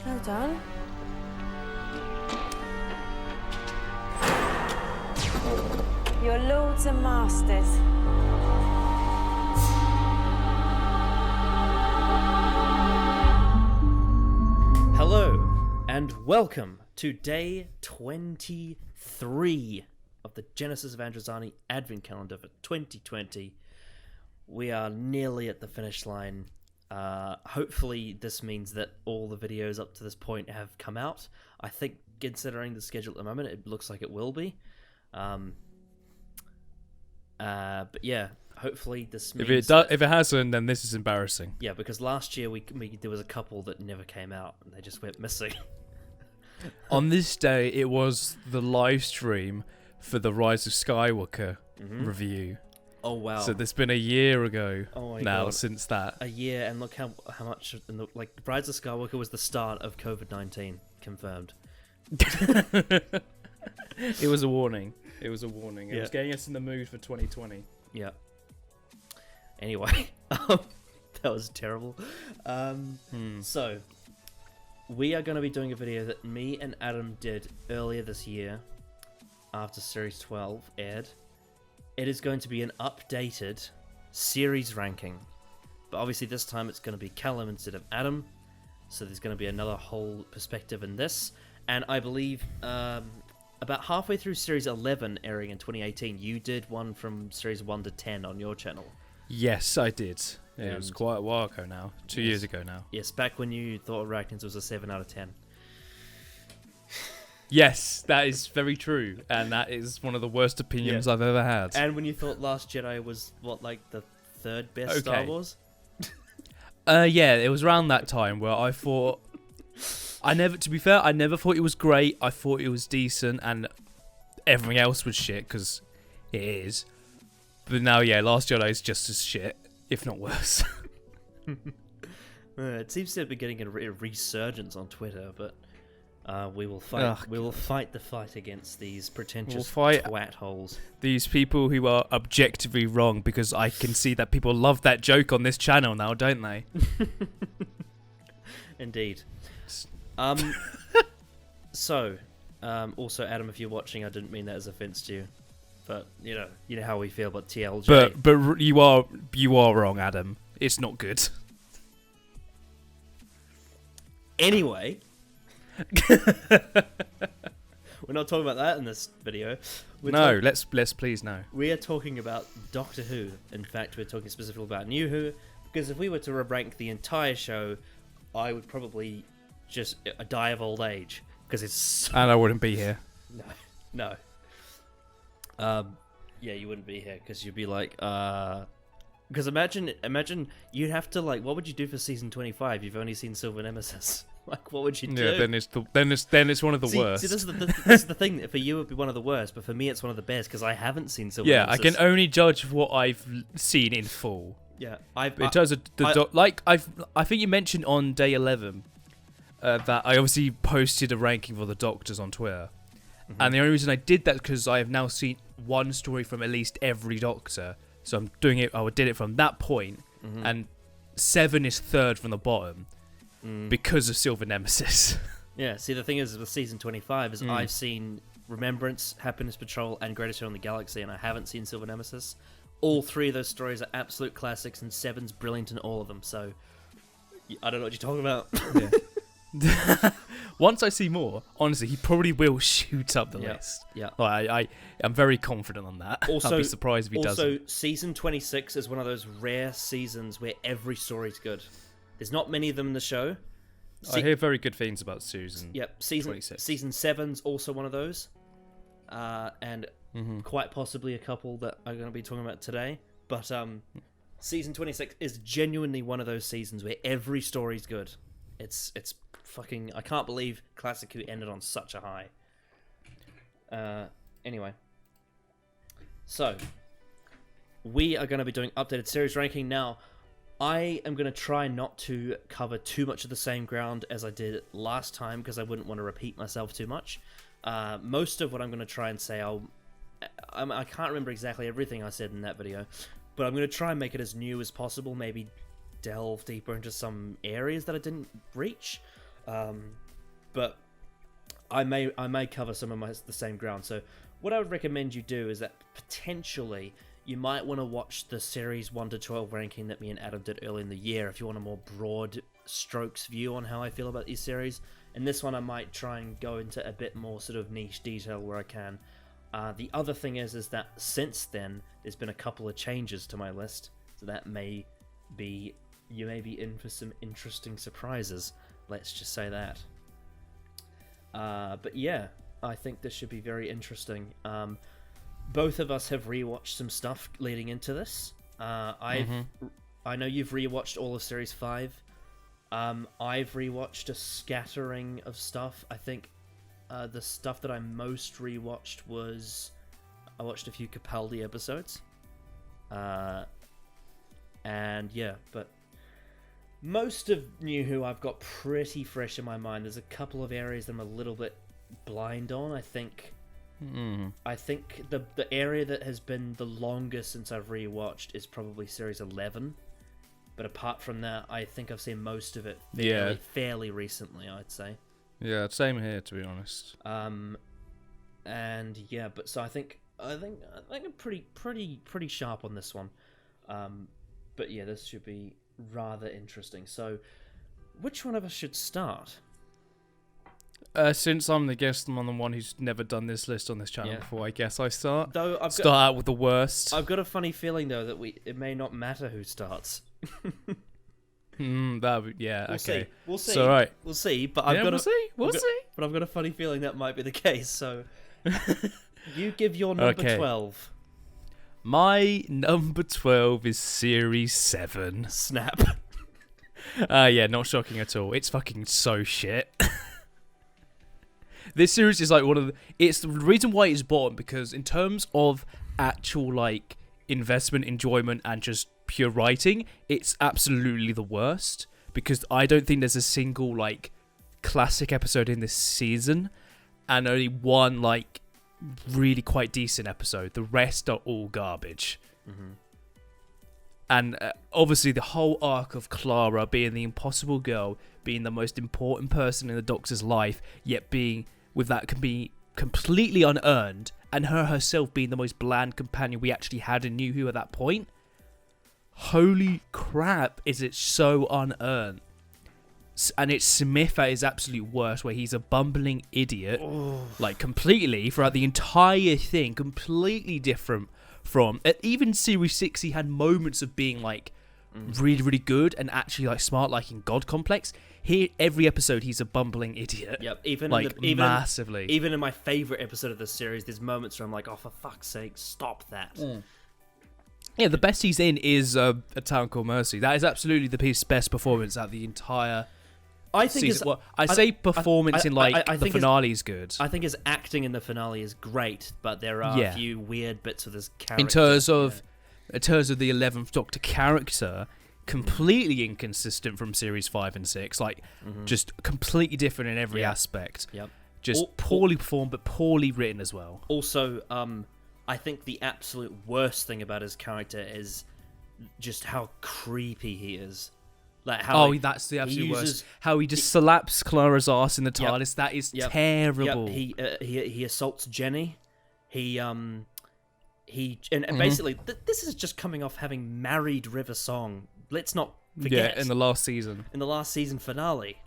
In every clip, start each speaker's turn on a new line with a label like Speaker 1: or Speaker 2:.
Speaker 1: Well done. Your lords and masters.
Speaker 2: Hello, and welcome to day 23 of the Genesis of Androzani Advent Calendar for 2020. We are nearly at the finish line. Hopefully this means that all the videos up to this point have come out. I think, considering the schedule at the moment, it looks like it will be. But yeah, hopefully this means...
Speaker 3: If it hasn't, then this is embarrassing.
Speaker 2: Yeah, because last year there was a couple that never came out, and they just went missing.
Speaker 3: On this day, it was the live stream for the Rise of Skywalker review.
Speaker 2: Oh wow!
Speaker 3: So there's been a year ago
Speaker 2: God.
Speaker 3: Since that.
Speaker 2: A year, and look how much. Rise of Skywalker was the start of COVID-19, confirmed.
Speaker 3: It was a warning. It was a warning. It
Speaker 2: Yeah.
Speaker 3: was getting us in the mood for 2020.
Speaker 2: Yeah. Anyway, that was terrible. So, we are going to be doing a video that me and Adam did earlier this year, after Series 12 aired. It is going to be an updated series ranking, but obviously this time it's going to be Callum instead of Adam, so there's going to be another whole perspective in this. And I believe about halfway through Series 11 airing in 2018, you did one from Series 1 to 10 on your channel.
Speaker 3: Yes, I did. It was quite a while ago now. 2 years ago now.
Speaker 2: Yes, back when you thought Arachnids was a 7 out of 10.
Speaker 3: Yes, that is very true, and that is one of the worst opinions I've ever had.
Speaker 2: And when you thought Last Jedi was, the third best Star Wars?
Speaker 3: Yeah, it was around that time where I thought... to be fair, I never thought it was great. I thought it was decent, and everything else was shit, because it is. But now, yeah, Last Jedi is just as shit, if not worse.
Speaker 2: It seems to be getting a resurgence on Twitter, but... we will fight. We will fight the fight against these pretentious twat holes.
Speaker 3: These people who are objectively wrong, because I can see that people love that joke on this channel now, don't they?
Speaker 2: Indeed. So, also Adam, if you're watching, I didn't mean that as offense to you, but you know how we feel about TLJ.
Speaker 3: But you are wrong, Adam. It's not good.
Speaker 2: Anyway. We're not talking about that in this video.
Speaker 3: Let's please no.
Speaker 2: We are talking about Doctor Who. In fact, we're talking specifically about New Who, because if we were to rank the entire show, I would probably just die of old age, because it's so...
Speaker 3: And I wouldn't be here.
Speaker 2: No. Yeah, you wouldn't be here, because you'd be like, because imagine you'd have to, what would you do for season 25? You've only seen Silver Nemesis. What would you do?
Speaker 3: Yeah, then it's one of the worst.
Speaker 2: See, this is the thing. For you, it would be one of the worst, but for me, it's one of the best because I haven't seen Silver Nemesis.
Speaker 3: I can only judge what I've seen in full.
Speaker 2: Yeah,
Speaker 3: in terms of I think you mentioned on day 11 that I obviously posted a ranking for the Doctors on Twitter, and the only reason I did that because I have now seen one story from at least every Doctor, so I'm doing it. I did it from that point, and 7 is third from the bottom. Because of Silver Nemesis.
Speaker 2: Yeah, see, the thing is with season 25 is I've seen Remembrance, Happiness Patrol, and Greatest Hero in the Galaxy, and I haven't seen Silver Nemesis. All 3 of those stories are absolute classics, and 7's brilliant in all of them, so I don't know what you're talking about.
Speaker 3: Yeah. Once I see more, honestly, he probably will shoot up the list.
Speaker 2: Yeah.
Speaker 3: I'm very confident on that.
Speaker 2: Also,
Speaker 3: I'd be surprised if he doesn't.
Speaker 2: Also, season 26 is one of those rare seasons where every story's good. There's not many of them in the show.
Speaker 3: I hear very good things about Susan.
Speaker 2: Yep, season 7's also one of those. And quite possibly a couple that I'm going to be talking about today. But season 26 is genuinely one of those seasons where every story's good. It's fucking... I can't believe Classic Who ended on such a high. Anyway. So, we are going to be doing updated series ranking now. I am going to try not to cover too much of the same ground as I did last time, because I wouldn't want to repeat myself too much. Most of what I'm going to try and say, I can't remember exactly everything I said in that video, but I'm going to try and make it as new as possible, maybe delve deeper into some areas that I didn't reach. But I may cover some of the same ground. So what I would recommend you do is that potentially you might want to watch the series 1 to 12 ranking that me and Adam did early in the year if you want a more broad strokes view on how I feel about these series. And this one I might try and go into a bit more sort of niche detail where I can. The other thing is that since then there's been a couple of changes to my list, so that you may be in for some interesting surprises. Let's just say that. But yeah, I think this should be very interesting. Both of us have rewatched some stuff leading into this. I know you've rewatched all of Series 5. I've rewatched a scattering of stuff. I think the stuff that I most rewatched was I watched a few Capaldi episodes. And yeah, but most of New Who I've got pretty fresh in my mind. There's a couple of areas that I'm a little bit blind on. I think the area that has been the longest since I've rewatched is probably Series 11. But apart from that, I think I've seen most of it fairly recently, I'd say.
Speaker 3: Yeah, same here, to be honest.
Speaker 2: And yeah, but so I think I'm pretty sharp on this one. But yeah, this should be rather interesting. So, which one of us should start?
Speaker 3: Since I'm the guest, I'm the one who's never done this list on this channel before. I guess I start.
Speaker 2: Though
Speaker 3: start out with the worst.
Speaker 2: I've got a funny feeling though that it may not matter who starts.
Speaker 3: We'll okay.
Speaker 2: See. We'll see.
Speaker 3: So, right.
Speaker 2: We'll see. But
Speaker 3: We'll see.
Speaker 2: But I've got a funny feeling that might be the case. So, you give your number 12.
Speaker 3: My number 12 is Series 7.
Speaker 2: Snap.
Speaker 3: Yeah, not shocking at all. It's fucking so shit. This series is like it's the reason why it's bottom, because in terms of actual like investment, enjoyment, and just pure writing, it's absolutely the worst, because I don't think there's a single like classic episode in this season, and only one like really quite decent episode. The rest are all garbage. And obviously the whole arc of Clara being the impossible girl, being the most important person in the Doctor's life, yet being with that can be completely unearned, and her herself being the most bland companion we actually had in New Who at that point. Holy crap, is it so unearned. And it's Smith at his absolute worst, where he's a bumbling idiot, like completely throughout the entire thing, completely different from even Series 6. He had moments of being like really, really good and actually like smart, like in God Complex. Here, every episode, he's a bumbling idiot.
Speaker 2: Yep, even
Speaker 3: massively.
Speaker 2: Even in my favorite episode of the series, there's moments where I'm like, oh, for fuck's sake, stop that.
Speaker 3: Yeah, the best he's in is A Town Called Mercy. That is absolutely the best performance at the entire season. I say performance in like the finale is good.
Speaker 2: I think his acting in the finale is great, but there are a few weird bits with his character. In
Speaker 3: terms of the 11th Doctor character, completely inconsistent from Series 5 and 6. Like, just completely different in every aspect.
Speaker 2: Yep.
Speaker 3: Just poorly performed, but poorly written as well.
Speaker 2: Also, I think the absolute worst thing about his character is just how creepy he is. Like how
Speaker 3: that's the absolute worst. How he just slaps Clara's ass in the TARDIS. That is terrible.
Speaker 2: He assaults Jenny. And basically this is just coming off having married River Song. Let's not forget.
Speaker 3: Yeah, in the last season.
Speaker 2: In the last season finale.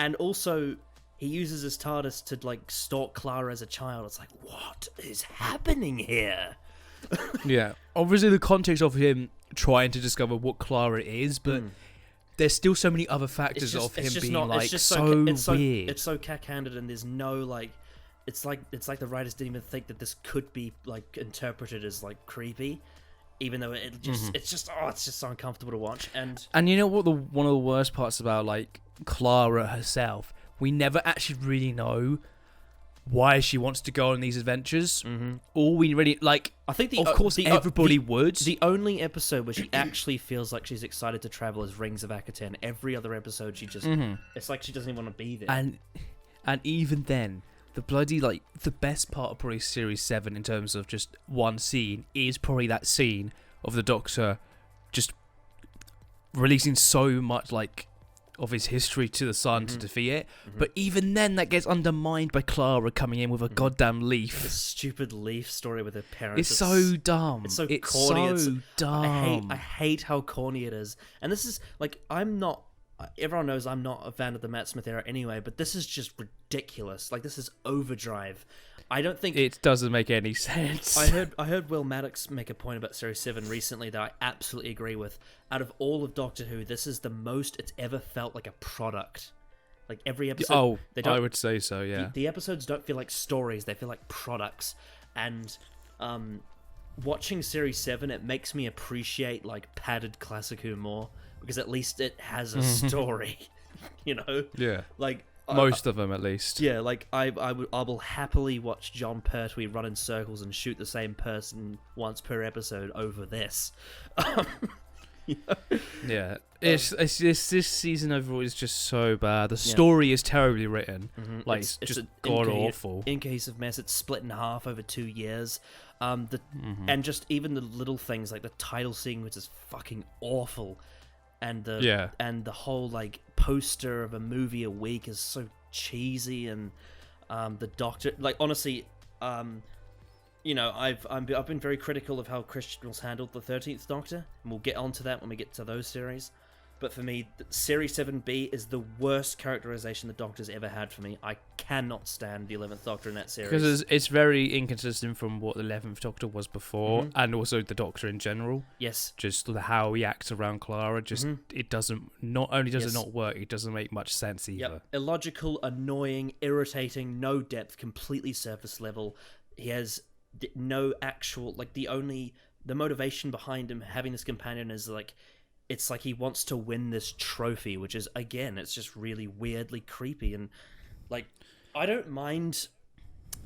Speaker 2: And also, he uses his TARDIS to, like, stalk Clara as a child. It's like, what is happening here?
Speaker 3: Yeah. Obviously, the context of him trying to discover what Clara is, but there's still so many other factors of him being, so weird.
Speaker 2: It's so cack-handed, and there's no, like... It's like the writers didn't even think that this could be, like, interpreted as, like, creepy. Even though it's just so uncomfortable to watch. And
Speaker 3: you know what one of the worst parts about like Clara herself, we never actually really know why she wants to go on these adventures. All we really like, I think everybody would.
Speaker 2: The only episode where she actually feels like she's excited to travel is Rings of Akaten. Every other episode she just it's like she doesn't even want to be there.
Speaker 3: And even then, the bloody, like, the best part of probably Series 7 in terms of just one scene is probably that scene of the Doctor just releasing so much, like, of his history to the sun to defeat it. But even then, that gets undermined by Clara coming in with a goddamn leaf.
Speaker 2: The stupid leaf story with her parents.
Speaker 3: It's so dumb.
Speaker 2: It's so
Speaker 3: it's
Speaker 2: corny.
Speaker 3: So dumb.
Speaker 2: I hate how corny it is. And this is like, I'm not. Everyone knows I'm not a fan of the Matt Smith era anyway, but this is just ridiculous. Like, this is overdrive. I don't think
Speaker 3: it doesn't make any sense.
Speaker 2: I heard Will Maddox make a point about Series 7 recently that I absolutely agree with. Out of all of Doctor Who, this is the most it's ever felt like a product. Like, every episode...
Speaker 3: I would say so, yeah.
Speaker 2: The episodes don't feel like stories, they feel like products. And watching Series 7, it makes me appreciate, like, padded Classic Who more, because at least it has a story, you know?
Speaker 3: Yeah.
Speaker 2: Like...
Speaker 3: Most of them, at least.
Speaker 2: Yeah, like, I will happily watch John Pertwee run in circles and shoot the same person once per episode over this.
Speaker 3: Yeah. It's this season overall is just so bad. The story is terribly written. Like, it's just god-awful.
Speaker 2: Incohesive mess. It's split in half over 2 years. And just even the little things, like the title scene, which is fucking awful. And the whole, like, poster of a movie a week is so cheesy, and the Doctor, like, honestly, you know, I've been very critical of how Christian was handled the 13th Doctor, and we'll get onto that when we get to those series. But for me, Series 7B is the worst characterization the Doctor's ever had for me. I cannot stand the 11th Doctor in that series.
Speaker 3: Because it's very inconsistent from what the 11th Doctor was before, and also the Doctor in general.
Speaker 2: Yes.
Speaker 3: Just how he acts around Clara, just it doesn't, not only does it not work, it doesn't make much sense either.
Speaker 2: Yep. Illogical, annoying, irritating, no depth, completely surface level. He has no actual, like, the motivation behind him having this companion is, like, it's like he wants to win this trophy, which is, again, it's just really weirdly creepy. And, like, I don't mind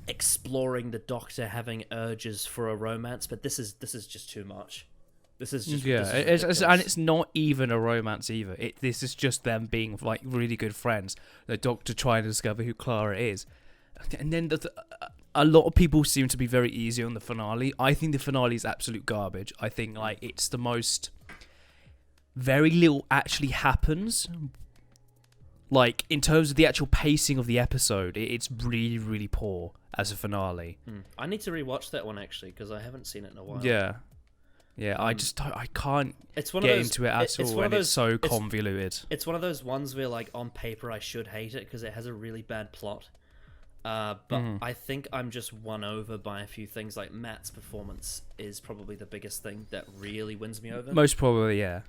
Speaker 2: exploring the Doctor having urges for a romance, but this is just too much. This is just
Speaker 3: and it's not even a romance either. This is just them being, like, really good friends. The Doctor trying to discover who Clara is, and then a lot of people seem to be very easy on the finale. I think the finale is absolute garbage. I think, like, it's the most... Very little actually happens. Like, in terms of the actual pacing of the episode, it's really, really poor as a finale.
Speaker 2: I need to rewatch that one, actually, because I haven't seen it in a while.
Speaker 3: Yeah. I can't get into it at all, and it's so convoluted.
Speaker 2: It's one of those ones where, like, on paper I should hate it because it has a really bad plot. But I think I'm just won over by a few things. Like, Matt's performance is probably the biggest thing that really wins me over.
Speaker 3: Most probably, yeah.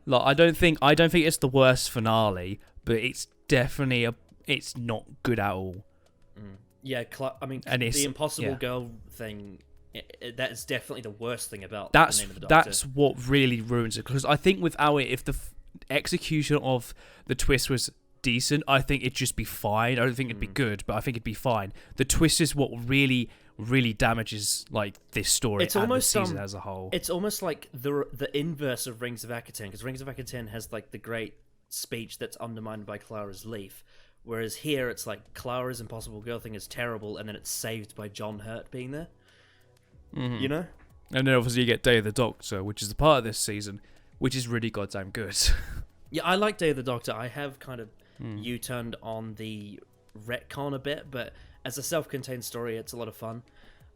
Speaker 3: Like, I don't think it's the worst finale, but it's definitely it's not good at all.
Speaker 2: Yeah, I mean,
Speaker 3: and
Speaker 2: the Impossible Girl thing, that is definitely the worst thing about
Speaker 3: the
Speaker 2: name of the Doctor.
Speaker 3: That's what really ruins it, because I think without it, if the execution of the twist was decent, I think it'd just be fine. I don't think it'd be good, but I think it'd be fine. The twist is what really damages, like, this story. It's almost the season as a whole.
Speaker 2: It's almost like the inverse of Rings of Akaten, because Rings of Akaten has, like, the great speech that's undermined by Clara's leaf, whereas here it's like Clara's Impossible Girl thing is terrible, and then it's saved by John Hurt being there. You know?
Speaker 3: And then obviously you get Day of the Doctor, which is the part of this season, which is really goddamn good.
Speaker 2: Yeah, I like Day of the Doctor. I have kind of U-turned on the retcon a bit, but as a self-contained story, it's a lot of fun.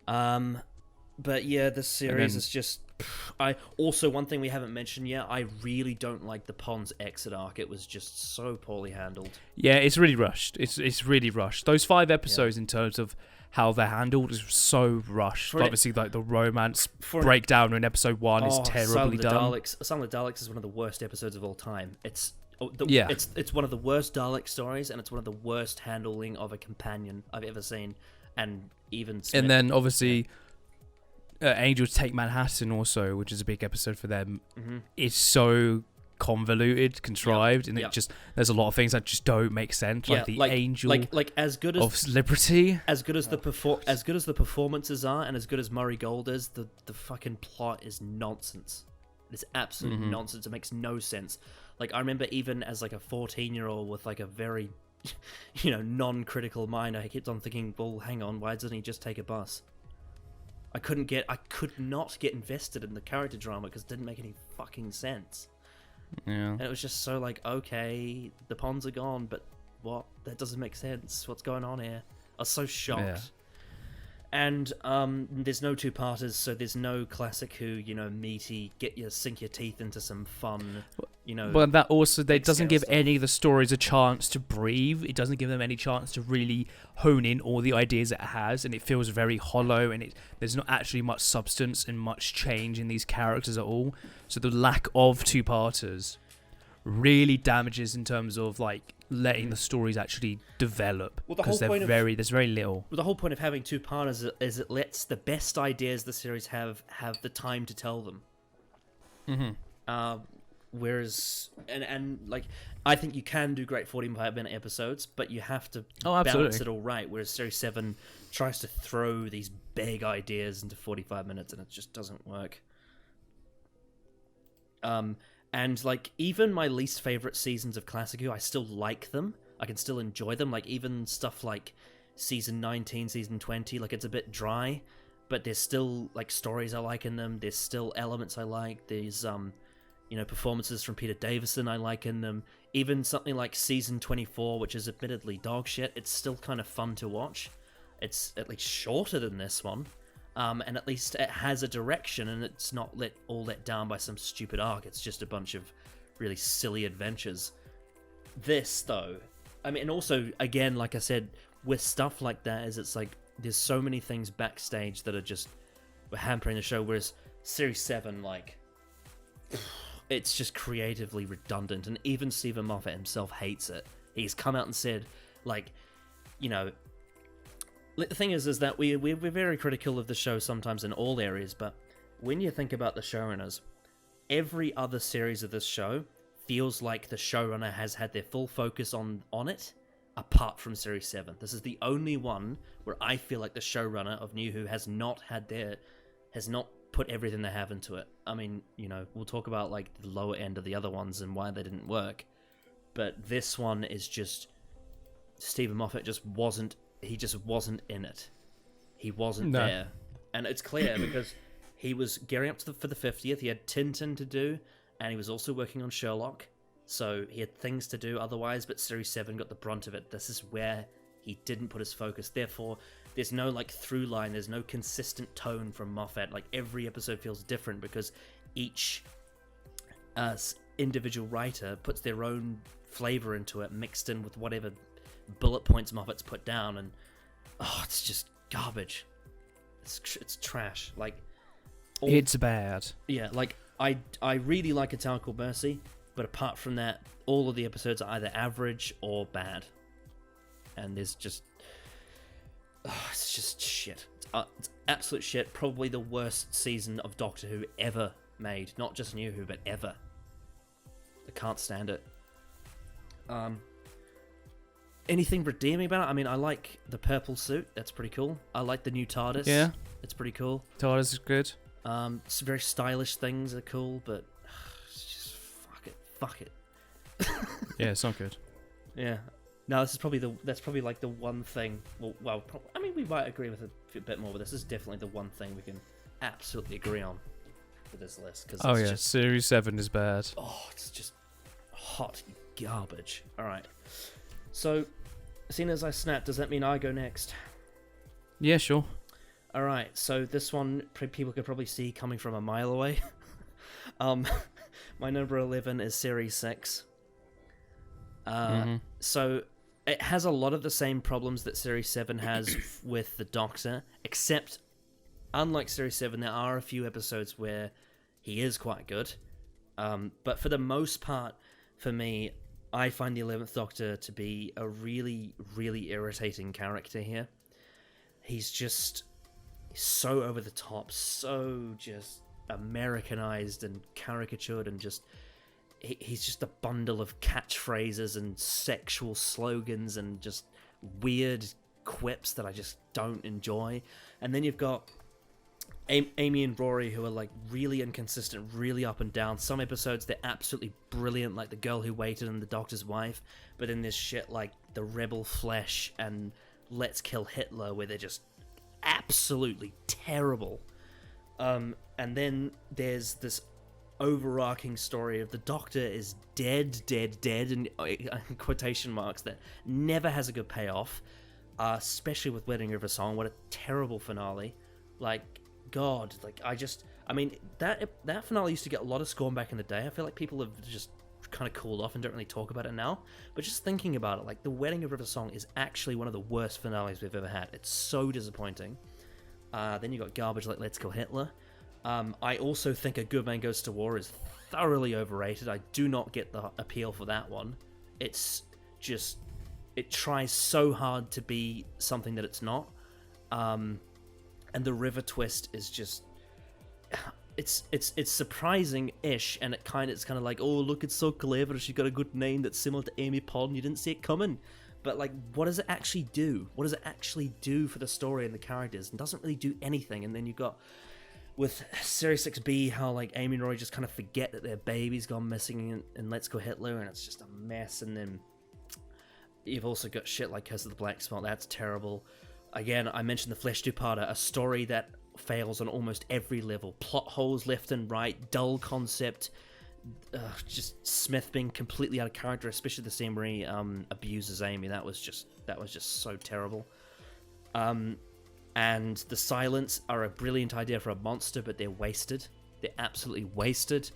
Speaker 2: But yeah, this series is just... one thing we haven't mentioned yet, I really don't like the Pond's exit arc. It was just so poorly handled.
Speaker 3: Yeah, it's really rushed. It's really rushed. Those 5 episodes in terms of how they're handled is so rushed. Obviously, like, the romance breakdown in episode 1 is terribly done.
Speaker 2: Silent of the Daleks is one of the worst episodes of all time. It's one of the worst Dalek stories, and it's one of the worst handling of a companion I've ever seen. And even Smith,
Speaker 3: and then obviously Angels Take Manhattan also, which is a big episode for them, is so convoluted, contrived, and it just, there's a lot of things that just don't make sense, like the angel
Speaker 2: like as good as
Speaker 3: of liberty,
Speaker 2: as good as the performances are, and as good as Murray Gold is, the fucking plot is nonsense. It's absolute nonsense. It makes no sense. Like, I remember even as, like, a 14-year-old with, like, a very, you know, non-critical mind, I kept on thinking, well, hang on, why doesn't he just take a bus? I could not get invested in the character drama because it didn't make any fucking sense.
Speaker 3: Yeah.
Speaker 2: And it was just so like, okay, the ponds are gone, but what? That doesn't make sense. What's going on here? I was so shocked.
Speaker 3: Yeah.
Speaker 2: And there's no two-parters, so there's no classic Who, meaty, sink your teeth into some fun,
Speaker 3: But that also, they doesn't give
Speaker 2: stuff.
Speaker 3: any of the stories a chance to breathe. It doesn't give them any chance to really hone in all the ideas it has, and it feels very hollow, and there's not actually much substance and much change in these characters at all. So the lack of two-parters really damages in terms of like letting the stories actually develop, because there's very little.
Speaker 2: Well, the whole point of having two-parters is it lets the best ideas the series have the time to tell them. Whereas, and like, I think you can do great 45-minute episodes, but you have to balance it all right. Whereas Series 7 tries to throw these big ideas into 45 minutes, and it just doesn't work. And like, even my least favorite seasons of Classic Who, I still like them. I can still enjoy them. Like, even stuff like season 19, season 20, like, it's a bit dry, but there's still like stories I like in them. There's still elements I like. There's performances from Peter Davison I like in them. Even something like season 24, which is admittedly dog shit, it's still kind of fun to watch. It's at least shorter than this one. And at least it has a direction, and it's not let down by some stupid arc. It's just a bunch of really silly adventures. This, though, I mean, and also, again, like I said, with stuff like that, it's like, there's so many things backstage that are just hampering the show, whereas Series 7, like, it's just creatively redundant, and even Stephen Moffat himself hates it. He's come out and said, like, the thing is that we're very critical of the show sometimes in all areas, but when you think about the showrunners, every other series of this show feels like the showrunner has had their full focus on it, apart from Series 7. This is the only one where I feel like the showrunner of New Who has not put everything they have into it. I mean, we'll talk about like the lower end of the other ones and why they didn't work, but this one is just Stephen Moffat just wasn't in it. He wasn't there. And it's clear because he was gearing up for the 50th. He had Tintin to do, and he was also working on Sherlock. So he had things to do otherwise, but Series 7 got the brunt of it. This is where he didn't put his focus. Therefore, there's no like through line, there's no consistent tone from Moffat. Like, every episode feels different because each individual writer puts their own flavor into it, mixed in with whatever bullet points Moffat's put down, and it's just garbage. It's trash. Like,
Speaker 3: it's bad.
Speaker 2: Yeah, like I really like A Town Called Mercy, but apart from that, all of the episodes are either average or bad, and there's just it's just shit. It's absolute shit. Probably the worst season of Doctor Who ever made, not just New Who, but ever. I can't stand it. Anything redeeming about it? I mean, I like the purple suit. That's pretty cool. I like the new TARDIS. Yeah. It's pretty cool.
Speaker 3: TARDIS is good.
Speaker 2: Some very stylish things are cool, but it's just fuck it.
Speaker 3: Yeah, it's not good.
Speaker 2: Yeah. No, that's probably like the one thing. Well, I mean, we might agree with it a bit more, but this is definitely the one thing we can absolutely agree on with this list. Cause
Speaker 3: Series 7 is bad.
Speaker 2: It's just hot garbage. All right. So, seeing as I snapped, does that mean I go next?
Speaker 3: Yeah, sure.
Speaker 2: Alright, so this one people could probably see coming from a mile away. My number 11 is Series 6. So, it has a lot of the same problems that Series 7 has with the Doctor, except, unlike Series 7, there are a few episodes where he is quite good. But for the most part, for me, I find the 11th Doctor to be a really, really irritating character here. He's just so over the top, so just Americanized and caricatured, and just he's just a bundle of catchphrases and sexual slogans and just weird quips that I just don't enjoy. And then you've got Amy and Rory, who are like really inconsistent, really up and down. Some episodes they're absolutely brilliant, like The Girl Who Waited and The Doctor's Wife, but then there's shit like The Rebel Flesh and Let's Kill Hitler, where they're just absolutely terrible. And then there's this overarching story of the Doctor is dead, in quotation marks, that never has a good payoff, especially with Wedding River Song. What a terrible finale. Like, God, like, I mean, that finale used to get a lot of scorn back in the day. I feel like people have just kind of cooled off and don't really talk about it now. But just thinking about it, like, the Wedding of River Song is actually one of the worst finales we've ever had. It's so disappointing. Then you got garbage like Let's Kill Hitler. I also think A Good Man Goes to War is thoroughly overrated. I do not get the appeal for that one. It's just, it tries so hard to be something that it's not. And the River Twist is just, it's surprising-ish, and it's kind of like, oh, look, it's so clever. She got a good name that's similar to Amy Pond. You didn't see it coming. But, like, what does it actually do? What does it actually do for the story and the characters? It doesn't really do anything. And then you've got, with Series 6B, how, like, Amy and Rory just kind of forget that their baby's gone missing in Let's Go Hitler, and it's just a mess. And then you've also got shit like Curse of the Black Spot. That's terrible. Again, I mentioned The Flesh Two-Parter, a story that fails on almost every level. Plot holes left and right, dull concept, just Smith being completely out of character, especially the scene where he abuses Amy. That was just so terrible. And the Silents are a brilliant idea for a monster, but they're wasted. They're absolutely wasted.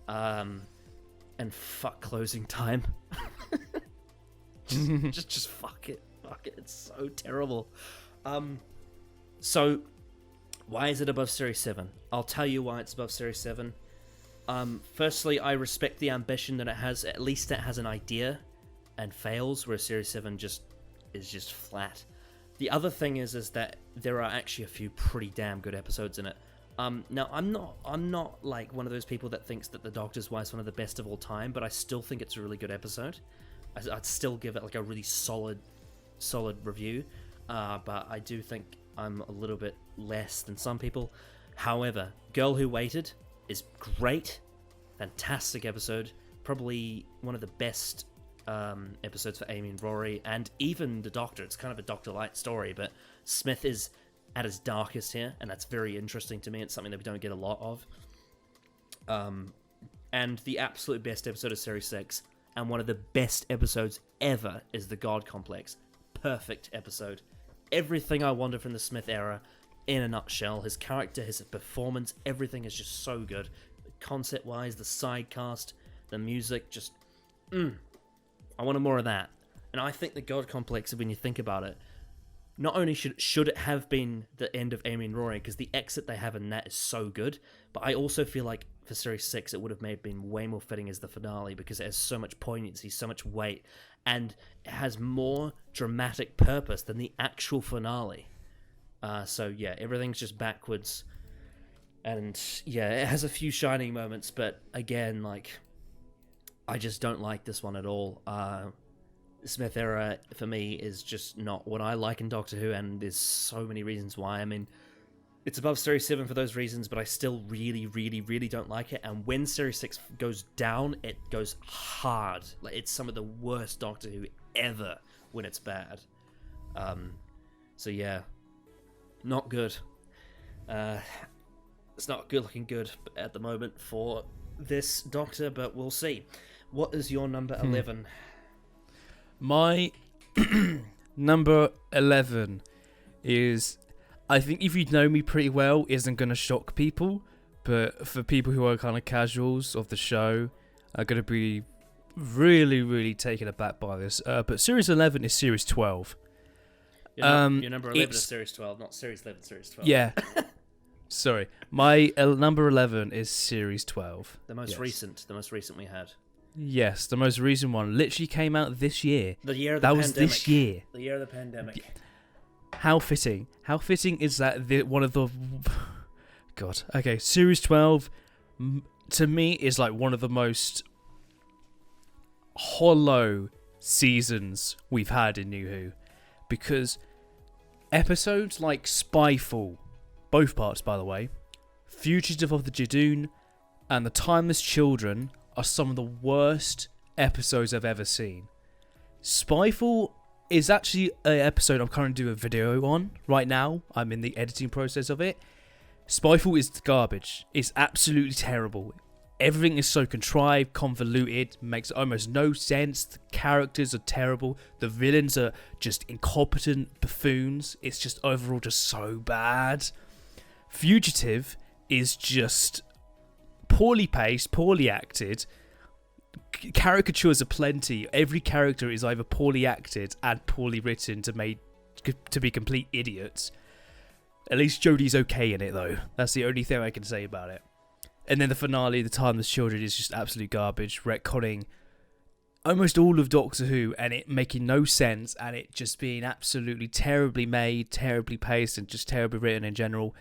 Speaker 2: And fuck closing time. just fuck it. It's so terrible. So why is it above Series 7? I'll tell you why it's above Series 7. Firstly, I respect the ambition that it has. At least it has an idea and fails, where Series 7 is just flat. The other thing is that there are actually a few pretty damn good episodes in it. Now, I'm not like one of those people that thinks that The Doctor's Wife is one of the best of all time, but I still think it's a really good episode. I'd still give it like a really solid review, but I do think I'm a little bit less than some people. However, Girl Who Waited is great, fantastic episode, probably one of the best episodes for Amy and Rory, and even the Doctor. It's kind of a Doctor-like story, but Smith is at his darkest here, and that's very interesting to me. It's something that we don't get a lot of. And the absolute best episode of Series 6, and one of the best episodes ever, is The God Complex. Perfect episode. Everything I wanted from the Smith era in a nutshell. His character, his performance, everything is just so good. Concept-wise, the side cast, the music, just... I wanted more of that. And I think the God Complex, when you think about it, not only should it have been the end of Amy and Rory, because the exit they have in that is so good, but I also feel like for Series 6 it would have been way more fitting as the finale, because it has so much poignancy, so much weight, and it has more dramatic purpose than the actual finale. So yeah, everything's just backwards. And yeah, it has a few shining moments, but again, like, I just don't like this one at all. Smith era, for me, is just not what I like in Doctor Who, and there's so many reasons why. I mean, it's above Series 7 for those reasons, but I still really, really, really don't like it. And when Series 6 goes down, it goes hard. Like, it's some of the worst Doctor Who ever when it's bad. So yeah, not good. It's not good looking good at the moment for this Doctor, but we'll see. What is your number 11?
Speaker 3: My number 11 is, I think if you know me pretty well, isn't going to shock people, but for people who are kind of casuals of the show, are going to be really, really taken aback by this. But Series 11 is Series 12.
Speaker 2: Your number 11 is Series 12, not Series 11, Series 12.
Speaker 3: Yeah. Sorry. My number 11 is Series 12.
Speaker 2: The most recent we had.
Speaker 3: Yes, the most recent one literally came out this year.
Speaker 2: The year of the pandemic. That was this year. The year of the pandemic.
Speaker 3: How fitting. How fitting is that one of the... God. Okay, Series 12, to me, is like one of the most hollow seasons we've had in New Who. Because episodes like Spyfall, both parts by the way, Fugitive of the Jadoon, and The Timeless Children are some of the worst episodes I've ever seen. Spyfall is actually an episode I'm currently doing a video on right now. I'm in the editing process of it. Spyfall is garbage. It's absolutely terrible. Everything is so contrived, convoluted, makes almost no sense. The characters are terrible. The villains are just incompetent buffoons. It's just overall just so bad. Fugitive is just poorly paced, poorly acted. Caricatures are plenty. Every character is either poorly acted and poorly written to be complete idiots. At least Jodie's okay in it, though. That's the only thing I can say about it. And then the finale, The Timeless Children, is just absolute garbage, retconning almost all of Doctor Who, and it making no sense, and it just being absolutely terribly made, terribly paced, and just terribly written in general.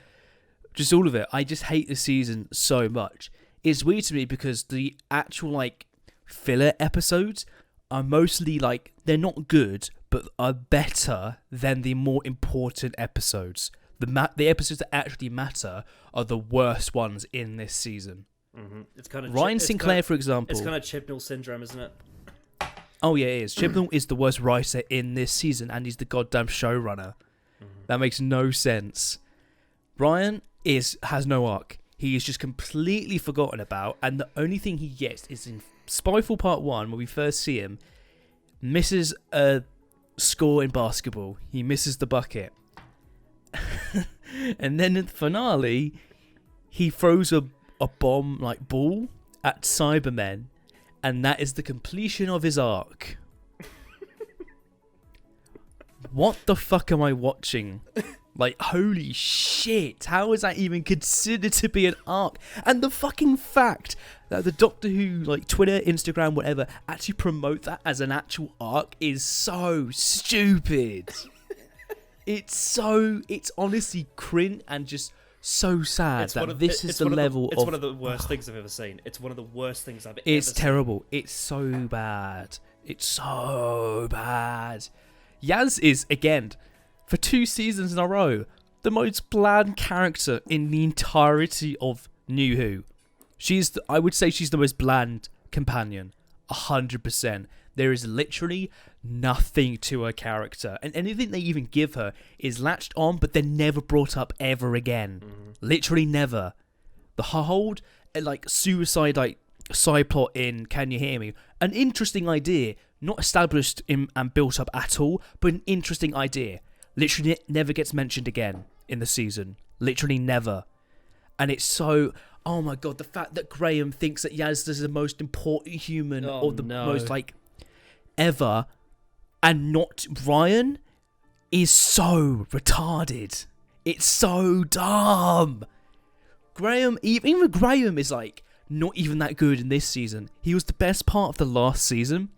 Speaker 3: Just all of it. I just hate the season so much. It's weird to me because the actual, like, filler episodes are mostly, like, they're not good, but are better than the more important episodes. The episodes that actually matter are the worst ones in this season.
Speaker 2: Mm-hmm. It's kind of
Speaker 3: Ryan Sinclair, for example.
Speaker 2: It's kind of Chibnall syndrome, isn't it?
Speaker 3: Oh yeah, it is. Chibnall is the worst writer in this season, and he's the goddamn showrunner. Mm-hmm. That makes no sense. Ryan has no arc. He is just completely forgotten about, and the only thing he gets is in Spyfall Part 1, when we first see him, misses a score in basketball. He misses the bucket. And then in the finale, he throws a bomb like ball at Cybermen, and that is the completion of his arc. What the fuck am I watching? Like, holy shit, how is that even considered to be an arc? And the fucking fact that the Doctor Who, like, Twitter, Instagram, whatever, actually promote that as an actual arc is so stupid. It's honestly cringe and just so sad that this is the level of...
Speaker 2: It's one of the worst things I've ever seen. It's one of the worst things I've ever seen.
Speaker 3: It's terrible. It's so bad. It's so bad. Yaz is, again, for 2 seasons in a row, the most bland character in the entirety of New Who. I would say she's the most bland companion. 100%. There is literally nothing to her character, and anything they even give her is latched on, but they're never brought up ever again. Mm-hmm. Literally never. The whole like suicide like side plot in Can You Hear Me? An interesting idea, not established and built up at all, but an interesting idea. Literally it never gets mentioned again in the season. Literally never. And it's so... Oh my god, the fact that Graham thinks that Yaz is the most important human most like ever, and not Ryan, is so retarded. It's so dumb. Graham, even Graham is like not even that good in this season. He was the best part of the last season,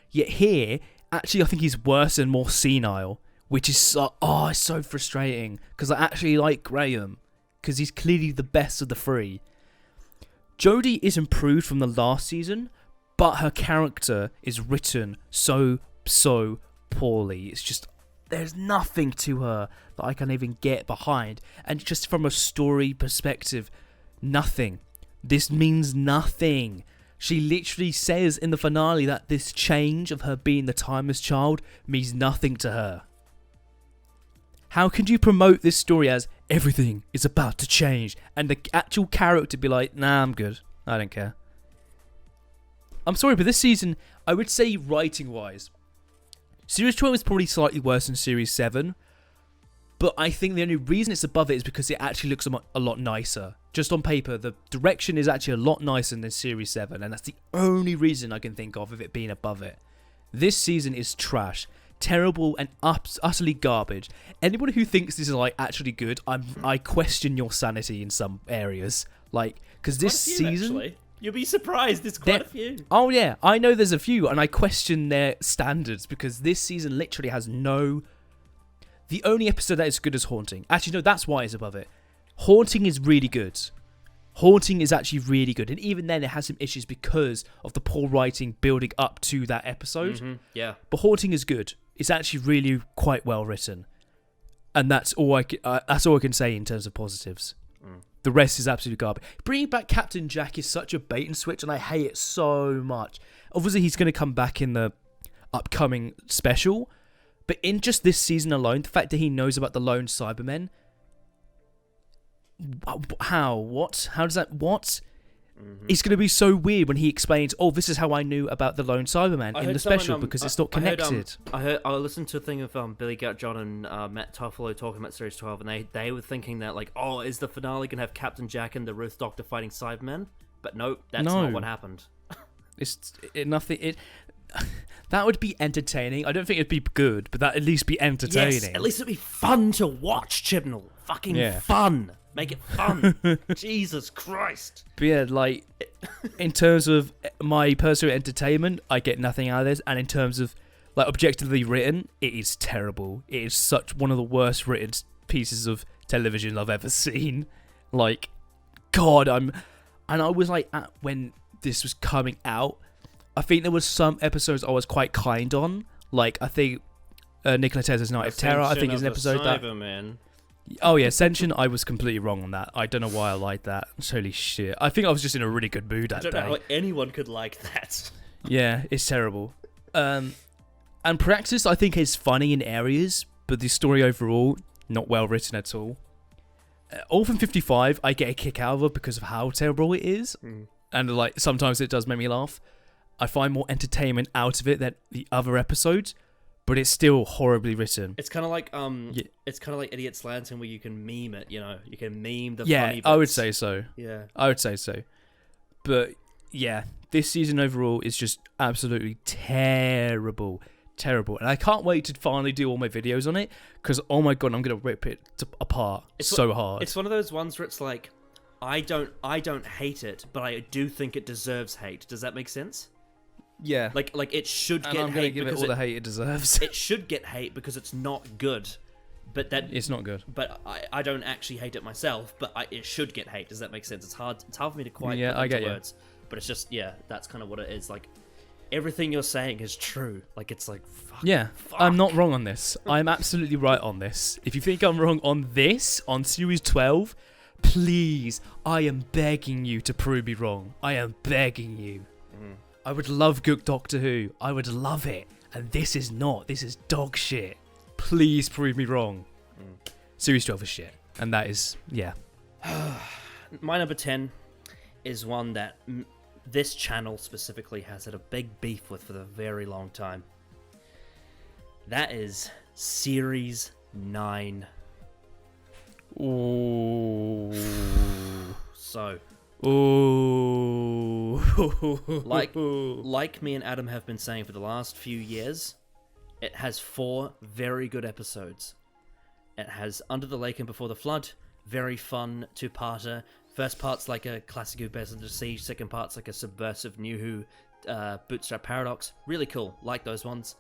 Speaker 3: yet here, actually I think he's worse and more senile, which is it's so frustrating because I actually like Graham because he's clearly the best of the 3. Jodie is improved from the last season, but her character is written so poorly. It's just, there's nothing to her that I can even get behind. And just from a story perspective, nothing. This means nothing. She literally says in the finale that this change of her being the timeless child means nothing to her. How can you promote this story as everything is about to change and the actual character be like, nah, I'm good. I don't care. I'm sorry, but this season, I would say writing-wise, Series 12 is probably slightly worse than Series 7, but I think the only reason it's above it is because it actually looks a lot nicer. Just on paper, the direction is actually a lot nicer than Series 7, and that's the only reason I can think of it being above it. This season is trash. Terrible and utterly garbage. Anyone who thinks this is like actually good, I question your sanity in some areas. Like, because this season,
Speaker 2: actually. You'll be surprised. There's quite a few.
Speaker 3: Oh yeah, I know there's a few, and I question their standards because this season literally has no. The only episode that is good is Haunting. Actually, no, that's why it's above it. Haunting is really good. Haunting is actually really good, and even then it has some issues because of the poor writing building up to that episode.
Speaker 2: Mm-hmm. Yeah,
Speaker 3: but Haunting is good. It's actually really quite well written, and that's all I can say in terms of positives. The rest is absolute garbage. Bringing back Captain Jack is such a bait and switch, and I hate it so much. Obviously, he's going to come back in the upcoming special, but in just this season alone, the fact that he knows about the lone Cybermen, how, what, how does that, what? It's going to be so weird when he explains, "Oh, this is how I knew about the Lone Cyberman in the special because it's not connected."
Speaker 2: I listened to a thing of Billy Goat John and Matt Toffolo talking about Series 12, and they were thinking that like, oh, is the finale gonna have Captain Jack and the Ruth Doctor fighting Cybermen? But nope, that's not what happened.
Speaker 3: That would be entertaining. I don't think it'd be good, but that'd at least be entertaining.
Speaker 2: Yes, at least it'd be fun to watch, Chibnall. Fucking fun. Make it fun. Jesus Christ.
Speaker 3: But yeah, like, in terms of my personal entertainment, I get nothing out of this. And in terms of, like, objectively written, it is terrible. It is such one of the worst written pieces of television I've ever seen. Like, God, And I was like, when this was coming out, I think there was some episodes I was quite kind on. Like, I think Nikola Tesla's Night of Terror, I think is an episode that... Oh yeah, Ascension, I was completely wrong on that. I don't know why I like that. Holy shit. I think I was just in a really good mood that day.
Speaker 2: I don't know how anyone could like that.
Speaker 3: Yeah, it's terrible. And Praxis, I think, is funny in areas, but the story overall, not well written at all. Orphan 55, I get a kick out of it because of how terrible it is. And like sometimes it does make me laugh. I find more entertainment out of it than the other episodes, but it's still horribly written.
Speaker 2: It's kind of like it's kind of like Idiot Slanting, where you can meme it. You know, you can meme the funny bits.
Speaker 3: I would say so.
Speaker 2: Yeah,
Speaker 3: I would say so. But yeah, this season overall is just absolutely terrible, and I can't wait to finally do all my videos on it because oh my god, I'm gonna rip it apart so hard.
Speaker 2: It's one of those ones where it's like, I don't hate it, but I do think it deserves hate. Does that make sense?
Speaker 3: Yeah,
Speaker 2: like it should get hate.
Speaker 3: I'm gonna give it all the hate it deserves.
Speaker 2: It should get hate because it's not good, but
Speaker 3: it's not good.
Speaker 2: But I don't actually hate it myself, but it should get hate. Does that make sense? It's hard for me to quite put into words, but it's just that's kind of what it is. Like everything you're saying is true. Like it's like fuck.
Speaker 3: I'm not wrong on this. I'm absolutely right on this. If you think I'm wrong on this on Series 12, please, I am begging you to prove me wrong. I am begging you. I would love Good Doctor Who. I would love it. And this is not. This is dog shit. Please prove me wrong. Series 12 is shit. And that is,
Speaker 2: My number 10 is one that this channel specifically has had a big beef with for a very long time. That is Series 9.
Speaker 3: Ooh.
Speaker 2: So...
Speaker 3: Ooh.
Speaker 2: like me and Adam have been saying for the last few years, it has 4 very good episodes. It has Under the Lake and Before the Flood, very fun 2-parter. First part's like a classic Who Bears Under Siege, second part's like a subversive New Who bootstrap paradox. Really cool, like those ones.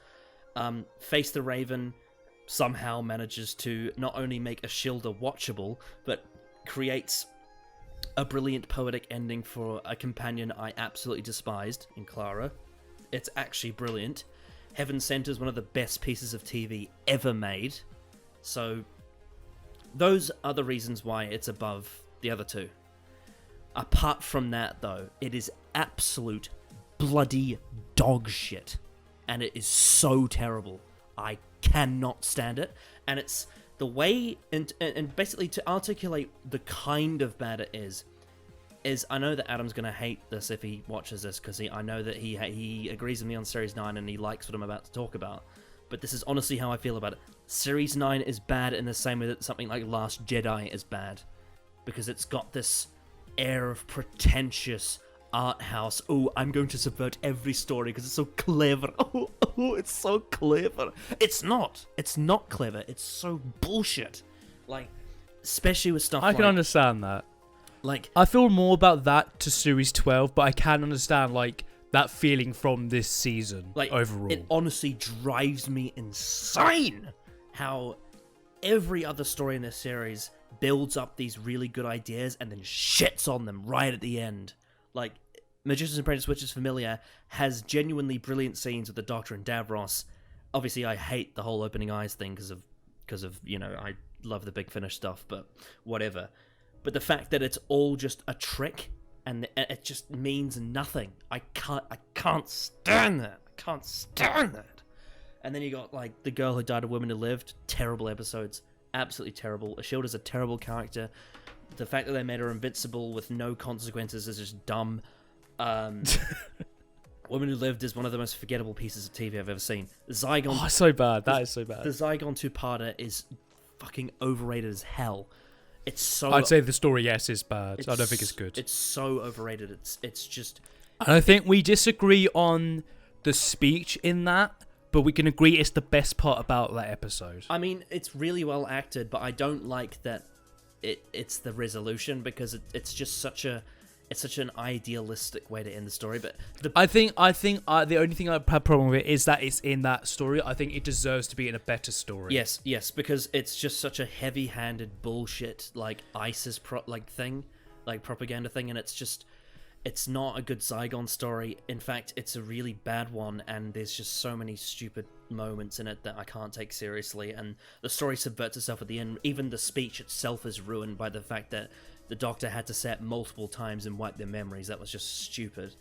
Speaker 2: Face the Raven somehow manages to not only make Ashilda watchable, but creates a brilliant poetic ending for a companion I absolutely despised in Clara. It's actually brilliant. Heaven Sent is one of the best pieces of TV ever made. So those are the reasons why it's above the other 2. Apart from that, though, it is absolute bloody dog shit. And it is so terrible. I cannot stand it. And it's... the way, and basically to articulate the kind of bad it is I know that Adam's going to hate this if he watches this, because I know that he agrees with me on Series 9 and he likes what I'm about to talk about. But this is honestly how I feel about it. Series 9 is bad in the same way that something like Last Jedi is bad. Because it's got this air of pretentious art house. Oh, I'm going to subvert every story because it's so clever. Oh, it's so clever. It's not. It's not clever. It's so bullshit. Like, especially with stuff
Speaker 3: I can understand that.
Speaker 2: Like,
Speaker 3: I feel more about that to Series 12, but I can understand, like, that feeling from this season, like, overall.
Speaker 2: It honestly drives me insane how every other story in this series builds up these really good ideas and then shits on them right at the end. Like, Magician's Apprentice, which is familiar, has genuinely brilliant scenes with the Doctor and Davros. Obviously, I hate the whole opening eyes thing because of you know, I love the Big Finish stuff, but whatever. But the fact that it's all just a trick and it just means nothing. I can't stand that. I can't stand that. And then you got like The Girl Who Died, A Woman Who Lived. Terrible episodes. Absolutely terrible. Ashilda's a terrible character. The fact that they made her invincible with no consequences is just dumb. Woman Who Lived is one of the most forgettable pieces of TV I've ever seen. Zygon.
Speaker 3: Oh, so bad. That is so bad.
Speaker 2: The Zygon two-parter is fucking overrated as hell. It's so.
Speaker 3: I'd say the story, yes, is bad. I don't think it's good.
Speaker 2: It's so overrated. It's just.
Speaker 3: And I think we disagree on the speech in that, but we can agree it's the best part about that episode.
Speaker 2: I mean, it's really well acted, but I don't like that it's the resolution, because it's just such an idealistic way to end the story. But
Speaker 3: I think the only thing I have problem with it is that it's in that story. I think it deserves to be in a better story.
Speaker 2: Yes, because it's just such a heavy-handed bullshit, like ISIS propaganda thing, and it's not a good Zygon story. In fact, it's a really bad one, and there's just so many stupid moments in it that I can't take seriously, and the story subverts itself at the end. Even the speech itself is ruined by the fact that the Doctor had to say it multiple times and wipe their memories. That was just stupid.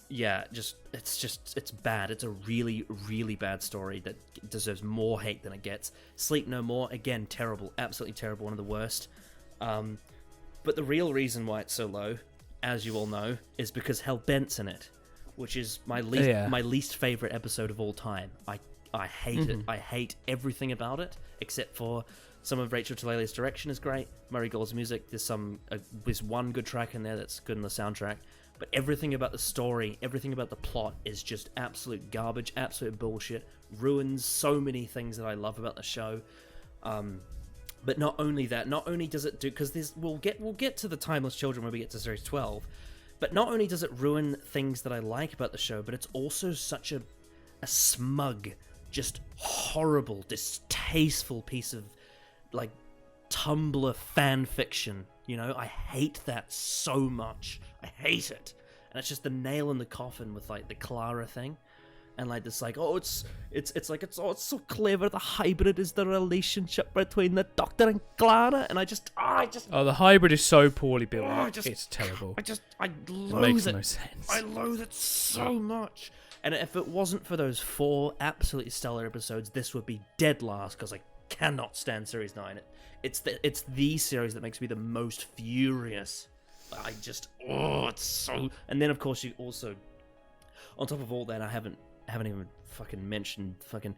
Speaker 2: It's bad. It's a really, really bad story that deserves more hate than it gets. Sleep No More, again, terrible. Absolutely terrible. One of the worst. But the real reason why it's so low, as you all know, is because Hellbent's in it, which is my least favorite episode of all time. I hate it. I hate everything about it, except for some of Rachel Talalia's direction is great. Murray Gold's music, there's one good track in there that's good in the soundtrack, but everything about the story, everything about the plot is just absolute garbage, absolute bullshit. Ruins so many things that I love about the show. But not only that, not only does it do, because we'll get to the Timeless Children when we get to series 12, but not only does it ruin things that I like about the show, but it's also such a smug, just horrible, distasteful piece of like Tumblr fan fiction. You know, I hate that so much. I hate it, and it's just the nail in the coffin with like the Clara thing. And like this, like, oh, it's so clever. The hybrid is the relationship between the Doctor and Clara, and I just
Speaker 3: the hybrid is so poorly built. It's terrible.
Speaker 2: I loathe
Speaker 3: it. Makes
Speaker 2: it.
Speaker 3: no sense.
Speaker 2: I loathe it so much. And if it wasn't for those 4 absolutely stellar episodes, this would be dead last, because I cannot stand Series 9. It's the series that makes me the most furious. It's so. And then of course you also, on top of all that, I haven't even fucking mentioned fucking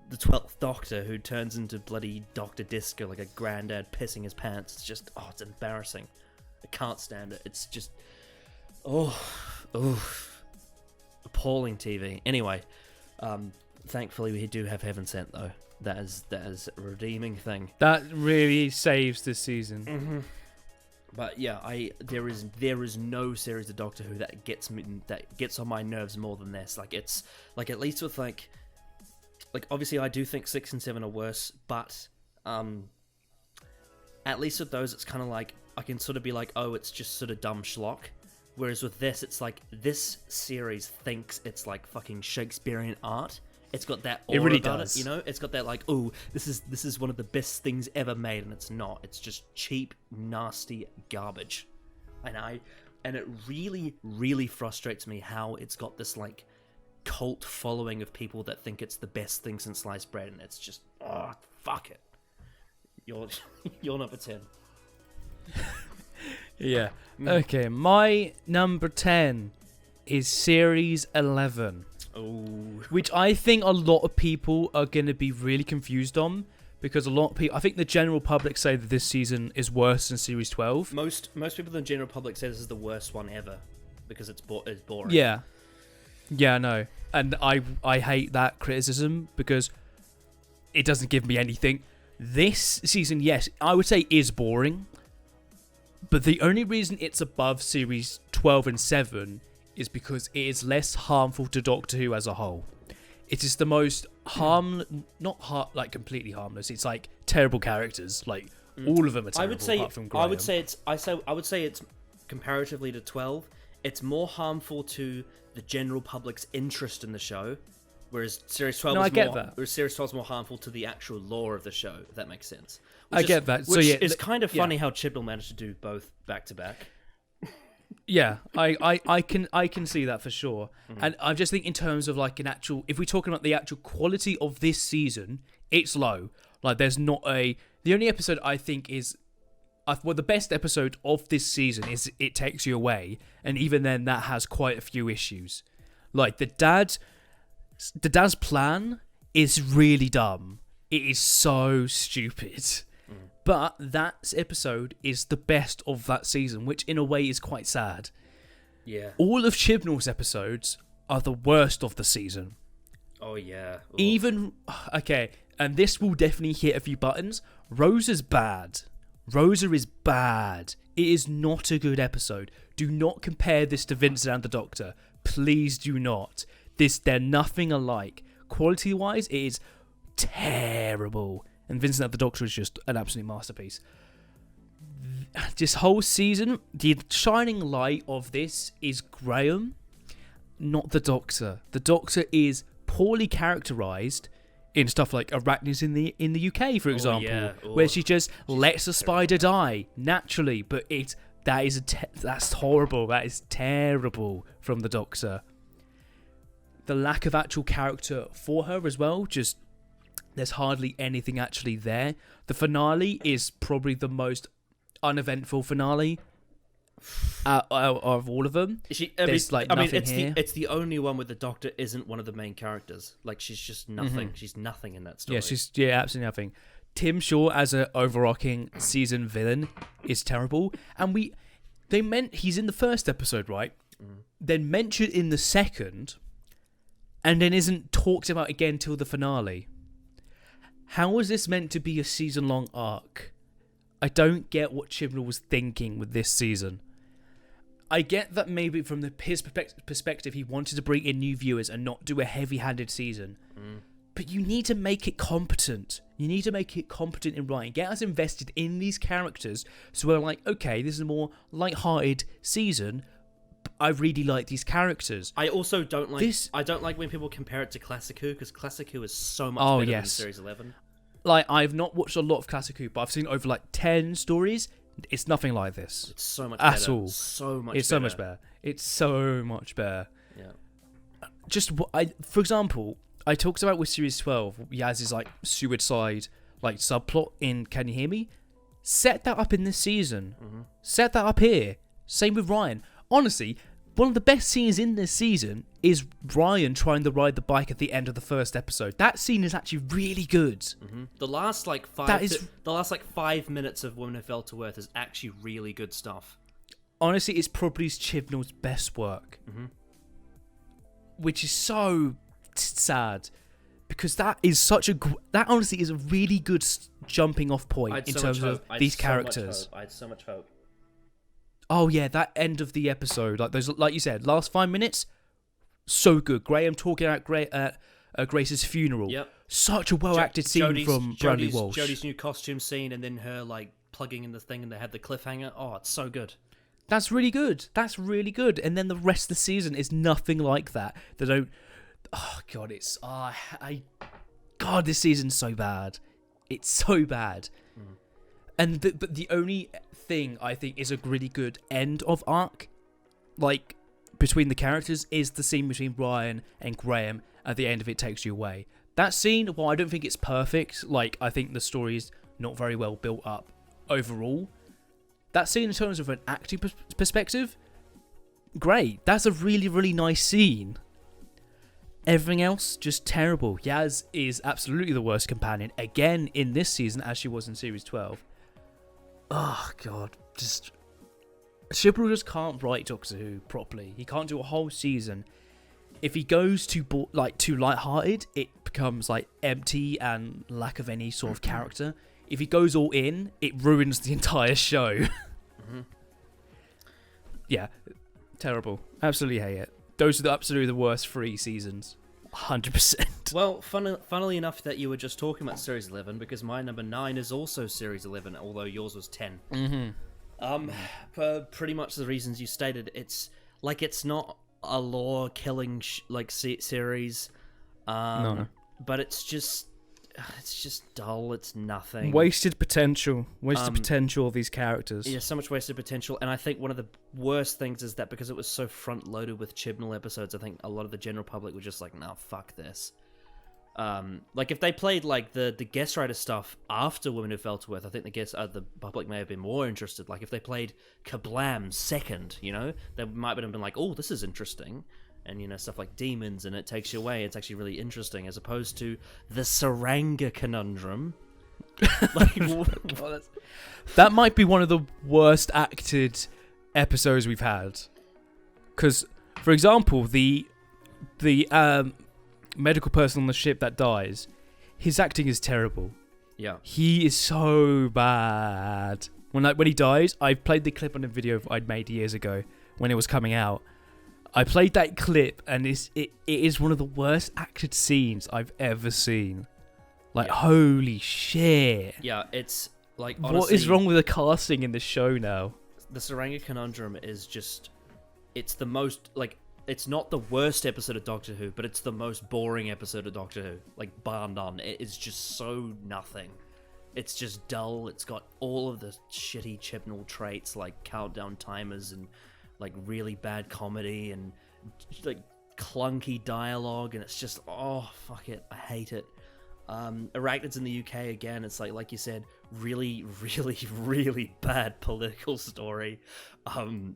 Speaker 2: the 12th Doctor, who turns into bloody Dr. Disco, like a granddad pissing his pants. It's just, it's embarrassing. I can't stand it. It's just, appalling TV. Anyway, thankfully we do have Heaven Sent, though. That is a redeeming thing.
Speaker 3: That really saves this season.
Speaker 2: Mm-hmm. But yeah, there is no series of Doctor Who that gets on my nerves more than this. Like, it's like, at least with like obviously I do think 6 and 7 are worse, but at least with those it's kind of like I can sort of be like, oh, it's just sort of dumb schlock. Whereas with this, it's like this series thinks it's like fucking Shakespearean art. It's got that aura about it, you know? It's got that like, oh, this is one of the best things ever made, and it's not. It's just cheap, nasty garbage. And it really, really frustrates me how it's got this like cult following of people that think it's the best thing since sliced bread, and it's just, fuck it. You're number 10.
Speaker 3: Yeah. Okay, my number 10 is Series 11.
Speaker 2: Oh.
Speaker 3: Which I think a lot of people are going to be really confused on, because a lot of people, I think the general public say that this season is worse than Series 12.
Speaker 2: Most people in the general public say this is the worst one ever, because it's boring.
Speaker 3: Yeah, I know. And I hate that criticism, because it doesn't give me anything. This season, yes, I would say is boring, but the only reason it's above Series 12 and 7 is because it is less harmful to Doctor Who as a whole. It is the most like completely harmless. It's like terrible characters. Like all of them are terrible. Apart from Graham.
Speaker 2: I would say it's comparatively to 12. It's more harmful to the general public's interest in the show, whereas Series 12 Whereas Series 12 is more harmful to the actual lore of the show. If that makes sense.
Speaker 3: I get that. So
Speaker 2: which
Speaker 3: yeah,
Speaker 2: it's kind of funny how Chibnall managed to do both back to back.
Speaker 3: Yeah, I can see that for sure. Mm-hmm. And I just think in terms of like if we're talking about the actual quality of this season, it's low. Like there's not the only episode I think is well, the best episode of this season is It Takes You Away, and even then that has quite a few issues. Like the dad's plan is really dumb. It is so stupid. But that episode is the best of that season, which in a way is quite sad.
Speaker 2: Yeah.
Speaker 3: All of Chibnall's episodes are the worst of the season.
Speaker 2: Oh yeah. Oof.
Speaker 3: Even okay, and this will definitely hit a few buttons. Rosa's bad. Rosa is bad. It is not a good episode. Do not compare this to Vincent and the Doctor. Please do not. They're nothing alike. Quality-wise, it is terrible. And Vincent and the Doctor is just an absolute masterpiece. This whole season, the shining light of this is Graham, not the Doctor. The Doctor is poorly characterized in stuff like Arachnids in the UK, for example, where she just lets a spider die naturally, but that's horrible. That is terrible from the Doctor. The lack of actual character for her as well, just there's hardly anything actually there. The finale is probably the most uneventful finale of all of them. There's nothing here.
Speaker 2: It's the only one where the Doctor isn't one of the main characters. Like she's just nothing.
Speaker 3: Mm-hmm.
Speaker 2: She's nothing in that story.
Speaker 3: Yeah, she's absolutely nothing. Tim Shaw as an overarching season villain is terrible, and he's in the first episode, right? Then mentioned in the second, and then isn't talked about again till the finale. How was this meant to be a season-long arc? I don't get what Chibnall was thinking with this season. I get that maybe from his perspective, he wanted to bring in new viewers and not do a heavy-handed season. But you need to make it competent. You need to make it competent in writing. Get us invested in these characters so we're like, okay, this is a more light-hearted season. I really like these characters.
Speaker 2: I also don't like this. I don't like when people compare it to Classic Who, because Classic Who is so much better than Series 11.
Speaker 3: Like, I've not watched a lot of Classic Who, but I've seen over like 10 stories. It's nothing like this.
Speaker 2: It's so much
Speaker 3: at
Speaker 2: better.
Speaker 3: all. It's so much better. It's so much better.
Speaker 2: Yeah.
Speaker 3: For example, I talked about with Series 12, Yaz's like suicide like subplot in Can You Hear Me? Set that up in this season. Set that up here. Same with Ryan. Honestly, one of the best scenes in this season is Ryan trying to ride the bike at the end of the first episode. That scene is actually really good.
Speaker 2: The last like 5 minutes of Women Who Fell to Earth is actually really good stuff.
Speaker 3: Honestly, it's probably Chibnall's best work, which is so sad because that honestly is a really good jumping off point in terms of these characters.
Speaker 2: I had so much hope.
Speaker 3: Oh yeah, that end of the episode, like you said, last 5 minutes, so good. Graham talking about Grace's funeral. Yep. Such a well-acted scene from Bradley Walsh.
Speaker 2: Jodie's new costume scene, and then her like plugging in the thing, and they had the cliffhanger. Oh, it's so good.
Speaker 3: That's really good. And then the rest of the season is nothing like that. They don't. Oh god, God, this season's so bad. It's so bad. And but the only thing I think is a really good end of arc, like between the characters, is the scene between Ryan and Graham at the end of It Takes You Away. That scene, while I don't think it's perfect, like I think the story is not very well built up overall. That scene, in terms of an acting perspective, great. That's a really, really nice scene. Everything else, just terrible. Yaz is absolutely the worst companion, again in this season, as she was in Series 12. Oh, God. Chibnall just can't write Doctor Who properly. He can't do a whole season. If he goes too light-hearted, it becomes, like, empty and lack of any sort of character. If he goes all in, it ruins the entire show. Yeah. Terrible. Absolutely hate it. Those are absolutely the worst 3 seasons. 100%.
Speaker 2: Well, funnily enough that you were just talking about Series 11, because my number 9 is also Series 11, although yours was 10. For pretty much the reasons you stated. It's not a lore-killing series.
Speaker 3: No.
Speaker 2: But it's just dull. It's nothing.
Speaker 3: Wasted potential of these characters.
Speaker 2: Yeah, so much wasted potential. And I think one of the worst things is that because it was so front-loaded with Chibnall episodes, I think a lot of the general public were just like, "No, fuck this." Like if they played like the guest writer stuff after Women Who Fell to Earth, I think the public may have been more interested. Like if they played Kablam second, they might have been like, oh, this is interesting. And stuff like demons and It Takes You Away, it's actually really interesting, as opposed to the Saranga Conundrum.
Speaker 3: That might be one of the worst acted episodes we've had. Because, for example, the medical person on the ship that dies, his acting is terrible.
Speaker 2: Yeah, he
Speaker 3: is so bad. When he dies, I played the clip on a video I'd made years ago when it was coming out. I played that clip, and it is one of the worst acted scenes I've ever seen. Holy shit.
Speaker 2: Yeah, it's like, honestly,
Speaker 3: what is wrong with the casting in this show now?
Speaker 2: The Saranga Conundrum is just, it's the most, like, it's not the worst episode of Doctor Who, but it's the most boring episode of Doctor Who. Like, bar none. It is just so nothing. It's just dull. It's got all of the shitty Chibnall traits, like countdown timers and like really bad comedy and like clunky dialogue, and it's just, oh fuck it, I hate it. Arachnids in the UK again, it's like you said, really really bad political story. I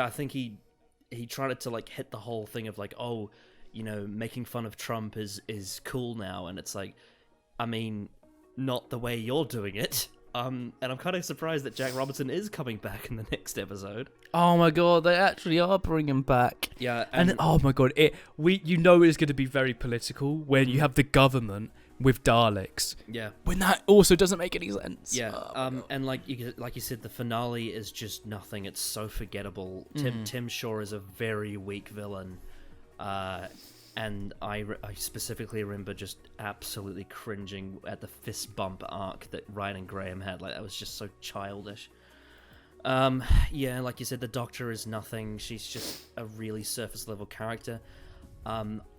Speaker 2: think he tried to like hit the whole thing of like, oh, making fun of Trump is cool now, and it's like, I mean, not the way you're doing it. And I'm kind of surprised that Jack Robertson is coming back in the next episode.
Speaker 3: Oh my god, they actually are bringing him back.
Speaker 2: Yeah,
Speaker 3: and oh my god, it's going to be very political when you have the government with Daleks.
Speaker 2: Yeah,
Speaker 3: when that also doesn't make any sense.
Speaker 2: Yeah, and like you said, the finale is just nothing. It's so forgettable. Tim Shaw is a very weak villain. And I specifically remember just absolutely cringing at the fist bump arc that Ryan and Graham had. Like, that was just so childish. Yeah, like you said, the Doctor is nothing. She's just a really surface level character.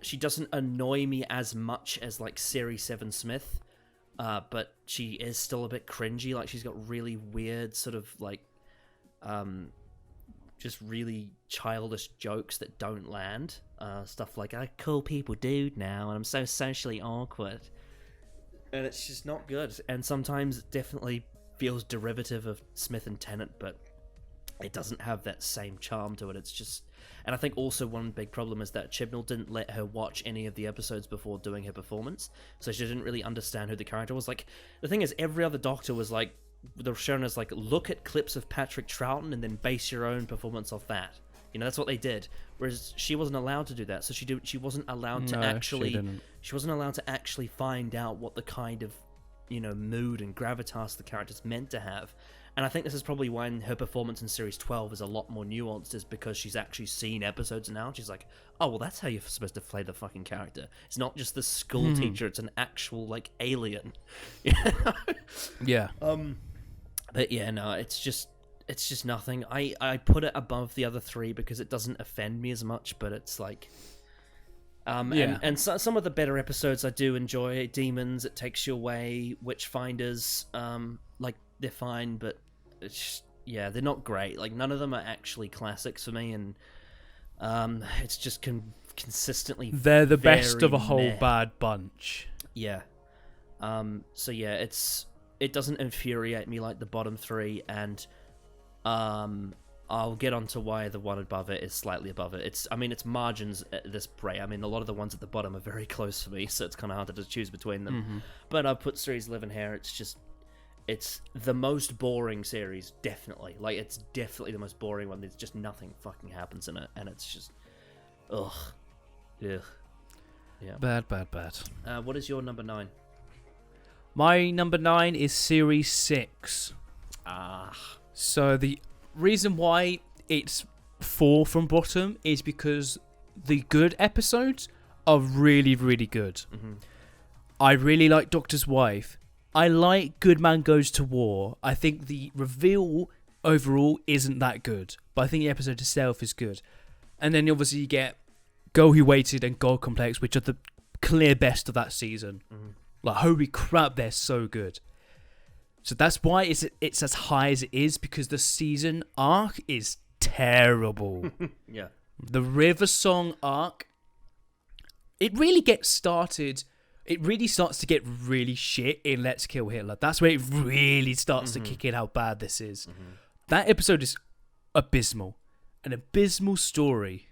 Speaker 2: She doesn't annoy me as much as like Series 7 Smith, but she is still a bit cringy. Like, she's got really weird sort of like just really childish jokes that don't land. Stuff like, I call people dude now, and I'm so socially awkward. And it's just not good. And sometimes it definitely feels derivative of Smith and Tennant, but it doesn't have that same charm to it. It's just... And I think also one big problem is that Chibnall didn't let her watch any of the episodes before doing her performance, so she didn't really understand who the character was. Like, the thing is, every other Doctor was like, they're shown as like, look at clips of Patrick Troughton and then base your own performance off that. That's what they did. Whereas she wasn't allowed to do that. So she wasn't allowed to she wasn't allowed to actually find out what the kind of, mood and gravitas the character's meant to have. And I think this is probably when her performance in Series 12 is a lot more nuanced, is because she's actually seen episodes now. And she's like, oh, well, that's how you're supposed to play the fucking character. It's not just the school teacher, it's an actual, like, alien.
Speaker 3: Yeah.
Speaker 2: But yeah, no, it's just nothing. I put it above the other three because it doesn't offend me as much, but it's like... And some of the better episodes I do enjoy. Demons, It Takes You Away, Witchfinders, like, they're fine, but it's just, yeah, they're not great. Like, none of them are actually classics for me, and it's just consistently
Speaker 3: they're the best of a whole bad bunch.
Speaker 2: Yeah. So yeah, it doesn't infuriate me like the bottom three, and I'll get onto why the one above it is slightly above it. It's margins at this rate. I mean, a lot of the ones at the bottom are very close for me, so it's kind of hard to choose between them. But I've put Series 11 here. It's the most boring series, definitely. Like, it's definitely the most boring one. There's just nothing fucking happens in it, and it's just, ugh. Yeah.
Speaker 3: Bad.
Speaker 2: What is your number 9?
Speaker 3: My number 9 is Series 6. So the reason why it's 4 from bottom is because the good episodes are really, really good. I really like Doctor's Wife. I like Good Man Goes to War. I think the reveal overall isn't that good, but I think the episode itself is good. And then obviously you get Girl Who Waited and God Complex, which are the clear best of that season. Like, holy crap, they're so good. So that's why it's as high as it is, because the season arc is terrible.
Speaker 2: Yeah.
Speaker 3: The River Song arc it really gets started. It really starts to get really shit in Let's Kill Hitler. That's where it really starts to kick in how bad this is. That episode is abysmal. An abysmal story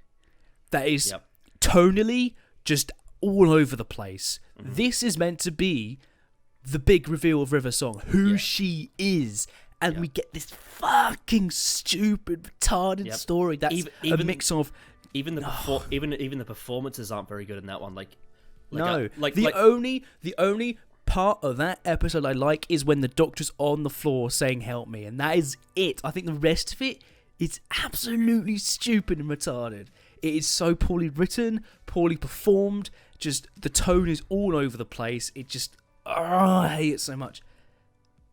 Speaker 3: that is tonally just all over the place. This is meant to be the big reveal of River Song, who she is. And we get this fucking stupid, retarded story that's a mix of...
Speaker 2: Even the performances aren't very good in that one. The
Speaker 3: only part of that episode I like is when the doctor's on the floor saying "help me," and that is it. I think the rest of it is absolutely stupid and retarded. It is so poorly written, poorly performed. Just the tone is all over the place. It just, I hate it so much.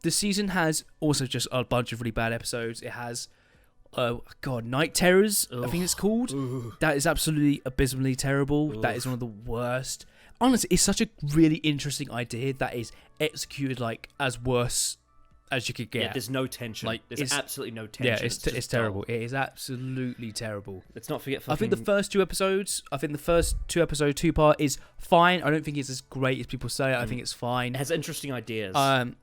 Speaker 3: The season has also just a bunch of really bad episodes. It has, Night Terrors, I think it's called. That is absolutely abysmally terrible. That is one of the worst. Honestly, it's such a really interesting idea that is executed like as worse as you could get.
Speaker 2: Yeah, there's no tension. Like, there's absolutely no tension.
Speaker 3: Yeah, it's terrible. It is absolutely terrible.
Speaker 2: Let's not forget.
Speaker 3: I think the first two episodes, two-part is fine. I don't think it's as great as people say. I think it's fine.
Speaker 2: It has interesting ideas.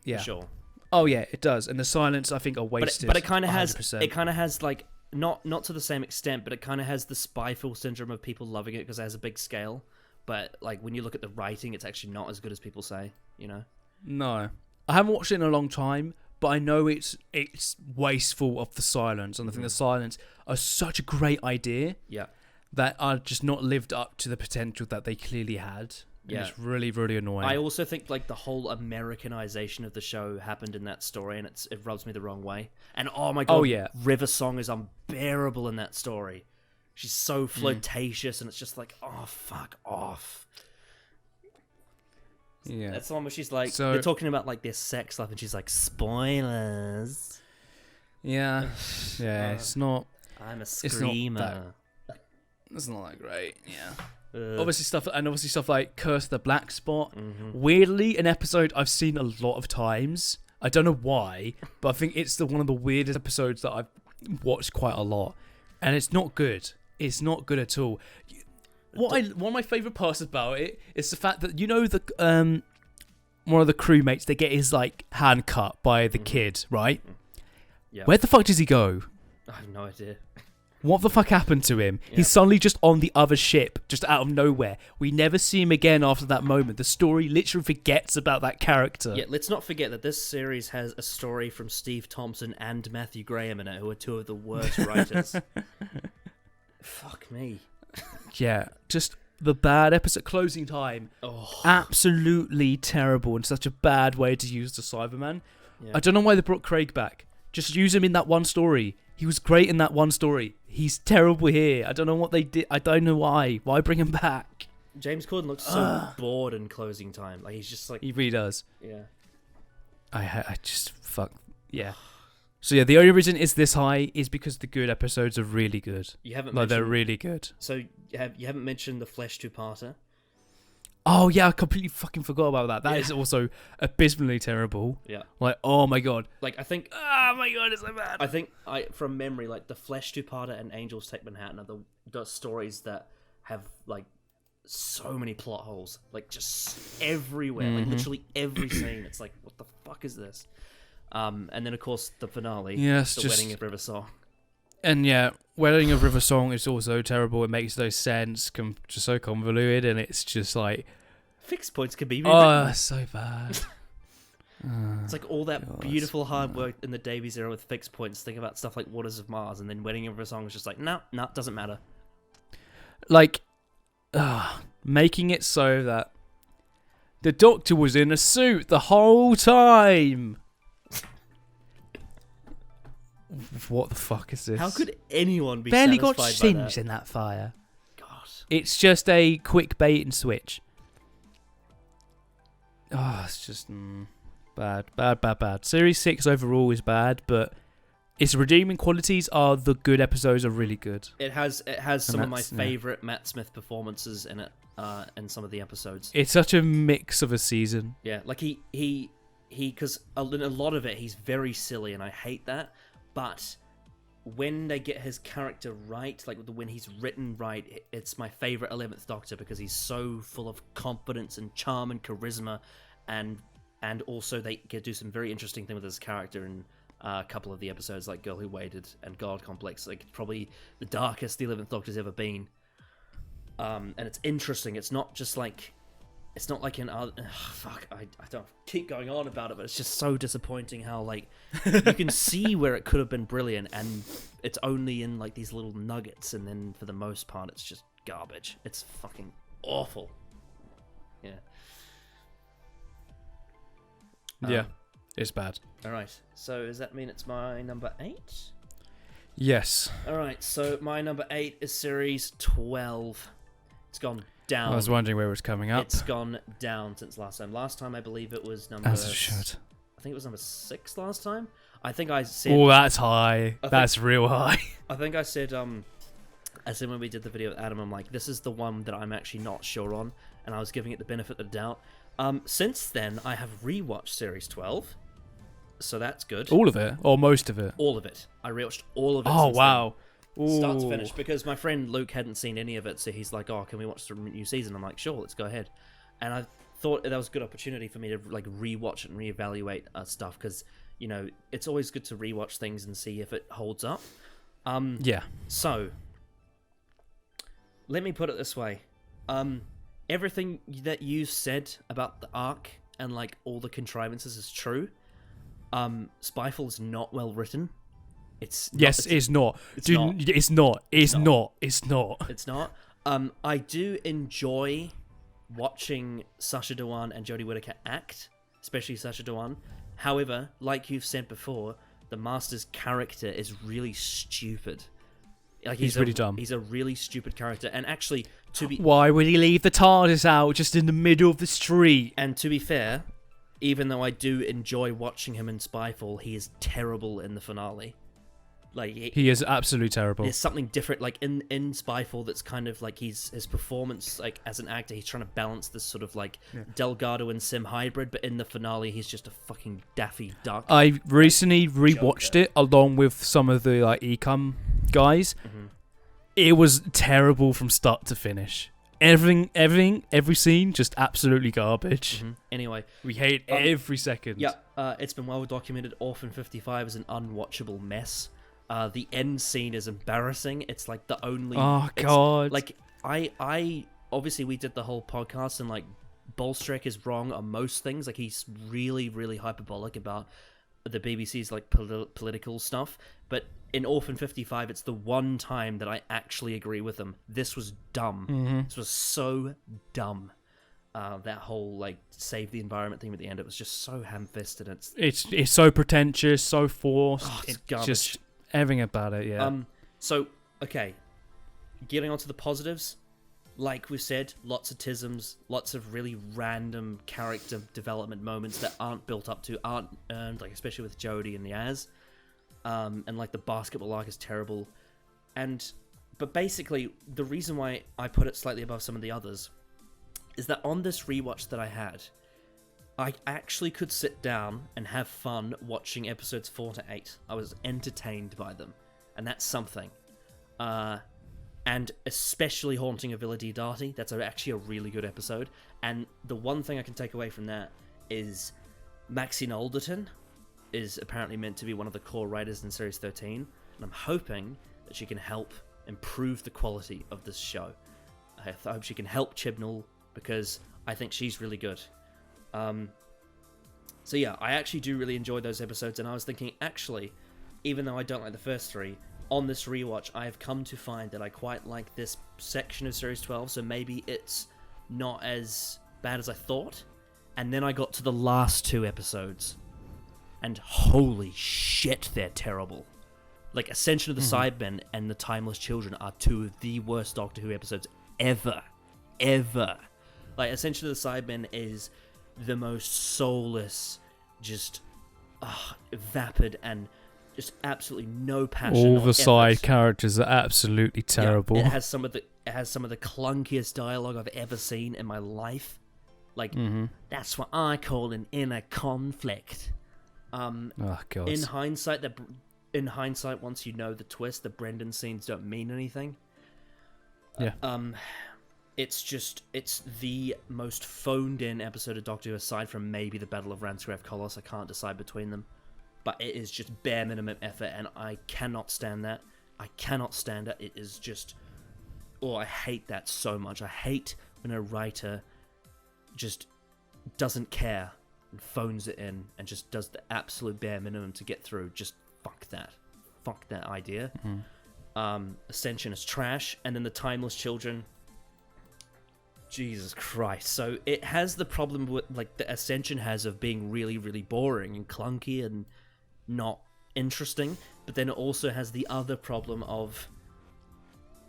Speaker 3: Yeah,
Speaker 2: for sure.
Speaker 3: Oh yeah, it does. And the silence, I think, are wasted.
Speaker 2: But it kind of has. It kind of has like not to the same extent, but it kind of has the Spyfall syndrome of people loving it because it has a big scale. But like when you look at the writing, it's actually not as good as people say. You know.
Speaker 3: No, I haven't watched it in a long time, but I know it's wasteful of the silence, and I think the silence are such a great idea.
Speaker 2: Yeah. That
Speaker 3: are just not lived up to the potential that they clearly had. Yeah. It's really, really annoying.
Speaker 2: I also think like the whole Americanization of the show happened in that story, and it rubs me the wrong way. And oh my god, River Song is unbearable in that story. She's so flirtatious, and it's just like, oh fuck off.
Speaker 3: Yeah,
Speaker 2: that's the one where she's like, they're talking about like their sex life, and she's like, spoilers.
Speaker 3: Yeah, yeah, it's not.
Speaker 2: I'm a screamer.
Speaker 3: It's not that great. Yeah. Obviously stuff like Curse the Black Spot. Weirdly, an episode I've seen a lot of times. I don't know why, but I think it's one of the weirdest episodes that I've watched quite a lot, and it's not good. It's not good at all. One of my favourite parts about it is the fact that the one of the crewmates, they get his like hand cut by the kid, right? Yeah. Where the fuck does he go?
Speaker 2: I have no idea.
Speaker 3: What the fuck happened to him? Yeah. He's suddenly just on the other ship, just out of nowhere. We never see him again after that moment. The story literally forgets about that character.
Speaker 2: Yeah, let's not forget that this series has a story from Steve Thompson and Matthew Graham in it, who are two of the worst writers. Fuck me.
Speaker 3: Yeah, just the bad episode. Closing time. Oh. Absolutely terrible, and such a bad way to use the Cyberman. Yeah. I don't know why they brought Craig back. Just use him in that one story. He was great in that one story. He's terrible here. I don't know what they did. I don't know why. Why bring him back?
Speaker 2: James Corden looks so bored in closing time. Like he's just like
Speaker 3: he really does.
Speaker 2: Yeah.
Speaker 3: I just fuck yeah. So yeah, the only reason it's this high is because the good episodes are really good.
Speaker 2: You haven't.
Speaker 3: Like they're really good.
Speaker 2: So you haven't mentioned the Flesh two-parter.
Speaker 3: Oh yeah, I completely fucking forgot about that. That is also abysmally terrible.
Speaker 2: Yeah.
Speaker 3: Like, oh my god.
Speaker 2: Like I think
Speaker 3: oh my god, it's so bad.
Speaker 2: I think from memory, like the Flesh two-parter and Angels Take Manhattan are the stories that have like so many plot holes. Like just everywhere. Like literally every scene. It's like, what the fuck is this? And then of course the finale.
Speaker 3: Yes,
Speaker 2: the Wedding of River Song.
Speaker 3: And yeah, Wedding of River Song is also terrible. It makes no sense. Just so convoluted, and it's just like
Speaker 2: fixed points can be rewritten.
Speaker 3: Oh, so bad.
Speaker 2: It's like all that beautiful hard work in the Davies era with fixed points. Think about stuff like Waters of Mars, and then Wedding of River Song is just like, no, doesn't matter.
Speaker 3: Like, making it so that the Doctor was in a suit the whole time. What the fuck is this?
Speaker 2: How could anyone be
Speaker 3: barely
Speaker 2: satisfied
Speaker 3: got
Speaker 2: by
Speaker 3: singed
Speaker 2: that?
Speaker 3: in that fire?
Speaker 2: God.
Speaker 3: It's just a quick bait and switch. Oh, it's just bad. Series 6 overall is bad, but its redeeming qualities are the good episodes are really good.
Speaker 2: It has some of my favourite Matt Smith performances in it, in some of the episodes.
Speaker 3: It's such a mix of a season.
Speaker 2: Yeah, like he because in a lot of it he's very silly, and I hate that. But when they get his character right, like when he's written right, it's my favorite 11th Doctor because he's so full of confidence and charm and charisma, and also they can do some very interesting thing with his character in a couple of the episodes, like Girl Who Waited and God Complex. Like probably the darkest the 11th Doctor's ever been, and it's interesting. It's not just like. It's not like I don't keep going on about it, but it's just so disappointing how, like, you can see where it could have been brilliant, and it's only in, like, these little nuggets, and then for the most part, it's just garbage. It's fucking awful. Yeah.
Speaker 3: Yeah, it's bad.
Speaker 2: Alright, so does that mean it's my number 8?
Speaker 3: Yes.
Speaker 2: Alright, so my number 8 is series 12. It's gone down.
Speaker 3: I was wondering where it was coming up.
Speaker 2: It's gone down since last time. Last time, I believe it was number...
Speaker 3: As it should.
Speaker 2: I think it was number 6 last time. I think I said...
Speaker 3: Oh, that's high. That's real high.
Speaker 2: I think I said when we did the video with Adam, I'm like, this is the one that I'm actually not sure on, and I was giving it the benefit of the doubt. Since then, I have rewatched Series 12, so that's good.
Speaker 3: All of it? Or most of it?
Speaker 2: All of it. I rewatched all of it.
Speaker 3: Oh, wow.
Speaker 2: Start to finish, because my friend Luke hadn't seen any of it, so he's like, oh, can we watch the new season? I'm like, sure, let's go ahead. And I thought that was a good opportunity for me to like rewatch and reevaluate stuff, because, you know, it's always good to rewatch things and see if it holds up.
Speaker 3: Yeah.
Speaker 2: So, let me put it this way. Everything that you said about the arc and like all the contrivances is true. Spyfall is not well written. It's not. I do enjoy watching Sacha Dhawan and Jodie Whittaker act, especially Sacha Dhawan. However, like you've said before, the Master's character is really stupid. Like
Speaker 3: he's really dumb.
Speaker 2: He's a really stupid character, and actually,
Speaker 3: why would he leave the TARDIS out just in the middle of the street?
Speaker 2: And to be fair, even though I do enjoy watching him in Spyfall, he is terrible in the finale. Like
Speaker 3: he is absolutely terrible.
Speaker 2: There's something different, like in Spyfall, that's kind of like his performance, like as an actor, he's trying to balance this sort of like Delgado and Sim hybrid, but in the finale, he's just a fucking daffy duck.
Speaker 3: I recently rewatched it along with some of the like Ecom guys. Mm-hmm. It was terrible from start to finish. Every scene, just absolutely garbage.
Speaker 2: Mm-hmm. Anyway,
Speaker 3: we hate every second.
Speaker 2: Yeah, it's been well documented. Orphan 55 is an unwatchable mess. The end scene is embarrassing. It's like the only...
Speaker 3: Oh, God.
Speaker 2: Like, I obviously, we did the whole podcast, and, like, Bolstrek is wrong on most things. Like, he's really, really hyperbolic about the BBC's, like, political stuff. But in Orphan 55, it's the one time that I actually agree with him. This was dumb. Mm-hmm. This was so dumb. That whole, like, save the environment theme at the end, it was just so ham-fisted.
Speaker 3: It's so pretentious, so forced.
Speaker 2: Oh, it's garbage.
Speaker 3: Just... everything about it, yeah.
Speaker 2: So, okay. Getting on to the positives. Like we've said, lots of tisms, lots of really random character development moments that aren't built up to, aren't earned, like especially with Jodie and Yaz. And like the basketball arc is terrible. But basically, the reason why I put it slightly above some of the others is that on this rewatch that I had, I actually could sit down and have fun watching episodes 4 to 8. I was entertained by them, and that's something. And especially Haunting of Villa Diodati, that's actually a really good episode. And the one thing I can take away from that is Maxine Alderton is apparently meant to be one of the core writers in Series 13, and I'm hoping that she can help improve the quality of this show. I hope she can help Chibnall, because I think she's really good. So yeah, I actually do really enjoy those episodes, and I was thinking, actually, even though I don't like the first 3, on this rewatch, I have come to find that I quite like this section of Series 12, so maybe it's not as bad as I thought. And then I got to the last 2 episodes, and holy shit, they're terrible. Like, Ascension of the Cybermen and The Timeless Children are 2 of the worst Doctor Who episodes ever. Like, Ascension of the Cybermen is the most soulless, just vapid, and just absolutely no passion.
Speaker 3: All the side characters are absolutely terrible.
Speaker 2: Yeah, it has some of the clunkiest dialogue I've ever seen in my life. Like, that's what I call an inner conflict.
Speaker 3: Oh God!
Speaker 2: In hindsight, in hindsight, once you know the twist, the Brendan scenes don't mean anything.
Speaker 3: Yeah.
Speaker 2: It's the most phoned in episode of Doctor Who, aside from maybe the Battle of Ransgrave Colossus. I can't decide between them. But it is just bare minimum effort, and I cannot stand that. I cannot stand it. It is just... Oh, I hate that so much. I hate when a writer just doesn't care and phones it in and just does the absolute bare minimum to get through. Just fuck that. Fuck that idea. Ascension is trash, and then the Timeless Children... Jesus Christ. So it has the problem with, like, the Ascension has of being really, really boring and clunky and not interesting, but then it also has the other problem of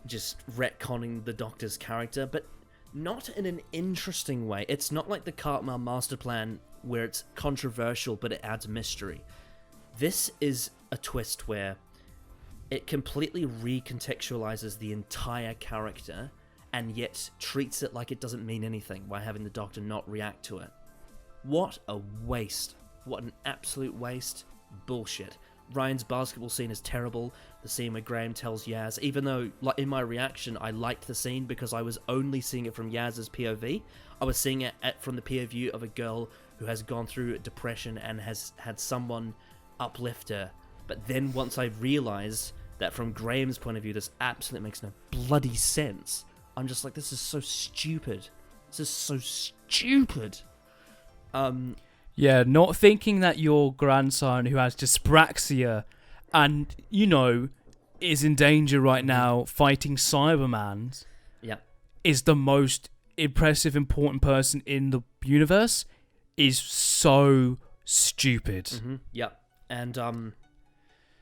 Speaker 2: just retconning the Doctor's character, but not in an interesting way. It's not like the Cartmel Master Plan where it's controversial but it adds mystery. This is a twist where it completely recontextualizes the entire character and yet treats it like it doesn't mean anything by having the Doctor not react to it. What a waste. What an absolute waste. Bullshit. Ryan's basketball scene is terrible. The scene where Graham tells Yaz, even though like in my reaction I liked the scene because I was only seeing it from Yaz's POV, I was seeing it from the POV of a girl who has gone through depression and has had someone uplift her. But then once I realised that from Graham's point of view this absolutely makes no bloody sense, I'm just like, this is so stupid. This is so stupid.
Speaker 3: Yeah, not thinking that your grandson who has dyspraxia and, you know, is in danger right now fighting Cyberman is the most impressive, important person in the universe is so stupid.
Speaker 2: And, and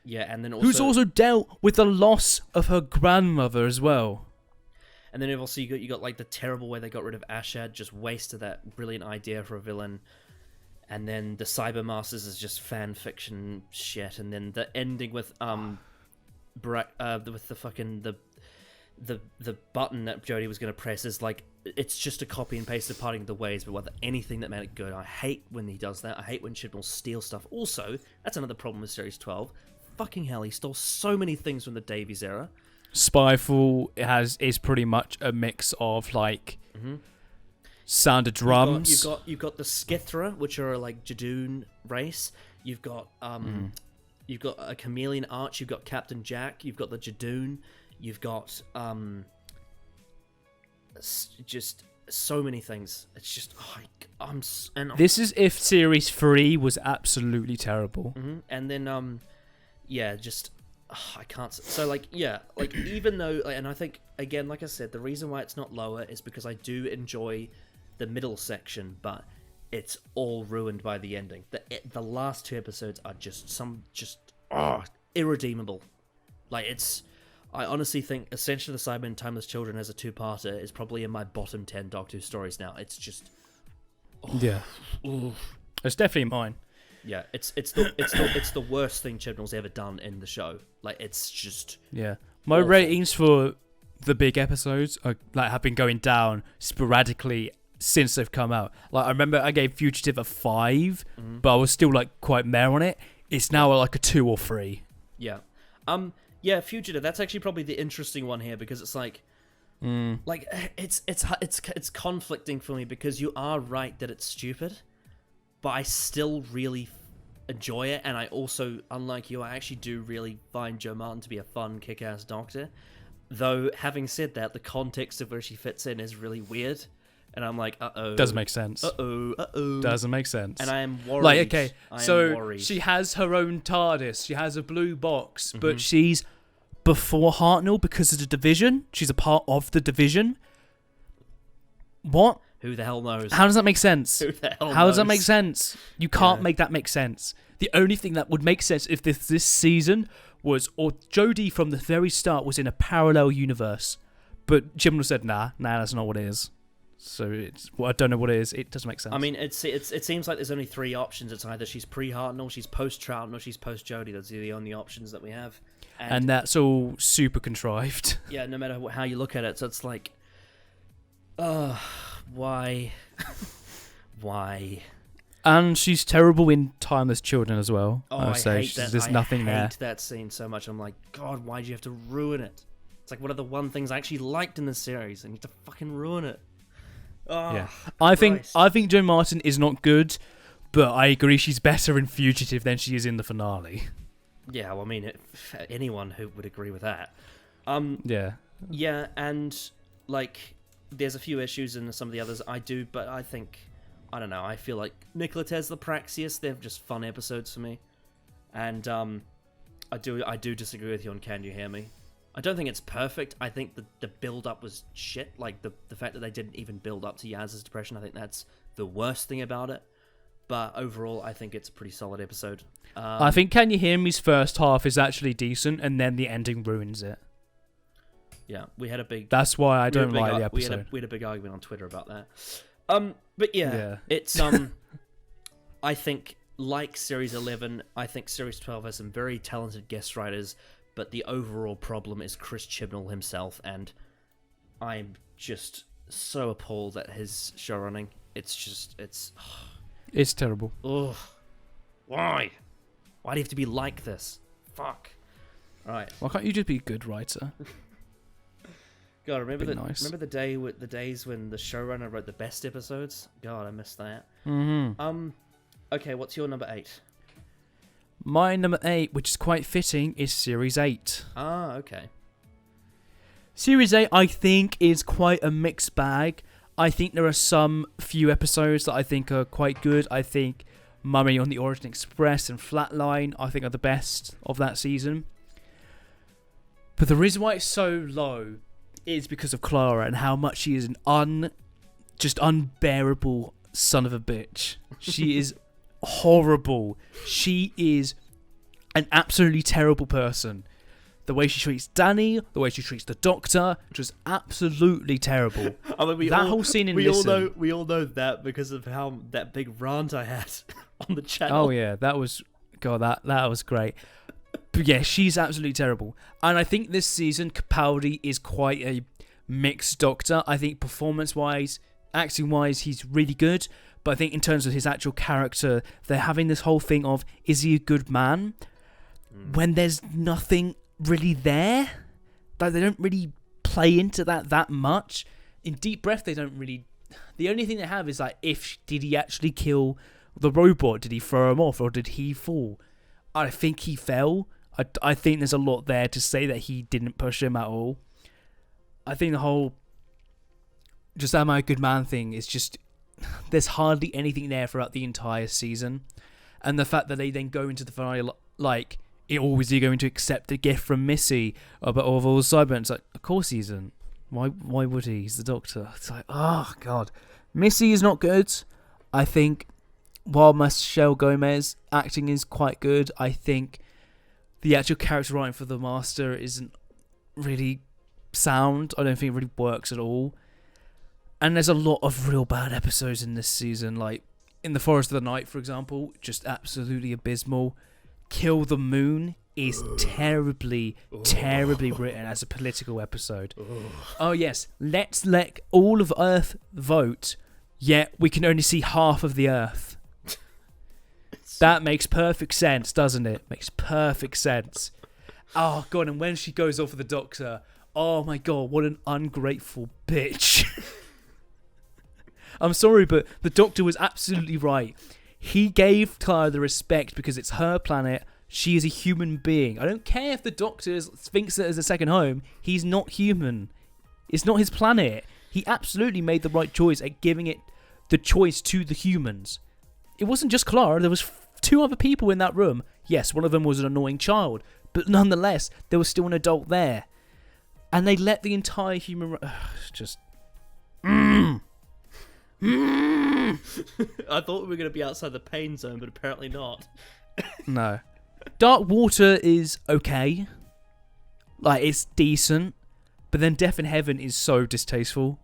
Speaker 2: then also...
Speaker 3: Who's also dealt with the loss of her grandmother as well.
Speaker 2: And then also you got like the terrible way they got rid of Ashad, just wasted that brilliant idea for a villain. And then the Cybermasters is just fan fiction shit. And then the ending with with the fucking the button that Jodie was gonna press is like, it's just a copy and paste of Parting of the Ways, but without anything that made it good. I hate when he does that. I hate when Chibnall steals stuff. Also, that's another problem with Series 12. Fucking hell, he stole so many things from the Davies era.
Speaker 3: Spyfall is pretty much a mix of like sound of drums.
Speaker 2: You've got the Skithra, which are like Jadoon race. You've got a Chameleon Arch. You've got Captain Jack. You've got the Jadoon. You've got just so many things. It's just
Speaker 3: this is if Series 3 was absolutely terrible.
Speaker 2: And then I can't. So even though, and I think again, like I said, the reason why it's not lower is because I do enjoy the middle section, but it's all ruined by the ending. The last 2 episodes are just irredeemable. I honestly think Ascension of the Cybermen and Timeless Children as a 2-parter is probably in my bottom 10 Doctor Who stories now. It's just
Speaker 3: it's definitely mine.
Speaker 2: Yeah, it's the worst thing Chibnall's ever done in the show. Like, it's just
Speaker 3: my
Speaker 2: awful.
Speaker 3: ratings for the big episodes are have been going down sporadically since they've come out. Like, I remember I gave Fugitive a 5, but I was still quite meh on it. It's now like a 2 or 3.
Speaker 2: Yeah, Fugitive. That's actually probably the interesting one here because it's it's conflicting for me because you are right that it's stupid. But I still really enjoy it, and I also, unlike you, I actually do really find Jo Martin to be a fun, kick-ass Doctor. Though, having said that, the context of where she fits in is really weird, and I'm like, uh-oh.
Speaker 3: Doesn't make sense.
Speaker 2: Uh-oh.
Speaker 3: Doesn't make sense.
Speaker 2: And I am worried.
Speaker 3: So she has her own TARDIS, she has a blue box, but she's before Hartnell because of the Division. She's a part of the Division. What?
Speaker 2: Who the hell knows?
Speaker 3: How does that make sense?
Speaker 2: Who the hell knows?
Speaker 3: How does that make sense? You can't make that make sense. The only thing that would make sense if this season was, or Jodie from the very start was in a parallel universe, but Chibnall said, nah, that's not what it is. So I don't know what it is. It doesn't make sense.
Speaker 2: I mean, it seems like there's only 3 options. It's either she's pre-Hartnell, she's post-Troughton, or she's post-Jodie. Those are the only options that we have.
Speaker 3: And that's all super contrived.
Speaker 2: Yeah, no matter how you look at it. So it's like, why? Why?
Speaker 3: And she's terrible in Timeless Children as well.
Speaker 2: Oh,
Speaker 3: I say
Speaker 2: hate that.
Speaker 3: there's nothing
Speaker 2: I
Speaker 3: there.
Speaker 2: hate that scene so much. I'm like, God, why did you have to ruin it? It's like one of the one things I actually liked in this series, and you have to fucking ruin it. Oh,
Speaker 3: Yeah, I
Speaker 2: Christ.
Speaker 3: think Jo Martin is not good, but I agree she's better in Fugitive than she is in the finale.
Speaker 2: Yeah, well, I mean, anyone who would agree with that.
Speaker 3: Yeah.
Speaker 2: Yeah, and like, there's a few issues in some of the others I do, but I think, I don't know, I feel like Nikola Tesla, Praxeus, they're just fun episodes for me. And I do disagree with you on Can You Hear Me? I don't think it's perfect. I think the build-up was shit. Like, the fact that they didn't even build up to Yaz's depression, I think that's the worst thing about it. But overall, I think it's a pretty solid episode.
Speaker 3: I think Can You Hear Me's first half is actually decent, and then the ending ruins it.
Speaker 2: Yeah, we had a big...
Speaker 3: That's why I don't like the episode.
Speaker 2: We had a big argument on Twitter about that. But yeah. It's I think, like Series 11, I think Series 12 has some very talented guest writers, but the overall problem is Chris Chibnall himself, and I'm just so appalled at his showrunning. It's
Speaker 3: terrible.
Speaker 2: Ugh. Why? Why do you have to be like this? Fuck. Right.
Speaker 3: Why can't you just be a good writer?
Speaker 2: God, remember the days when the showrunner wrote the best episodes? God, I missed that.
Speaker 3: Mm-hmm.
Speaker 2: Okay, what's your number 8?
Speaker 3: My number 8, which is quite fitting, is Series 8.
Speaker 2: Ah, okay.
Speaker 3: Series 8, I think, is quite a mixed bag. I think there are some few episodes that I think are quite good. I think Mummy on the Orient Express and Flatline, I think, are the best of that season. But the reason why it's so low is because of Clara and how much she is an just unbearable son of a bitch. She is horrible. She is an absolutely terrible person. The way she treats Danny, the way she treats the Doctor, just absolutely terrible.
Speaker 2: I mean,
Speaker 3: whole scene in
Speaker 2: we
Speaker 3: Listen.
Speaker 2: we all know that because of how that big rant I had on the channel.
Speaker 3: Oh yeah, that was great. But yeah, she's absolutely terrible. And I think this season Capaldi is quite a mixed Doctor. I think performance-wise, acting-wise, he's really good. But I think in terms of his actual character, they're having this whole thing of, is he a good man? When there's nothing really there. Like, they don't really play into that much. In Deep Breath, they don't really... The only thing they have is, like, did he actually kill the robot? Did he throw him off? Or did he fall? I think he fell. I think there's a lot there to say that he didn't push him at all. I think the whole just am I a good man thing is just... There's hardly anything there throughout the entire season. And the fact that they then go into the finale like... Is he going to accept the gift from Missy of all the Cybermen? It's like, of course he isn't. Why would he? He's the Doctor. It's like, oh, God. Missy is not good. I think while Michelle Gomez acting is quite good, I think the actual character writing for the Master isn't really sound. I don't think it really works at all. And there's a lot of real bad episodes in this season. Like, in The Forest of the Night, for example, just absolutely abysmal. Kill the Moon is terribly written as a political episode. Oh yes, let's let all of Earth vote, yet we can only see half of the Earth. That makes perfect sense, doesn't it? Makes perfect sense. Oh God, and when she goes off with the Doctor, oh my God, what an ungrateful bitch. I'm sorry, but the Doctor was absolutely right. He gave Clara the respect because it's her planet. She is a human being. I don't care if the Doctor thinks it as a second home. He's not human. It's not his planet. He absolutely made the right choice at giving it the choice to the humans. It wasn't just Clara. There was 2 other people in that room. Yes, one of them was an annoying child. But nonetheless, there was still an adult there. And they let the entire human... just...
Speaker 2: I thought we were going to be outside the pain zone, but apparently not.
Speaker 3: No. Dark Water is okay. Like, it's decent. But then Death in Heaven is so distasteful.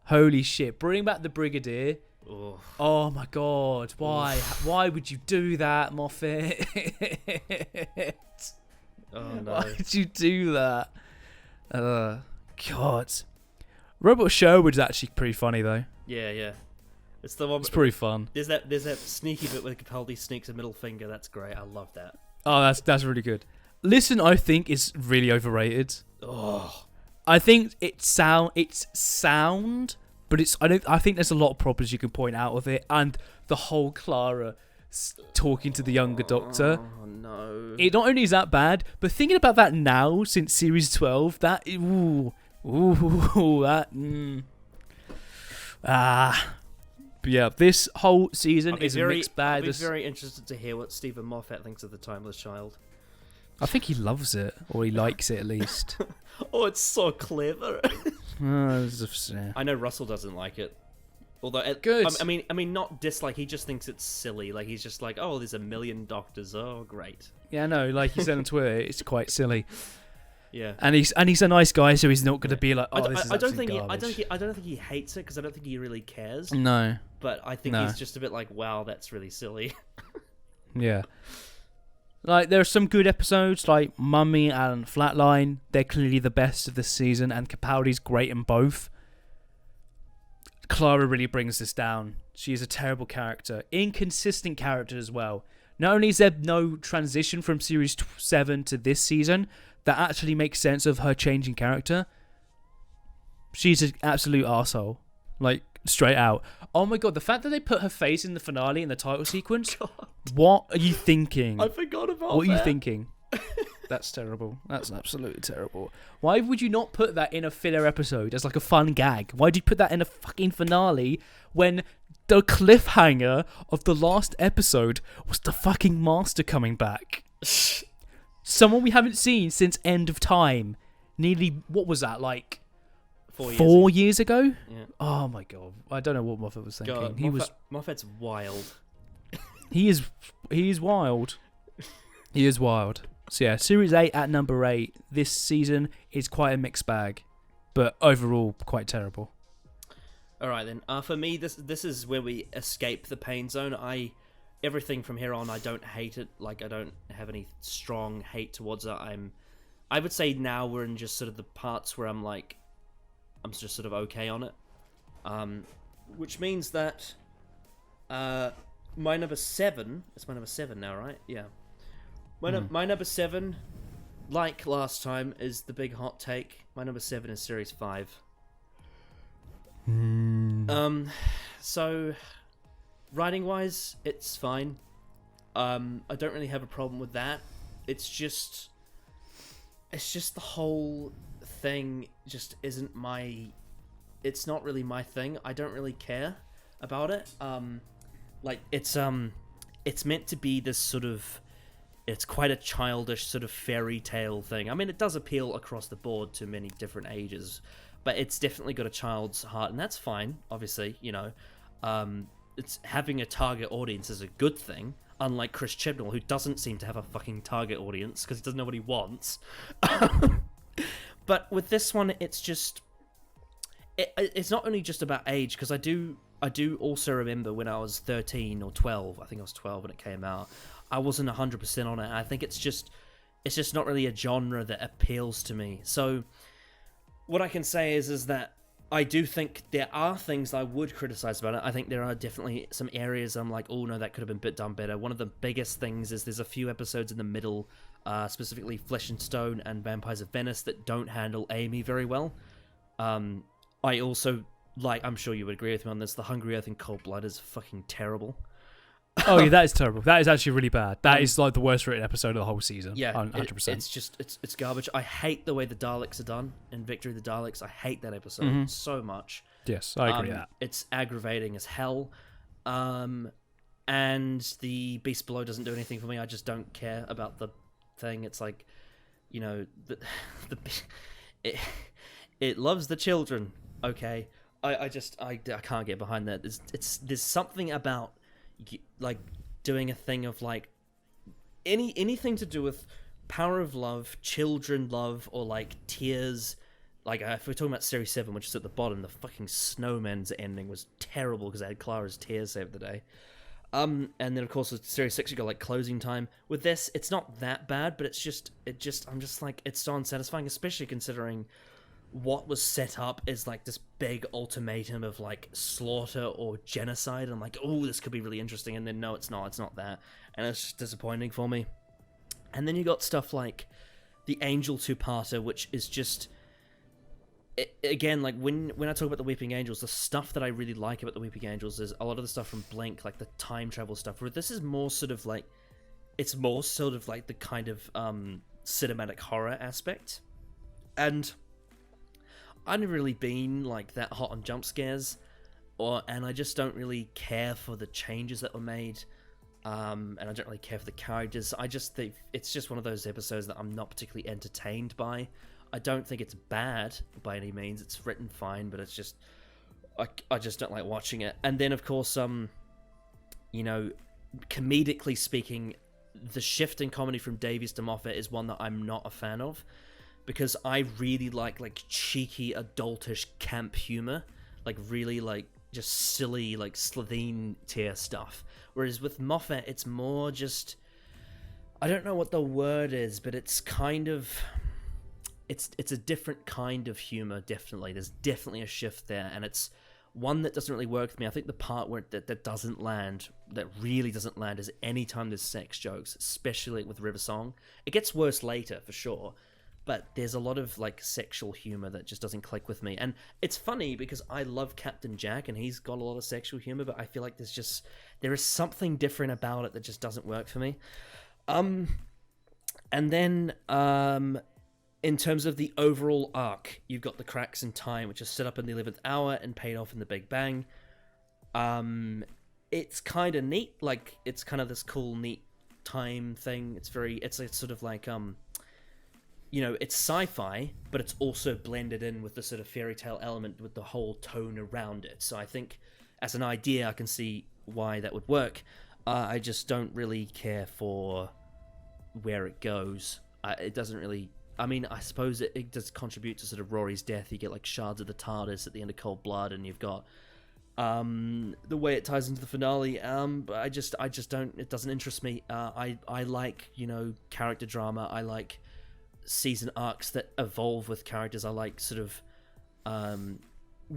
Speaker 3: Holy shit. Bring back the Brigadier. Oh my God. Why? Why would you do that, Moffat?
Speaker 2: Oh no.
Speaker 3: Why did you do that? God. Robot Sherwood's actually pretty funny, though.
Speaker 2: Yeah. It's the one.
Speaker 3: It's pretty fun.
Speaker 2: There's that sneaky bit where Capaldi sneaks a middle finger. That's great. I love that.
Speaker 3: Oh, that's really good. Listen, I think is really overrated.
Speaker 2: Oh,
Speaker 3: I think it's sound, but I think there's a lot of problems you can point out of it, and the whole Clara talking to the younger Doctor.
Speaker 2: Oh no!
Speaker 3: It not only is that bad, but thinking about that now since series 12, that But yeah, this whole season is a mixed bag.
Speaker 2: I'll be very interested to hear what Stephen Moffat thinks of The Timeless Child.
Speaker 3: I think he loves it, or he likes it at least.
Speaker 2: Oh, it's so clever.
Speaker 3: Yeah.
Speaker 2: I know Russell doesn't like it. Although,
Speaker 3: Good.
Speaker 2: I mean, not dislike. He just thinks it's silly. Like he's just like, oh, there's a million doctors. Oh, great.
Speaker 3: Yeah, no, like he said on Twitter, it's quite silly.
Speaker 2: Yeah.
Speaker 3: And he's a nice guy, so he's not going to be like, oh, this is
Speaker 2: I don't
Speaker 3: absolute
Speaker 2: think
Speaker 3: garbage.
Speaker 2: I don't think he hates it because I don't think he really cares.
Speaker 3: No.
Speaker 2: But I think he's just a bit like, wow, that's really silly.
Speaker 3: Yeah. Like, there are some good episodes, like Mummy and Flatline. They're clearly the best of this season, and Capaldi's great in both. Clara really brings this down. She is a terrible character. Inconsistent character as well. Not only is there no transition from Series 7 to this season that actually makes sense of her changing character, she's an absolute arsehole. Like, straight out. Oh my god, the fact that they put her face in the finale in the title sequence, what are you thinking?
Speaker 2: I forgot about that.
Speaker 3: What are you thinking? That's terrible. That's absolutely terrible. Why would you not put that in a filler episode as like a fun gag? Why did you put that in a fucking finale when the cliffhanger of the last episode was the fucking Master coming back? Someone we haven't seen since End of Time. Nearly, what was that, like 4 years ago?
Speaker 2: Yeah.
Speaker 3: Oh my god. I don't know what Moffat was thinking.
Speaker 2: God, Moffat's wild.
Speaker 3: He is wild. He is wild. So yeah, Series 8 at number 8 this season is quite a mixed bag, but overall quite terrible.
Speaker 2: All right then. For me, this is where we escape the pain zone. Everything from here on, I don't hate it. Like I don't have any strong hate towards it. I would say now we're in just sort of the parts where I'm just sort of okay on it. Which means that my number 7. It's my number 7 now, right? Yeah. My number 7, like last time, is the big hot take. My number 7 is Series 5. So, writing-wise, it's fine. I don't really have a problem with that. It's just the whole thing just isn't it's not really my thing. I don't really care about it. It's meant to be this sort of, it's quite a childish sort of fairy tale thing. I mean, it does appeal across the board to many different ages, but it's definitely got a child's heart, and that's fine, obviously, you know. It's having a target audience is a good thing, unlike Chris Chibnall, who doesn't seem to have a fucking target audience because he doesn't know what he wants. But with this one, it's just, it's not only just about age, because I do also remember when I was 13 or 12, I think I was 12 when it came out, I wasn't 100% on it. I think it's just not really a genre that appeals to me. So what I can say is that I do think there are things I would criticize about it. I think there are definitely some areas I'm like, oh no, that could have been done better. One of the biggest things is there's a few episodes in the middle, specifically Flesh and Stone and Vampires of Venice, that don't handle Amy very well. I also, like, I'm sure you would agree with me on this, The Hungry Earth and Cold Blood is fucking terrible.
Speaker 3: Oh yeah, that is terrible. That is actually really bad. That is like the worst written episode of the whole season.
Speaker 2: Yeah,
Speaker 3: 100%.
Speaker 2: It's just it's garbage. I hate the way the Daleks are done in Victory of the Daleks. I hate that episode so much.
Speaker 3: Yes, I agree with that.
Speaker 2: It's aggravating as hell. And the Beast Below doesn't do anything for me. I just don't care about the thing. It's like, you know, it loves the children. Okay, I can't get behind that. There's something about, like, doing a thing of like anything to do with power of love, children love, or like tears. Like if we're talking about Series 7, which is at the bottom, the fucking Snowman's ending was terrible because they had Clara's tears saved the day. And then of course with Series 6 you got like Closing Time. With this, it's not that bad, but I'm just like, it's so unsatisfying, especially considering what was set up as like this big ultimatum of like slaughter or genocide. I'm like, oh, this could be really interesting, and then no, it's not that, and it's just disappointing for me. And then you got stuff like the Angel two-parter, which is just, again, like when I talk about the Weeping Angels, the stuff that I really like about the Weeping Angels is a lot of the stuff from Blink, like the time travel stuff, where this is more sort of like, it's more sort of like the kind of cinematic horror aspect. And I've never really been like that hot on jump scares, and I just don't really care for the changes that were made, and I don't really care for the characters. I just think it's just one of those episodes that I'm not particularly entertained by. I don't think it's bad by any means. It's written fine, but it's just I just don't like watching it. And then of course, you know, comedically speaking, the shift in comedy from Davies to Moffat is one that I'm not a fan of. Because I really like cheeky, adultish camp humor, like really like just silly, like Slovene tier stuff. Whereas with Moffat, it's more just, I don't know what the word is, but it's kind of, it's a different kind of humor. Definitely, there's definitely a shift there, and it's one that doesn't really work for me. I think the part where that doesn't land, that really doesn't land, is anytime there's sex jokes, especially with River Song. It gets worse later for sure. But there's a lot of like sexual humor that just doesn't click with me. And it's funny because I love Captain Jack and he's got a lot of sexual humor, but I feel like there is something different about it that just doesn't work for me. And then in terms of the overall arc, you've got the cracks in time, which is set up in the 11th hour and paid off in the Big Bang. It's kind of neat, like it's kind of this cool, neat time thing. It's sort of like you know, it's sci-fi, but it's also blended in with the sort of fairy tale element with the whole tone around it. So I think, as an idea, I can see why that would work. I just don't really care for where it goes. It doesn't really... I mean, I suppose it does contribute to sort of Rory's death. You get, like, shards of the TARDIS at the end of Cold Blood, and you've got the way it ties into the finale. But I just don't... It doesn't interest me. I like, you know, character drama. I like season arcs that evolve with characters. I like sort of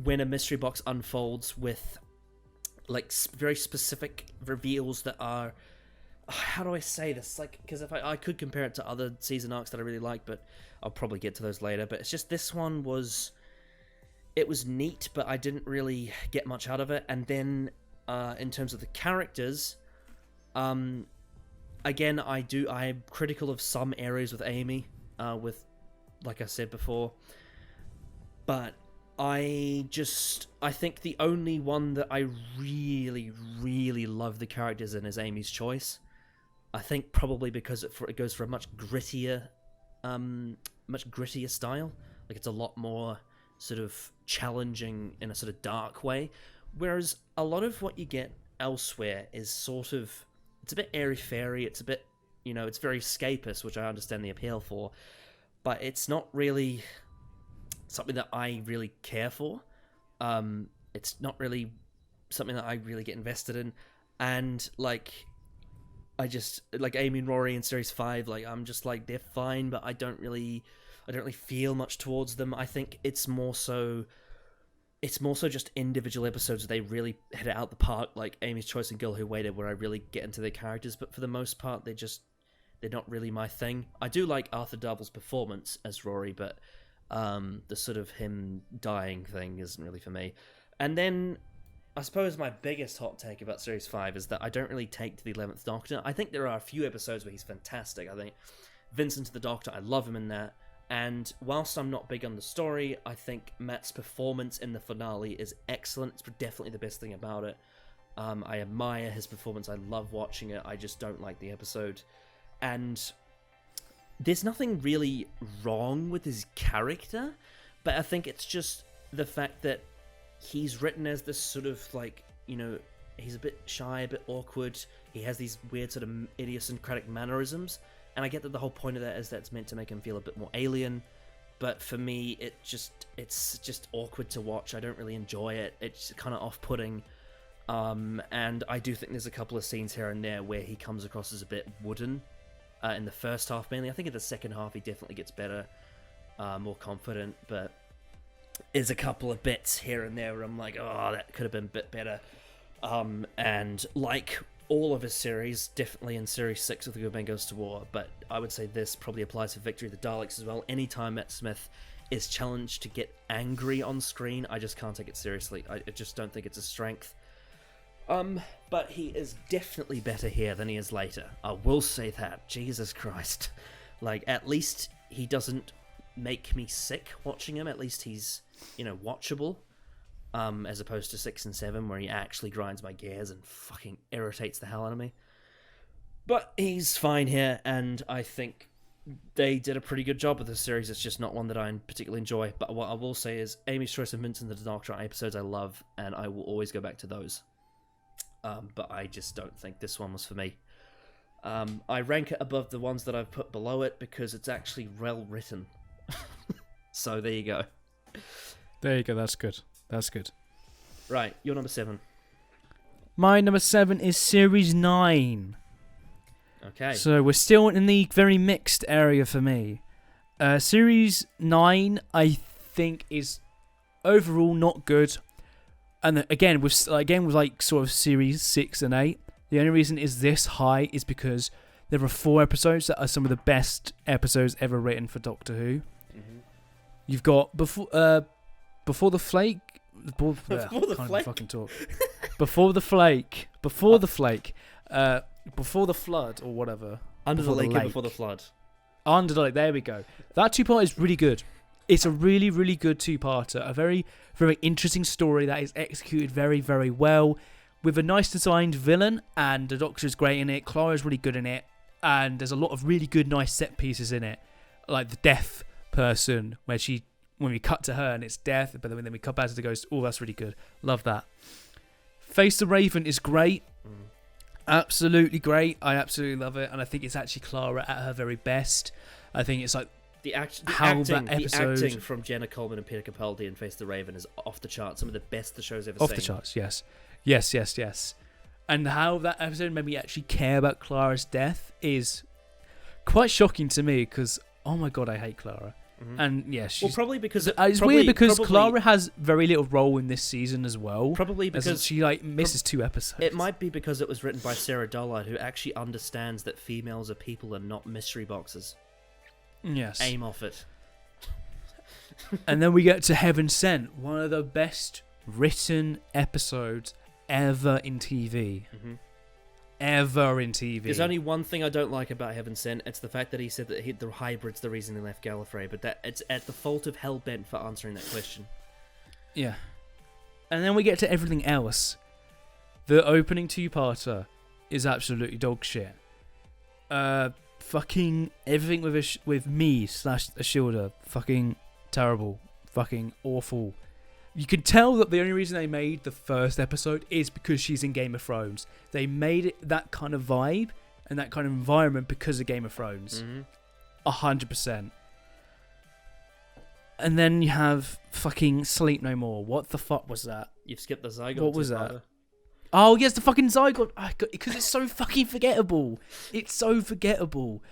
Speaker 2: when a mystery box unfolds with like very specific reveals that are, how do I say this, like, because if I could compare it to other season arcs that I really like, but I'll probably get to those later. But it's just, this one was neat, but I didn't really get much out of it. And then in terms of the characters, again, I'm critical of some areas with Amy, with, like I said before, but I think the only one that I really, really love the characters in is Amy's Choice. I think probably because it goes for a much grittier style. Like, it's a lot more sort of challenging in a sort of dark way, whereas a lot of what you get elsewhere is sort of, it's a bit airy-fairy, it's a bit, you know, it's very escapist, which I understand the appeal for, but it's not really something that I really care for. It's not really something that I really get invested in. And, like, I just, like, Amy and Rory in Series 5, like, I'm just like, they're fine, but I don't really feel much towards them. I think it's more so just individual episodes where they really hit it out the park, like Amy's Choice and Girl Who Waited, where I really get into their characters, but for the most part, they're not really my thing. I do like Arthur Darvill's performance as Rory, but the sort of him dying thing isn't really for me. And then, I suppose my biggest hot take about Series 5 is that I don't really take to the 11th Doctor. I think there are a few episodes where he's fantastic. I think Vincent the Doctor, I love him in that. And whilst I'm not big on the story, I think Matt's performance in the finale is excellent. It's definitely the best thing about it. I admire his performance. I love watching it. I just don't like the episode. And there's nothing really wrong with his character, but I think it's just the fact that he's written as this sort of, like, you know, he's a bit shy, a bit awkward. He has these weird sort of idiosyncratic mannerisms. And I get that the whole point of that is that it's meant to make him feel a bit more alien, but for me, it's just awkward to watch. I don't really enjoy it. It's kind of off-putting, and I do think there's a couple of scenes here and there where he comes across as a bit wooden, in the first half mainly. I think in the second half he definitely gets better, more confident, but is a couple of bits here and there where I'm like, oh, that could have been a bit better. And like all of his series, definitely in Series 6 of The Good Man Goes to War, but I would say this probably applies to Victory of the Daleks as well. Anytime Matt Smith is challenged to get angry on screen, I just can't take it seriously. I just don't think it's a strength. But he is definitely better here than he is later. I will say that. Jesus Christ. Like, at least he doesn't make me sick watching him. At least he's, watchable. As opposed to 6 and 7, where he actually grinds my gears and fucking irritates the hell out of me. But he's fine here, and I think they did a pretty good job with this series. It's just not one that I particularly enjoy. But what I will say is, Amy's Choice of Mints and the Doctor episodes I love, and I will always go back to those. But I just don't think this one was for me. I rank it above the ones that I've put below it because it's actually well written. So there you go.
Speaker 3: There you go, that's good. That's good.
Speaker 2: Right, your number 7.
Speaker 3: My number 7 is Series 9.
Speaker 2: Okay.
Speaker 3: So we're still in the very mixed area for me. Series 9, I think, is overall not good. And again, with like sort of Series 6 and 8, the only reason it's this high is because there are 4 episodes that are some of the best episodes ever written for Doctor Who. Mm-hmm. You've got Before the Flake. Before the Flood, or whatever.
Speaker 2: Under the Lake and Before the Flood.
Speaker 3: Under the Lake, there we go. That 2-part is really good. It's a really, really good 2-parter. A very, very interesting story that is executed very, very well. With a nice designed villain, and the Doctor is great in it. Clara's really good in it. And there's a lot of really good, nice set pieces in it. Like the death person, when we cut to her and it's death, but then we cut back to the ghost. Oh, that's really good. Love that. Face the Raven is great. Absolutely great. I absolutely love it. And I think it's actually Clara at her very best. I think it's like
Speaker 2: the acting from Jenna Coleman and Peter Capaldi in Face the Raven is off the charts. Some of the best the show's ever seen.
Speaker 3: Off the charts, yes. Yes. And how that episode made me actually care about Clara's death is quite shocking to me because, oh my god, I hate Clara. Mm-hmm. And yeah, she's...
Speaker 2: Well,
Speaker 3: it's weird because Clara has very little role in this season as well.
Speaker 2: Probably because
Speaker 3: she misses 2 episodes.
Speaker 2: It might be because it was written by Sarah Dollard, who actually understands that females are people and not mystery boxes.
Speaker 3: Yes.
Speaker 2: Aim off it.
Speaker 3: And then we get to Heaven Sent, one of the best written episodes ever in TV. Mm-hmm. Ever in TV.
Speaker 2: There's only one thing I don't like about Heaven Sent. It's the fact that he said that the hybrid's the reason he left Gallifrey, but that it's at the fault of Hellbent for answering that question.
Speaker 3: Yeah. And then we get to everything else. The opening 2-parter is absolutely dog shit. Fucking everything with me / Ashilda, fucking terrible, fucking awful. You can tell that the only reason they made the first episode is because she's in Game of Thrones. They made it that kind of vibe and that kind of environment because of Game of Thrones. 100%. And then you have fucking Sleep No More. What the fuck was that?
Speaker 2: You've skipped the Zygote.
Speaker 3: What was that? Oh, yes, the fucking Zygote. Because it's so fucking forgettable. It's so forgettable.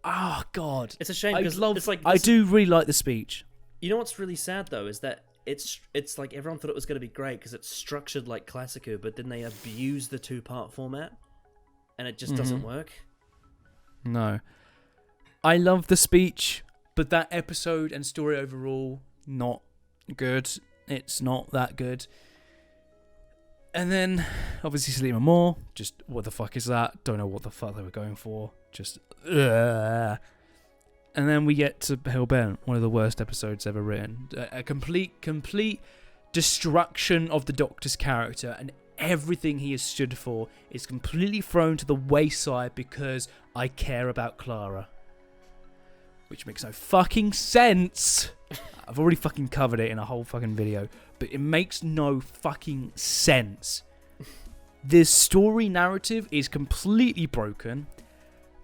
Speaker 3: Oh, God.
Speaker 2: It's a shame because
Speaker 3: I do really like the speech.
Speaker 2: You know what's really sad, though, is that it's like everyone thought it was going to be great because it's structured like Classic Who, but then they abuse the 2-part format, and it just doesn't work.
Speaker 3: No. I love the speech, but that episode and story overall, not good. It's not that good. And then, obviously, Sleep No More. Just, what the fuck is that? Don't know what the fuck they were going for. Just, ugh. And then we get to Hellbent, one of the worst episodes ever written. A complete destruction of the Doctor's character, and everything he has stood for is completely thrown to the wayside because I care about Clara. Which makes no fucking sense. I've already fucking covered it in a whole fucking video, but it makes no fucking sense. This story narrative is completely broken.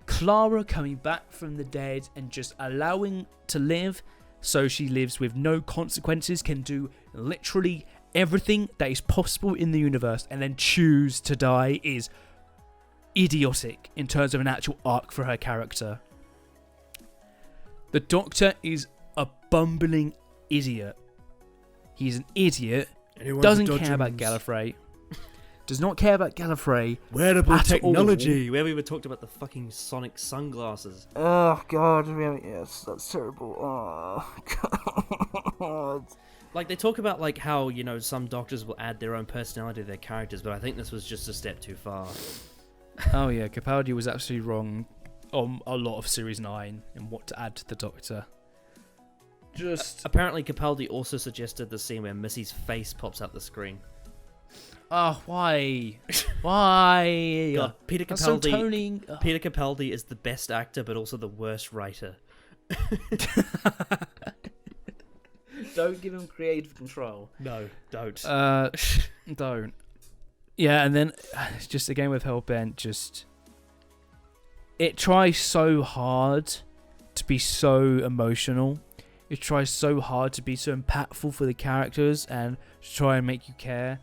Speaker 3: Clara coming back from the dead and just allowing to live so she lives with no consequences, can do literally everything that is possible in the universe and then choose to die is idiotic in terms of an actual arc for her character. The Doctor is a bumbling idiot He's an idiot.
Speaker 2: Anyone
Speaker 3: Doesn't
Speaker 2: for
Speaker 3: care about
Speaker 2: dodgems.
Speaker 3: Gallifrey. Does not care about Gallifrey.
Speaker 2: Wearable
Speaker 3: at
Speaker 2: technology. Where we were talked about the fucking sonic sunglasses.
Speaker 3: Oh God, yes, that's terrible. Oh God.
Speaker 2: Like, they talk about, like, how, you know, some doctors will add their own personality to their characters, but I think this was just a step too far.
Speaker 3: Oh yeah, Capaldi was absolutely wrong on a lot of Series 9 and what to add to the Doctor. Just...
Speaker 2: Apparently, Capaldi also suggested the scene where Missy's face pops up the screen.
Speaker 3: Oh, why? Why?
Speaker 2: God, Peter
Speaker 3: That's so
Speaker 2: Capaldi.
Speaker 3: toning. Oh.
Speaker 2: Peter Capaldi is the best actor, but also the worst writer.
Speaker 3: Don't give him creative control.
Speaker 2: No, don't.
Speaker 3: Don't. Yeah, and then just again with Hellbent, just it tries so hard to be so emotional. It tries so hard to be so impactful for the characters and to try and make you care,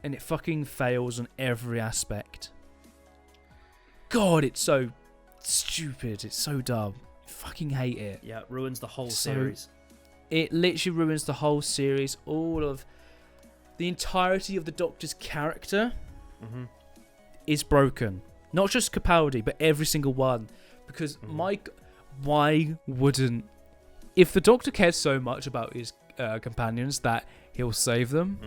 Speaker 3: and it fucking fails on every aspect. God, it's so stupid. It's so dumb. I fucking hate it.
Speaker 2: Yeah, it ruins the whole
Speaker 3: So-
Speaker 2: series.
Speaker 3: It literally ruins the whole series. All of the entirety of the Doctor's character
Speaker 2: Mm-hmm.
Speaker 3: is broken. Not just Capaldi, but every single one. Because why wouldn't... If the Doctor cares so much about his companions that he'll save them,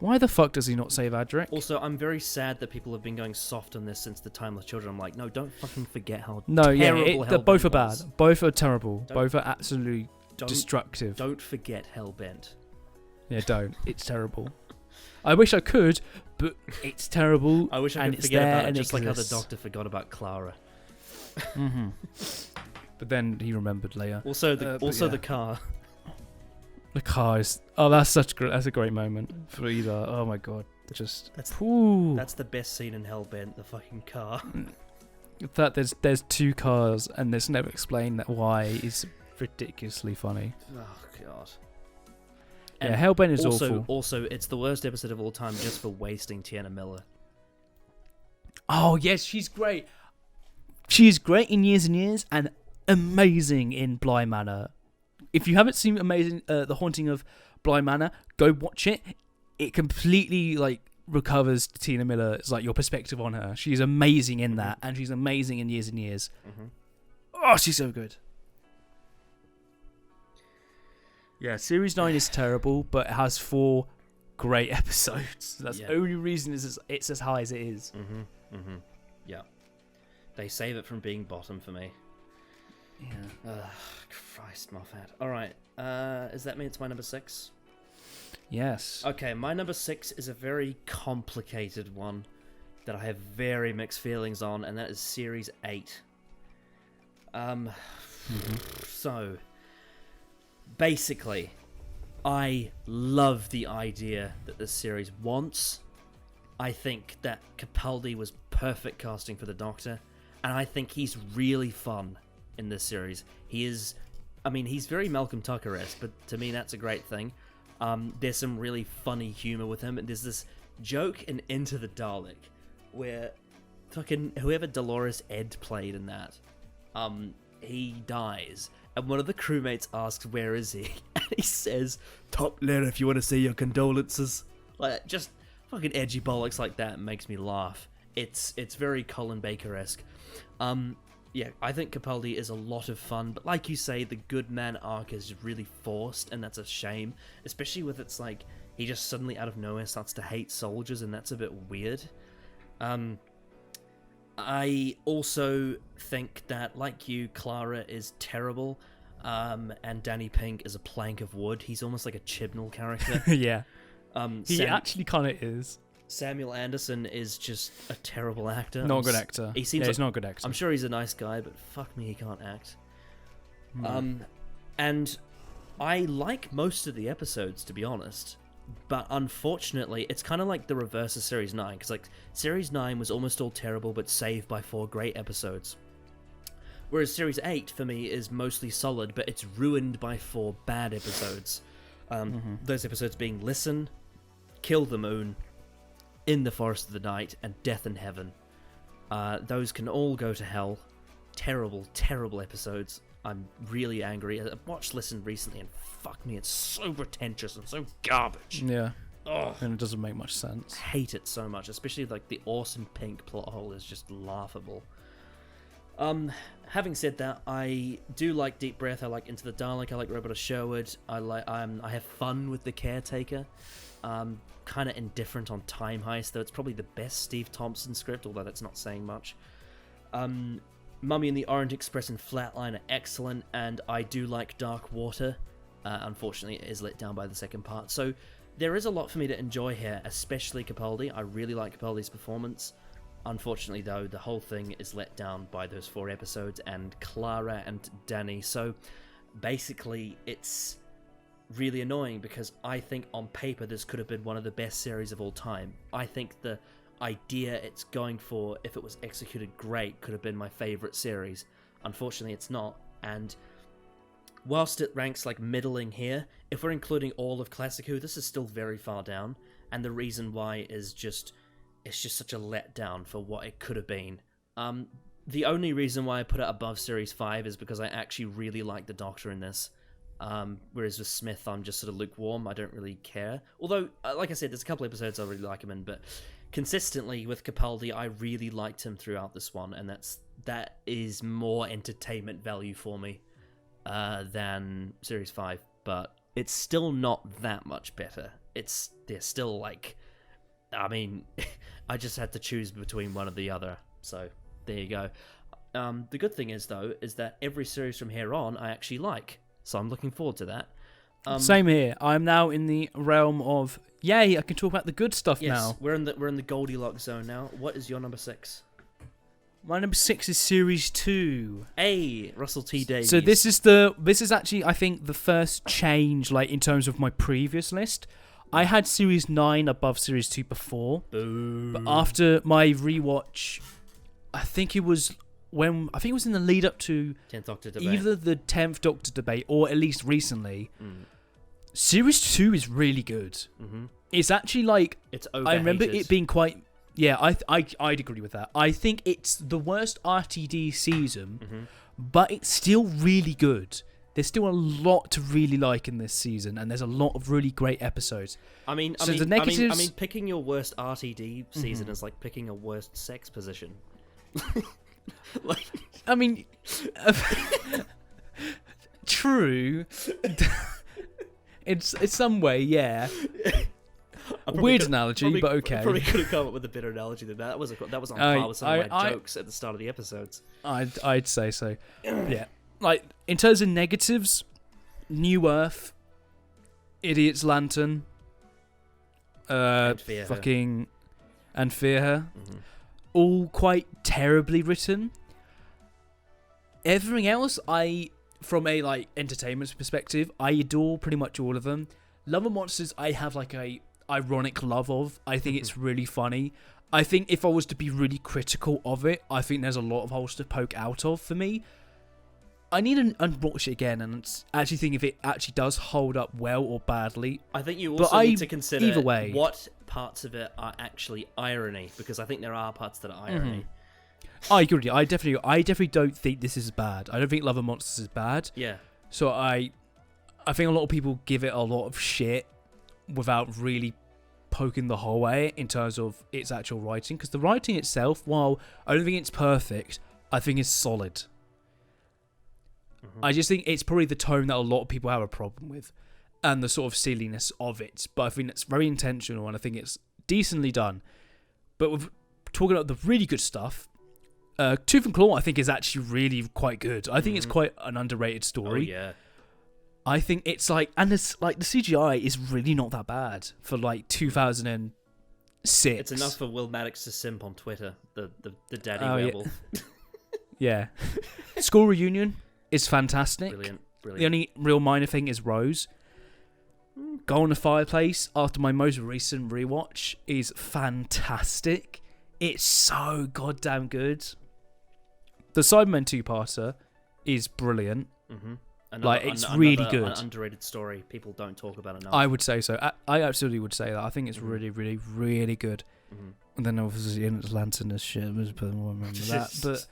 Speaker 3: why the fuck does he not save Adric?
Speaker 2: Also, I'm very sad that people have been going soft on this since the Timeless Children. I'm like, no, don't fucking forget how terrible
Speaker 3: they're both are
Speaker 2: Hellbent
Speaker 3: bad.
Speaker 2: was.
Speaker 3: Both are terrible.
Speaker 2: Don't-
Speaker 3: Both are absolutely
Speaker 2: Don't,
Speaker 3: destructive.
Speaker 2: don't forget Hellbent.
Speaker 3: Yeah, don't. It's terrible. I wish I could, but it's terrible.
Speaker 2: I wish I
Speaker 3: and
Speaker 2: could
Speaker 3: it's
Speaker 2: forget
Speaker 3: there
Speaker 2: about it,
Speaker 3: and
Speaker 2: just like how the
Speaker 3: exists.
Speaker 2: Doctor forgot about Clara.
Speaker 3: Mm-hmm. But then he remembered later.
Speaker 2: Also,
Speaker 3: but
Speaker 2: the
Speaker 3: yeah.
Speaker 2: car.
Speaker 3: The car is... Oh, that's a great moment for either. Oh my god. Just...
Speaker 2: That's-
Speaker 3: Whew.
Speaker 2: That's the best scene in Hellbent, the fucking car.
Speaker 3: That there's two cars and there's never explained that why is ridiculously funny.
Speaker 2: Oh god.
Speaker 3: Yeah, Hellbent is
Speaker 2: also,
Speaker 3: awful.
Speaker 2: Also, it's the worst episode of all time just for wasting Tiana Miller.
Speaker 3: Oh yes, she's great. She's great in Years and Years and amazing in Bly Manor. If you haven't seen The Haunting of Bly Manor, go watch it. It completely recovers Tina Miller. It's like your perspective on her. She's amazing in that, and she's amazing in Years and Years.
Speaker 2: Mm-hmm.
Speaker 3: Oh, she's so good. Yeah, Series 9 is terrible, but it has 4 great episodes. That's the only reason it's as high as it is.
Speaker 2: Mm-hmm. Mm-hmm. Yeah. They save it from being bottom for me.
Speaker 3: Yeah.
Speaker 2: Christ, Moffat. Alright, does that mean it's my number 6?
Speaker 3: Yes.
Speaker 2: Okay, my number 6 is a very complicated one that I have very mixed feelings on, and that is Series 8. So, basically, I love the idea that this series wants. I think that Capaldi was perfect casting for the Doctor, and I think he's really fun in this series. He's very Malcolm Tucker-esque, but to me that's a great thing. There's some really funny humor with him, and there's this joke in Into the Dalek where fucking whoever Dolores Ed played in that, he dies, and one of the crewmates asks, "Where is he?" And he says, "Top layer if you want to say your condolences." Like, just fucking edgy bollocks like that makes me laugh. It's very Colin Baker-esque. Yeah, I think Capaldi is a lot of fun, but like you say, the good man arc is really forced, and that's a shame. Especially with it's like, he just suddenly out of nowhere starts to hate soldiers, and that's a bit weird. I also think that, like you, Clara is terrible, and Danny Pink is a plank of wood. He's almost like a Chibnall character.
Speaker 3: Yeah. He actually kind of is.
Speaker 2: Samuel Anderson is just a terrible actor.
Speaker 3: Not a good actor. He's not a good actor.
Speaker 2: I'm sure he's a nice guy, but fuck me, he can't act. And I like most of the episodes, to be honest. But unfortunately, it's kind of like the reverse of Series 9. Because Series 9 was almost all terrible, but saved by 4 great episodes. Whereas Series 8, for me, is mostly solid, but it's ruined by 4 bad episodes. Those episodes being Listen, Kill the Moon, In the Forest of the Night, and Death in Heaven. Those can all go to hell. terrible, terrible episodes. I'm really angry. I watched Listen recently, and fuck me, it's so pretentious and so garbage.
Speaker 3: Yeah.
Speaker 2: Ugh.
Speaker 3: And it doesn't make much sense.
Speaker 2: I hate it so much, especially like the Orson Pink plot hole is just laughable. Having said that, I do like Deep Breath. I like Into the Dark. I like Robot of Sherwood. I have fun with The Caretaker. Kind of indifferent on Time Heist, though it's probably the best Steve Thompson script, although that's not saying much. Mummy and the Orient Express and Flatline are excellent, and I do like Dark Water. Unfortunately, it is let down by the second part. So there is a lot for me to enjoy here, especially Capaldi. I really like Capaldi's performance. Unfortunately, though, the whole thing is let down by those 4 episodes and Clara and Danny. So basically, it's really annoying because I think on paper this could have been one of the best series of all time. I think the idea it's going for, if it was executed great, could have been my favourite series. Unfortunately, it's not. And whilst it ranks like middling here, if we're including all of Classic Who, this is still very far down. And the reason why is just... it's just such a letdown for what it could have been. The only reason why I put it above Series 5 is because I actually really like the Doctor in this. Whereas with Smith, I'm just sort of lukewarm. I don't really care. Although, like I said, there's a couple episodes I really like him in, but consistently with Capaldi, I really liked him throughout this one, and that is more entertainment value for me than Series 5. But it's still not that much better. They're still like... I mean, I just had to choose between one or the other, so there you go. The good thing is, though, is that every series from here on I actually like, so I'm looking forward to that.
Speaker 3: Same here. I'm now in the realm of, yay, I can talk about the good stuff now.
Speaker 2: We're in the Goldilocks zone now. What is your number 6?
Speaker 3: My number 6 is Series 2.
Speaker 2: Hey, Russell T Davies.
Speaker 3: So this is actually, I think, the first change, like in terms of my previous list. I had Series 9 above Series 2 before.
Speaker 2: Boo.
Speaker 3: But after my rewatch, I think it was in the lead up to
Speaker 2: 10th Doctor debate.
Speaker 3: Either the 10th Doctor debate or at least recently. Series 2 is really good. Mm-hmm. It's actually like...
Speaker 2: it's overhated.
Speaker 3: I remember it being quite... Yeah, I'd agree with that. I think it's the worst RTD season, but it's still really good. There's still a lot to really like in this season, and there's a lot of really great episodes.
Speaker 2: I mean,
Speaker 3: the negatives...
Speaker 2: I mean, picking your worst RTD season is like picking a worst sex position. Like,
Speaker 3: I mean, true. It's some way, yeah. Weird analogy, but okay.
Speaker 2: I probably could have come up with a better analogy than that. That was on par with some of my jokes at the start of the episodes.
Speaker 3: I'd say so. Yeah. Like, in terms of negatives, New Earth, Idiot's Lantern,
Speaker 2: and Fear
Speaker 3: Her. All quite terribly written. Everything else, from a like entertainment perspective, I adore pretty much all of them. Love and Monsters, I have like a ironic love of. I think it's really funny. I think if I was to be really critical of it, I think there's a lot of holes to poke out of for me. I need to unwatch it again and actually think if it actually does hold up well or badly.
Speaker 2: I think you also need to consider either way what parts of it are actually irony, because I think there are parts that are irony.
Speaker 3: I agree. I definitely don't think this is bad. I don't think Love and Monsters is bad.
Speaker 2: Yeah.
Speaker 3: So I think a lot of people give it a lot of shit without really poking the hole at it in terms of its actual writing, because the writing itself, while I don't think it's perfect, I think it's solid. I just think it's probably the tone that a lot of people have a problem with and the sort of silliness of it. But I think it's very intentional and I think it's decently done. But with talking about the really good stuff, Tooth and Claw I think is actually really quite good. I think it's quite an underrated story.
Speaker 2: Oh, yeah.
Speaker 3: I think it's like... And it's like the CGI is really not that bad for like 2006.
Speaker 2: It's enough for Will Maddox to simp on Twitter. The daddy werewolf.
Speaker 3: Yeah. School Reunion is fantastic.
Speaker 2: Brilliant.
Speaker 3: The only real minor thing is Rose. Go on the Fireplace, after my most recent rewatch, is fantastic. It's so goddamn good. The Cybermen 2-parter is brilliant. It's really good.
Speaker 2: An underrated story. People don't talk about enough.
Speaker 3: I would say so. I absolutely would say that. I think it's really, really, really good. And then obviously Idiot's Lantern is shit. I was putting more remember that. But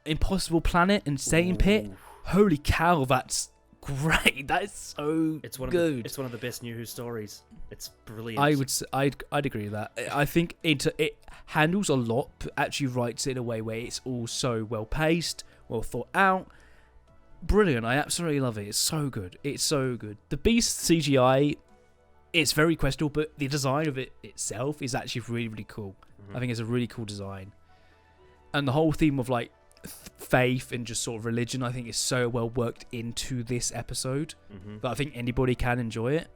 Speaker 3: Impossible Planet and Satan Pit. Holy cow, that's great. That is so good.
Speaker 2: It's one of the best New Who stories. It's brilliant.
Speaker 3: I'd agree with that. I think it handles a lot, but actually writes it in a way where it's all so well paced, well thought out. Brilliant. I absolutely love it. It's so good. It's so good. The Beast CGI, it's very questionable, but the design of it itself is actually really, really cool. I think it's a really cool design. And the whole theme of like faith and just sort of religion, I think is so well worked into this episode that I think anybody can enjoy it.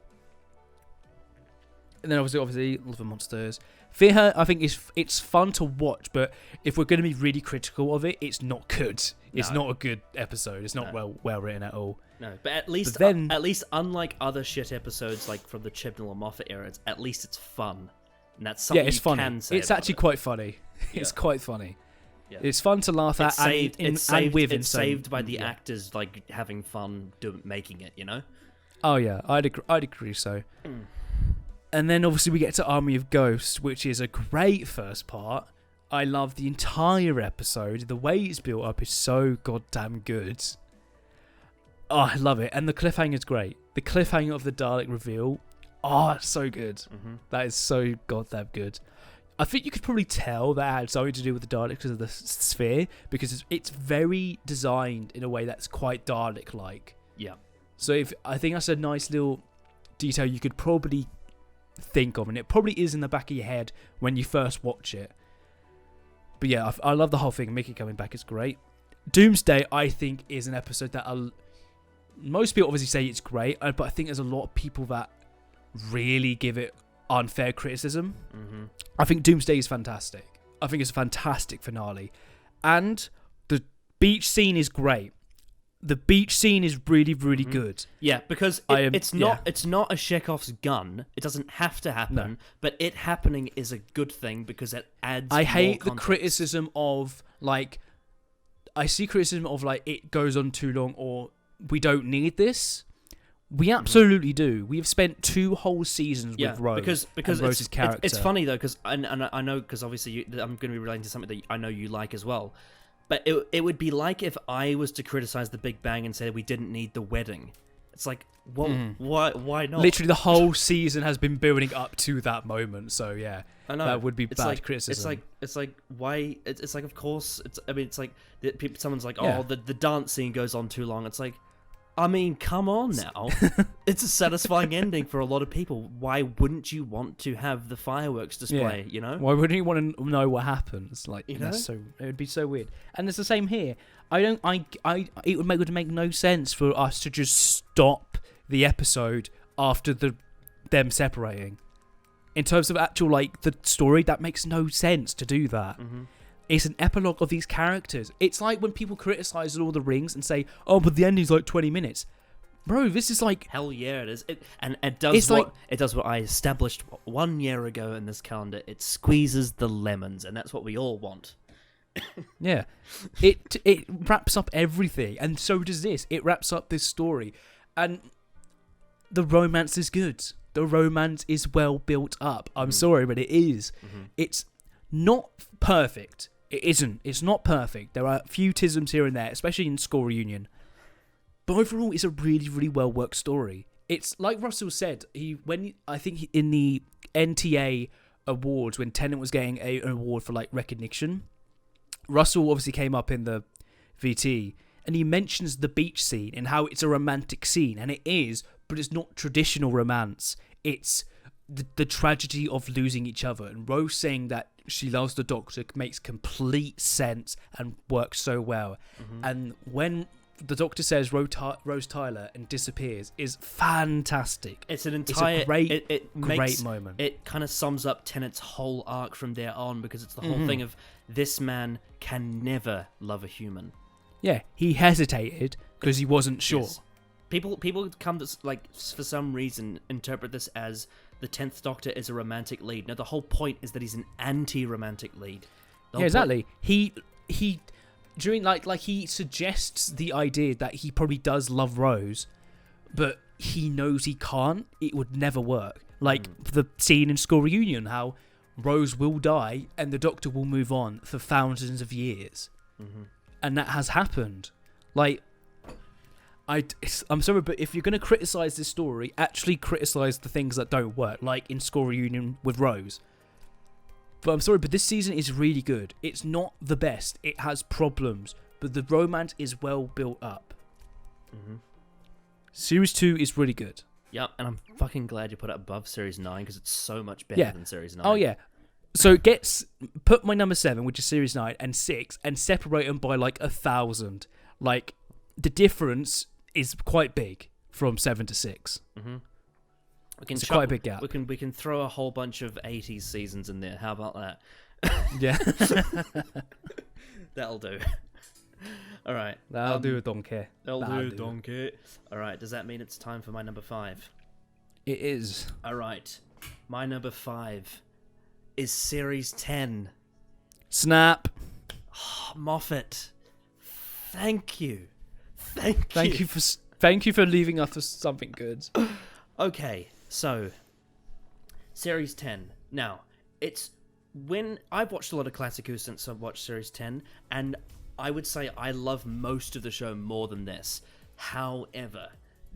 Speaker 3: And then obviously Love the Monsters. Fear Her, I think it's fun to watch, but if we're going to be really critical of it, it's not good. It's not a good episode. It's not well written at all.
Speaker 2: No, but at least unlike other shit episodes like from the Chibnall or Moffat era, at least it's fun. And that's something
Speaker 3: it's funny.
Speaker 2: Can say
Speaker 3: it's actually quite funny.
Speaker 2: Yeah.
Speaker 3: It's quite funny.
Speaker 2: Yeah.
Speaker 3: It's fun to laugh at.
Speaker 2: It's saved by the actors like having fun making it, you know?
Speaker 3: Oh yeah, I'd agree so. And then obviously we get to Army of Ghosts, which is a great first part. I love the entire episode. The way it's built up is so goddamn good. Oh, I love it. And the cliffhanger's great. The cliffhanger of the Dalek reveal. Oh, it's so good. That is so goddamn good. I think you could probably tell that had something to do with the Dalek because of the sphere, because it's very designed in a way that's quite Dalek-like.
Speaker 2: Yeah.
Speaker 3: So I think that's a nice little detail you could probably think of, and it probably is in the back of your head when you first watch it. But yeah, I love the whole thing. Mickey coming back is great. Doomsday, I think, is an episode that most people obviously say it's great, but I think there's a lot of people that really give it unfair criticism. I think Doomsday is fantastic. I think it's a fantastic finale, and the beach scene is great. The beach scene is really, really good.
Speaker 2: Yeah, because it's not a Chekhov's gun. It doesn't have to happen, but it happening is a good thing because it adds.
Speaker 3: I hate
Speaker 2: more
Speaker 3: the criticism of like. I see criticism of like it goes on too long or we don't need this. We absolutely do. We have spent 2 whole seasons with Rose because Rose's character.
Speaker 2: It's funny though because and I know because obviously I'm going to be relating to something that I know you like as well. But it would be like if I was to criticize the Big Bang and say we didn't need the wedding. It's like, well, why not?
Speaker 3: Literally, the whole season has been building up to that moment. So yeah,
Speaker 2: I know
Speaker 3: that would be bad criticism.
Speaker 2: It's like why? It's like of course. It's like someone's like, oh, the dance scene goes on too long. It's like, I mean, come on now. It's a satisfying ending for a lot of people. Why wouldn't you want to have the fireworks display, you know?
Speaker 3: Why wouldn't you want to know what happens? Like, it would be so weird. And it's the same here. It would make no sense for us to just stop the episode after them separating. In terms of actual, like, the story, that makes no sense to do that. It's an epilogue of these characters. It's like when people criticize Lord of the Rings and say, "Oh, but the ending's like 20 minutes." Bro, this is like
Speaker 2: hell yeah, it is. It does what I established 1 year ago in this calendar. It squeezes the lemons, and that's what we all want.
Speaker 3: Yeah, it wraps up everything, and so does this. It wraps up this story, and the romance is good. The romance is well built up. I'm sorry, but it is. It's not perfect. It isn't. It's not perfect. There are a few tisms here and there, especially in School Reunion. But overall, it's a really, really well worked story. It's like Russell said. I think in the NTA awards, when Tennant was getting an award for like recognition, Russell obviously came up in the VT, and he mentions the beach scene and how it's a romantic scene, and it is, but it's not traditional romance. It's the tragedy of losing each other, and Rose saying that she loves the Doctor makes complete sense and works so well. And when the Doctor says Rose Tyler and disappears is fantastic.
Speaker 2: It's a great
Speaker 3: moment.
Speaker 2: It kind of sums up Tennant's whole arc from there on, because it's the whole thing of this man can never love a human.
Speaker 3: Yeah, he hesitated because he wasn't sure.
Speaker 2: Yes. People come to, like, for some reason, interpret this as the 10th Doctor is a romantic lead. No, the whole point is that he's an anti-romantic lead.
Speaker 3: Yeah, exactly. He during like he suggests the idea that he probably does love Rose, but he knows he can't. It would never work. Like the scene in School Reunion, how Rose will die and the Doctor will move on for thousands of years. and that has happened. Like, I'm sorry, but if you're going to criticize this story, actually criticize the things that don't work, like in School Reunion with Rose. But I'm sorry, but this season is really good. It's not the best. It has problems, but the romance is well built up.
Speaker 2: Mm-hmm.
Speaker 3: Series 2 is really good.
Speaker 2: Yep, and I'm fucking glad you put it above Series 9 because it's so much better than Series 9.
Speaker 3: Oh, yeah. So put my number 7, which is Series 9, and 6, and separate them by like 1,000. Like, the difference is quite big from 7 to 6.
Speaker 2: Mm-hmm.
Speaker 3: It's quite a big gap.
Speaker 2: We can throw a whole bunch of 80s seasons in there. How about that?
Speaker 3: Yeah.
Speaker 2: That'll do. All right.
Speaker 3: That'll do, don't care.
Speaker 2: That'll do, don't care. All right. Does that mean it's time for my number 5?
Speaker 3: It is.
Speaker 2: All right. My number 5 is Series 10.
Speaker 3: Snap.
Speaker 2: Oh, Moffat. Thank you.
Speaker 3: Thank you for leaving us with something good.
Speaker 2: Okay, so Series 10. Now, it's when I've watched a lot of Classic Who since I've watched Series 10, and I would say I love most of the show more than this. However,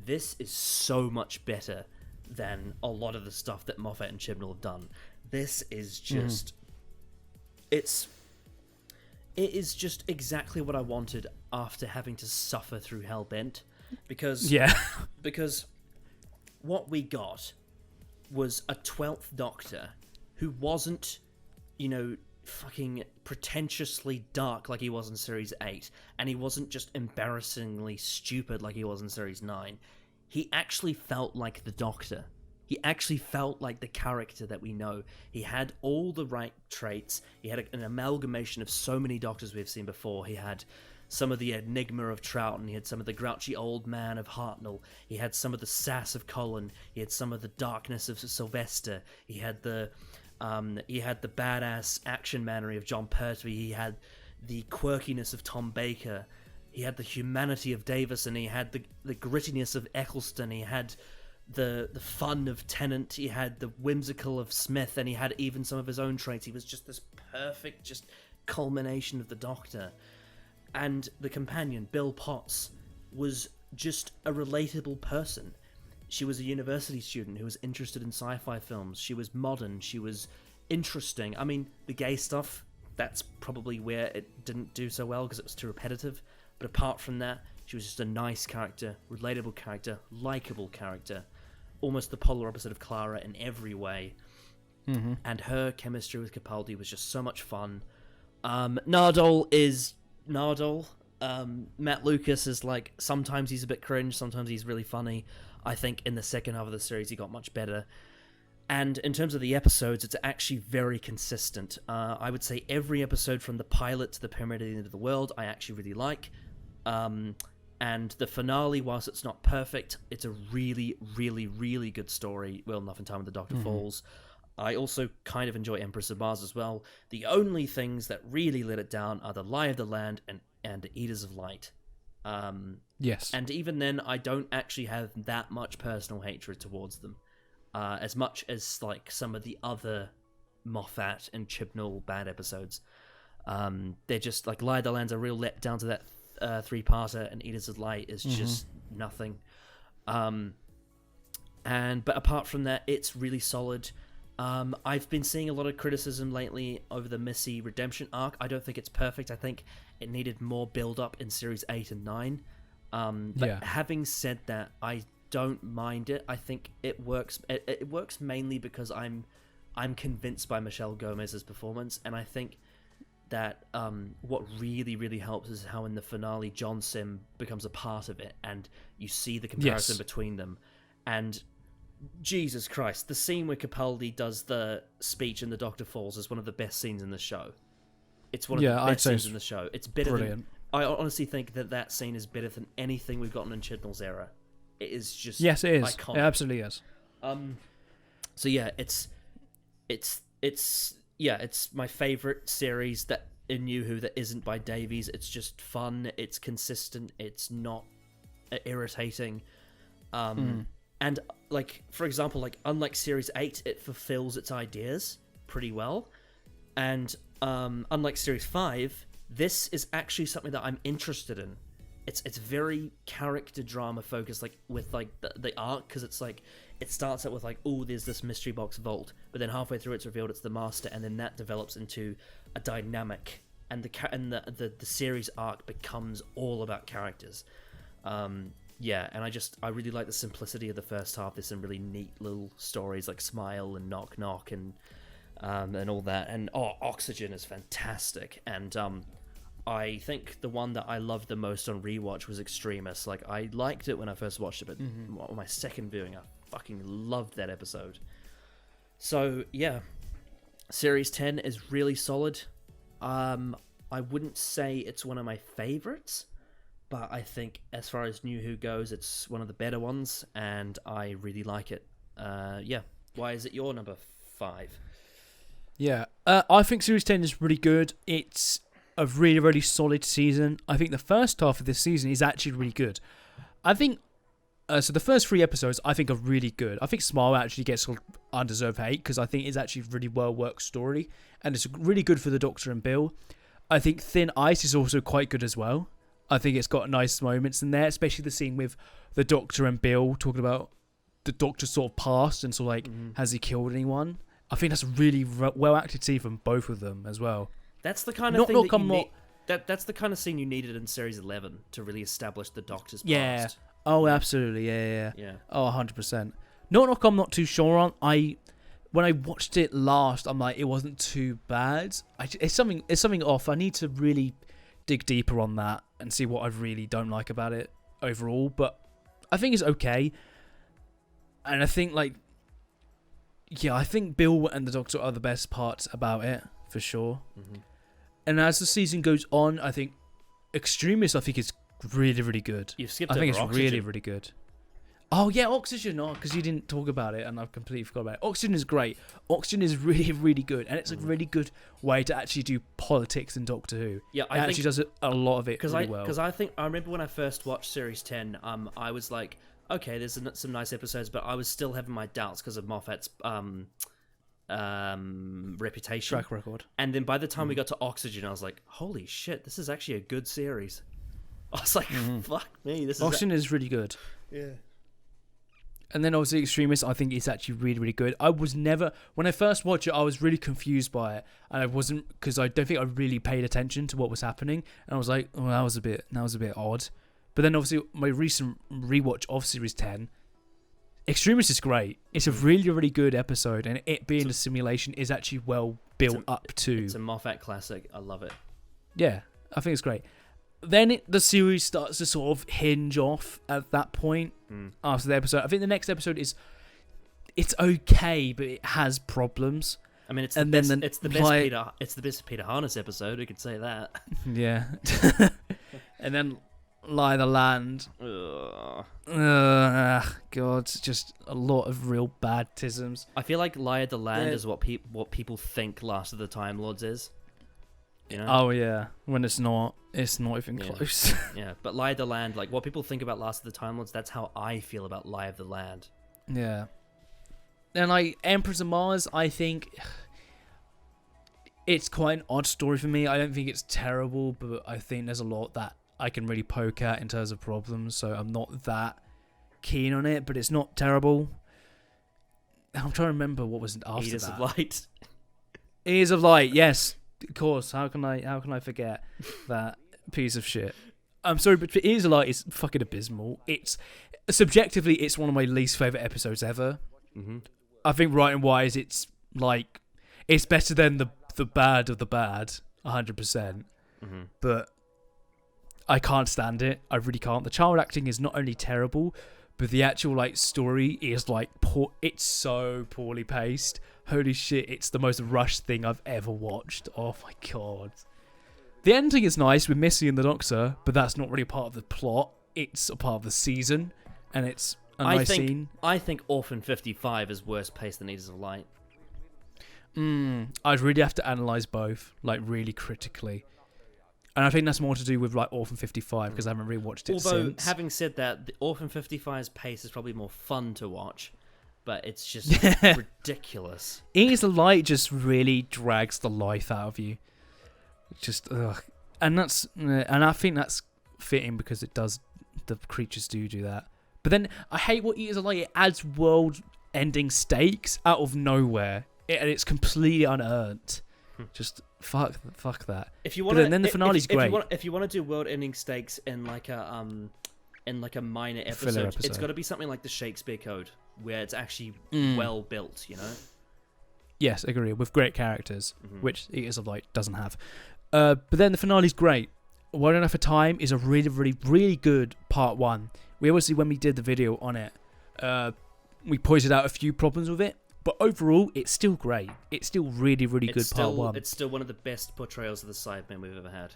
Speaker 2: this is so much better than a lot of the stuff that Moffat and Chibnall have done. This is just it is just exactly what I wanted after having to suffer through Hellbent, because what we got was a 12th Doctor who wasn't, fucking pretentiously dark like he was in Series 8, and he wasn't just embarrassingly stupid like he was in Series 9. He actually felt like the Doctor. He actually felt like the character that we know. He had all the right traits. He had an amalgamation of so many Doctors we've seen before. He had some of the enigma of Troughton. He had some of the grouchy old man of Hartnell. He had some of the sass of Colin. He had some of the darkness of Sylvester. He had the badass action mannery of John Pertwee. He had the quirkiness of Tom Baker. He had the humanity of Davison. He had the grittiness of Eccleston. He had the fun of Tennant. He had the whimsical of Smith, and he had even some of his own traits. He was just this perfect just culmination of the Doctor. And the companion, Bill Potts, was just a relatable person. She was a university student who was interested in sci-fi films. She was modern. She was interesting. I mean, the gay stuff, that's probably where it didn't do so well because it was too repetitive. But apart from that, she was just a nice character, relatable character, likable character, almost the polar opposite of Clara in every way. Mm-hmm. And her chemistry with Capaldi was just so much fun. Nardole is Nardole. Matt Lucas is like, sometimes he's a bit cringe, sometimes he's really funny. I think in the second half of the series he got much better. And in terms of the episodes, it's actually very consistent. I would say every episode from the pilot to the Pyramid at the End of the World I actually really like. And the finale, whilst it's not perfect, it's a really, really, really good story. Well, Enough in Time when the Doctor Falls. I also kind of enjoy Empress of Mars as well. The only things that really let it down are The Lie of the Land and Eaters of Light.
Speaker 3: Yes.
Speaker 2: And even then, I don't actually have that much personal hatred towards them. As much as like some of the other Moffat and Chibnall bad episodes. They're just like Lie of the Land's a real letdown to that 3-parter, and Eaters of Light is just nothing. But apart from that, it's really solid. I've been seeing a lot of criticism lately over the Missy redemption arc. I don't think it's perfect. I think it needed more build-up in Series 8 and 9. But having said that, I don't mind it. I think it works. It works mainly because I'm convinced by Michelle Gomez's performance, and I think that what really, really helps is how in the finale John Sim becomes a part of it, and you see the comparison between them. And Jesus Christ, the scene where Capaldi does the speech and the Doctor Falls is one of the best scenes in the show. It's one of the best scenes in the show. It's better than... I honestly think that scene is better than anything we've gotten in Chibnall's era. It is just
Speaker 3: Yes, it is.
Speaker 2: iconic.
Speaker 3: It absolutely is.
Speaker 2: So yeah, it's my favourite series that in New Who that isn't by Davies. It's just fun, it's consistent, it's not irritating. And like, for example, like unlike Series 8, it fulfills its ideas pretty well. And unlike Series 5, this is actually something that I'm interested in. It's very character drama focused, like with like the arc, because it's like it starts out with like, oh, there's this mystery box vault, but then halfway through it's revealed it's the master, and then that develops into a dynamic, and the series arc becomes all about characters. Yeah, and I really like the simplicity of the first half. There's some really neat little stories like Smile and Knock Knock and all that, and Oxygen is fantastic, and I think the one that I loved the most on rewatch was Extremists. Like, I liked it when I first watched it, but on my second viewing, I fucking loved that episode. So, yeah. Series 10 is really solid. I wouldn't say it's one of my favorites, but I think as far as New Who goes, it's one of the better ones, and I really like it. Yeah. Why is it your number 5?
Speaker 3: Yeah. I think Series 10 is really good. It's a really, really solid season. I think the first half of this season is actually really good. I think so the first 3 episodes I think are really good. I think Smile actually gets undeserved hate because I think it's actually a really well worked story, and it's really good for the Doctor and Bill. I think Thin Ice is also quite good as well. I think it's got nice moments in there, especially the scene with the Doctor and Bill talking about the Doctor's sort of past and sort of like, has he killed anyone? I think that's a really well acted scene from both of them as well.
Speaker 2: That's the kind of thing that you need. That's the kind of scene you needed in Series 11 to really establish the Doctor's past.
Speaker 3: Yeah. Oh, absolutely. Yeah. Oh, 100%. Knock I'm not too sure on. When I watched it last, I'm like, it wasn't too bad. It's something off. I need to really dig deeper on that and see what I really don't like about it overall. But I think it's okay. And I think I think Bill and the Doctor are the best parts about it for sure. And as the season goes on, I think Extremists, I think, is really, really good.
Speaker 2: You've skipped
Speaker 3: I think
Speaker 2: over
Speaker 3: it's
Speaker 2: Oxygen.
Speaker 3: really, really good. Oh, yeah, Oxygen. Oh, because you didn't talk about it, and I've completely forgot about it. Oxygen is great. Oxygen is really, really good, and it's a really good way to actually do politics in Doctor Who.
Speaker 2: Yeah,
Speaker 3: it actually does a lot of it really well.
Speaker 2: Because I remember when I first watched Series 10, I was like, okay, there's some nice episodes, but I was still having my doubts because of Moffat's reputation,
Speaker 3: Track record.
Speaker 2: And then by the time we got to Oxygen, I was like, holy shit, this is actually a good series. I was like, fuck me, this
Speaker 3: Oxygen is really good.
Speaker 2: Yeah.
Speaker 3: And then obviously Extremists, I think it's actually really, really good. When I first watched it, I was really confused by it, and I wasn't, because I don't think I really paid attention to what was happening, and I was like, oh, that was a bit odd. But then obviously my recent rewatch of Series 10, Extremists is great. It's a really, really good episode, and it being a simulation is actually well built up to.
Speaker 2: It's a Moffat classic. I love it.
Speaker 3: Yeah, I think it's great. Then the series starts to sort of hinge off at that point after the episode. I think the next episode it's okay, but it has problems.
Speaker 2: I mean, it's the best Peter Harness episode. We could say that.
Speaker 3: Yeah. And then Lie the Land. God, just a lot of real bad-tisms.
Speaker 2: I feel like Lie of the Land is what people think Last of the Time Lords is. You know?
Speaker 3: Oh yeah, when it's not even close.
Speaker 2: Yeah, but Lie of the Land, like what people think about Last of the Time Lords, that's how I feel about Lie of the Land.
Speaker 3: Yeah. And like Empress of Mars, I think it's quite an odd story for me. I don't think it's terrible, but I think there's a lot that I can really poke at in terms of problems, so I'm not that keen on it, but it's not terrible. I'm trying to remember what was after
Speaker 2: Eaters
Speaker 3: that.
Speaker 2: of Light.
Speaker 3: Ears of Light, yes. Of course, how can I forget that piece of shit? I'm sorry, but Ears of Light is fucking abysmal. It's subjectively, it's one of my least favorite episodes ever. I think writing wise, it's better than the bad of the bad, 100%. But I can't stand it. I really can't. The child acting is not only terrible, but the actual story is it's so poorly paced. Holy shit, it's the most rushed thing I've ever watched. Oh my god. The ending is nice with Missy and the Doctor, but that's not really part of the plot. It's a part of the season, and it's a nice scene.
Speaker 2: I think Orphan 55 is worse paced than Eaters of Light.
Speaker 3: I'd really have to analyse both, really critically. And I think that's more to do with Orphan 55, because I haven't really watched it since.
Speaker 2: Although, having said that, the Orphan 55's pace is probably more fun to watch, but it's just ridiculous. Eaters
Speaker 3: of Light just really drags the life out of you. Just, ugh. and I think that's fitting because it does. The creatures do that. But then I hate what Eaters are like. It adds world-ending stakes out of nowhere, and it's completely unearned. Just fuck that.
Speaker 2: If you want,
Speaker 3: then the finale's great.
Speaker 2: If you want to do world-ending stakes in like a minor episode, it's got to be something like the Shakespeare Code, where it's actually well built. You know.
Speaker 3: Yes, agree. With great characters, which Eaters of Light doesn't have. But then the finale's great. One Enough for Time is a really, really, really good part 1. We obviously, when we did the video on it, we pointed out a few problems with it, but overall, it's still great. It's still really, really good part 1.
Speaker 2: It's still one of the best portrayals of the Cybermen we've ever had.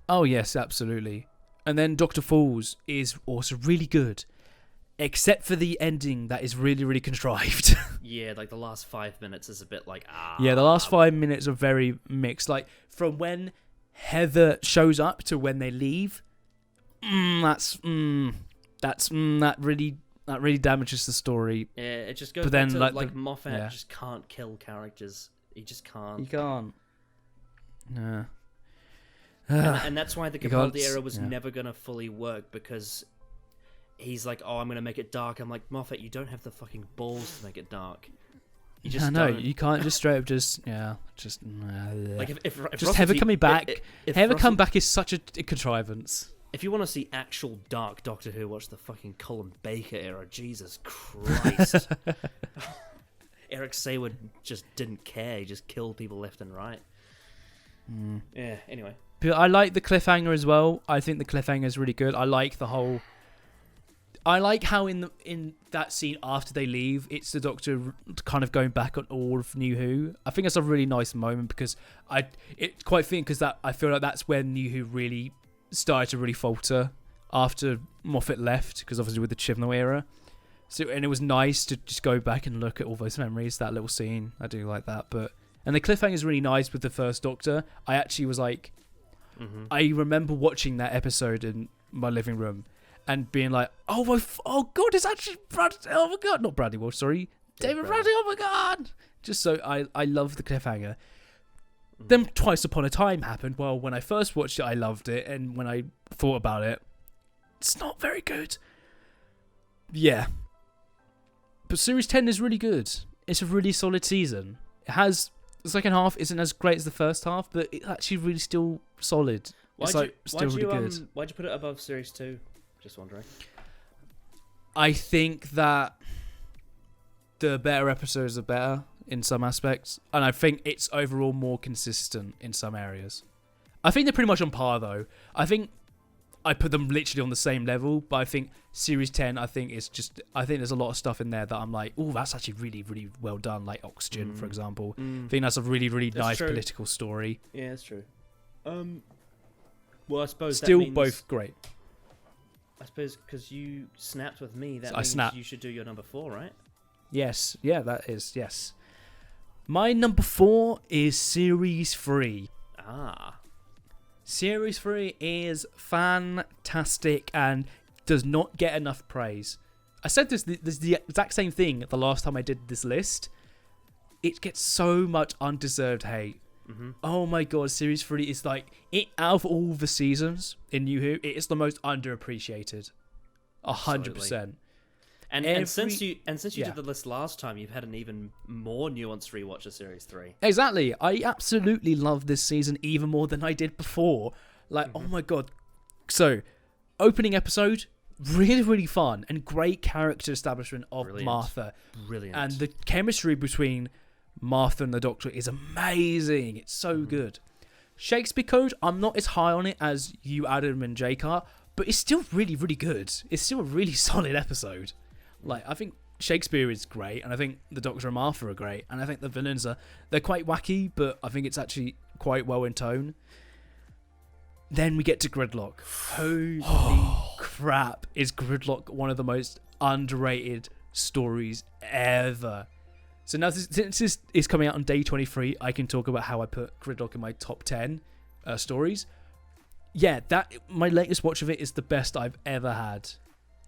Speaker 3: Oh, yes, absolutely. And then Dr. Falls is also really good, except for the ending that is really, really contrived.
Speaker 2: Yeah, like the last 5 minutes is a bit like,
Speaker 3: Yeah, the last 5 minutes are very mixed. Like, from when Heather shows up to when they leave, that really damages the story.
Speaker 2: Yeah, it just goes back to Moffat just can't kill characters. He just can't.
Speaker 3: He can't. No.
Speaker 2: And that's why the Capaldi era was never going to fully work, because he's like, oh, I'm going to make it dark. I'm like, Moffat, you don't have the fucking balls to make it dark. You just
Speaker 3: don't. You can't just straight up like
Speaker 2: if
Speaker 3: Heather coming back. Heather come back is such a contrivance.
Speaker 2: If you want to see actual dark Doctor Who, watch the fucking Colin Baker era. Jesus Christ. Eric Sayward just didn't care. He just killed people left and right. Yeah, anyway.
Speaker 3: But I like the cliffhanger as well. I think the cliffhanger is really good. I like how in that scene after they leave, it's the Doctor kind of going back on all of New Who. I think it's a really nice moment because it's quite fitting because I feel like that's when New Who really started to really falter after Moffat left, because obviously with the Chibnall era. So, and it was nice to just go back and look at all those memories, that little scene. I do like that. And the cliffhanger is really nice with the first Doctor. I actually was like, I remember watching that episode in my living room and being like, oh god, it's actually oh my god, not Bradley Walsh, sorry, David Bradley, oh my god. Just so I love the cliffhanger. Then Twice Upon a Time happened. Well, when I first watched it, I loved it, and when I thought about it, it's not very good. Yeah. But Series 10 is really good. It's a really solid season. It has... The second half isn't as great as the first half, but it's actually really still solid. Why'd you
Speaker 2: put it above Series 2? Just wondering.
Speaker 3: I think that the better episodes are better in some aspects, and I think it's overall more consistent in some areas. I think they're pretty much on par, though. I think I put them literally on the same level, but I think Series 10, I think there's a lot of stuff in there that I'm like, oh, that's actually really, really well done, like Oxygen, for example. I think that's a really, really nice political story.
Speaker 2: Yeah, that's true. Well, I suppose
Speaker 3: still
Speaker 2: that means,
Speaker 3: both great.
Speaker 2: I suppose because you snapped with me, that means you should do your number 4, right?
Speaker 3: Yes, yeah, that is, yes. My number 4 is Series 3. Series 3 is fantastic and does not get enough praise. I said this the exact same thing the last time I did this list. It gets so much undeserved hate. Oh my god, Series 3 is like, out of all the seasons in New Who, it is the most underappreciated. 100%.
Speaker 2: And since you did the list last time, you've had an even more nuanced rewatch of Series 3.
Speaker 3: Exactly. I absolutely love this season even more than I did before. Like, oh my god. So, opening episode, really, really fun and great character establishment of Martha.
Speaker 2: Brilliant.
Speaker 3: And the chemistry between Martha and the Doctor is amazing. It's so good. Shakespeare Code, I'm not as high on it as you, Adam, and Jake are, but it's still really, really good. It's still a really solid episode. Like, I think Shakespeare is great, and I think the Doctor and Martha are great, and I think the villains they're quite wacky, but I think it's actually quite well in tone. Then we get to Gridlock. Holy crap, is Gridlock one of the most underrated stories ever. So now, since this is coming out on day 23, I can talk about how I put Gridlock in my top 10 stories. Yeah, my latest watch of it is the best I've ever had.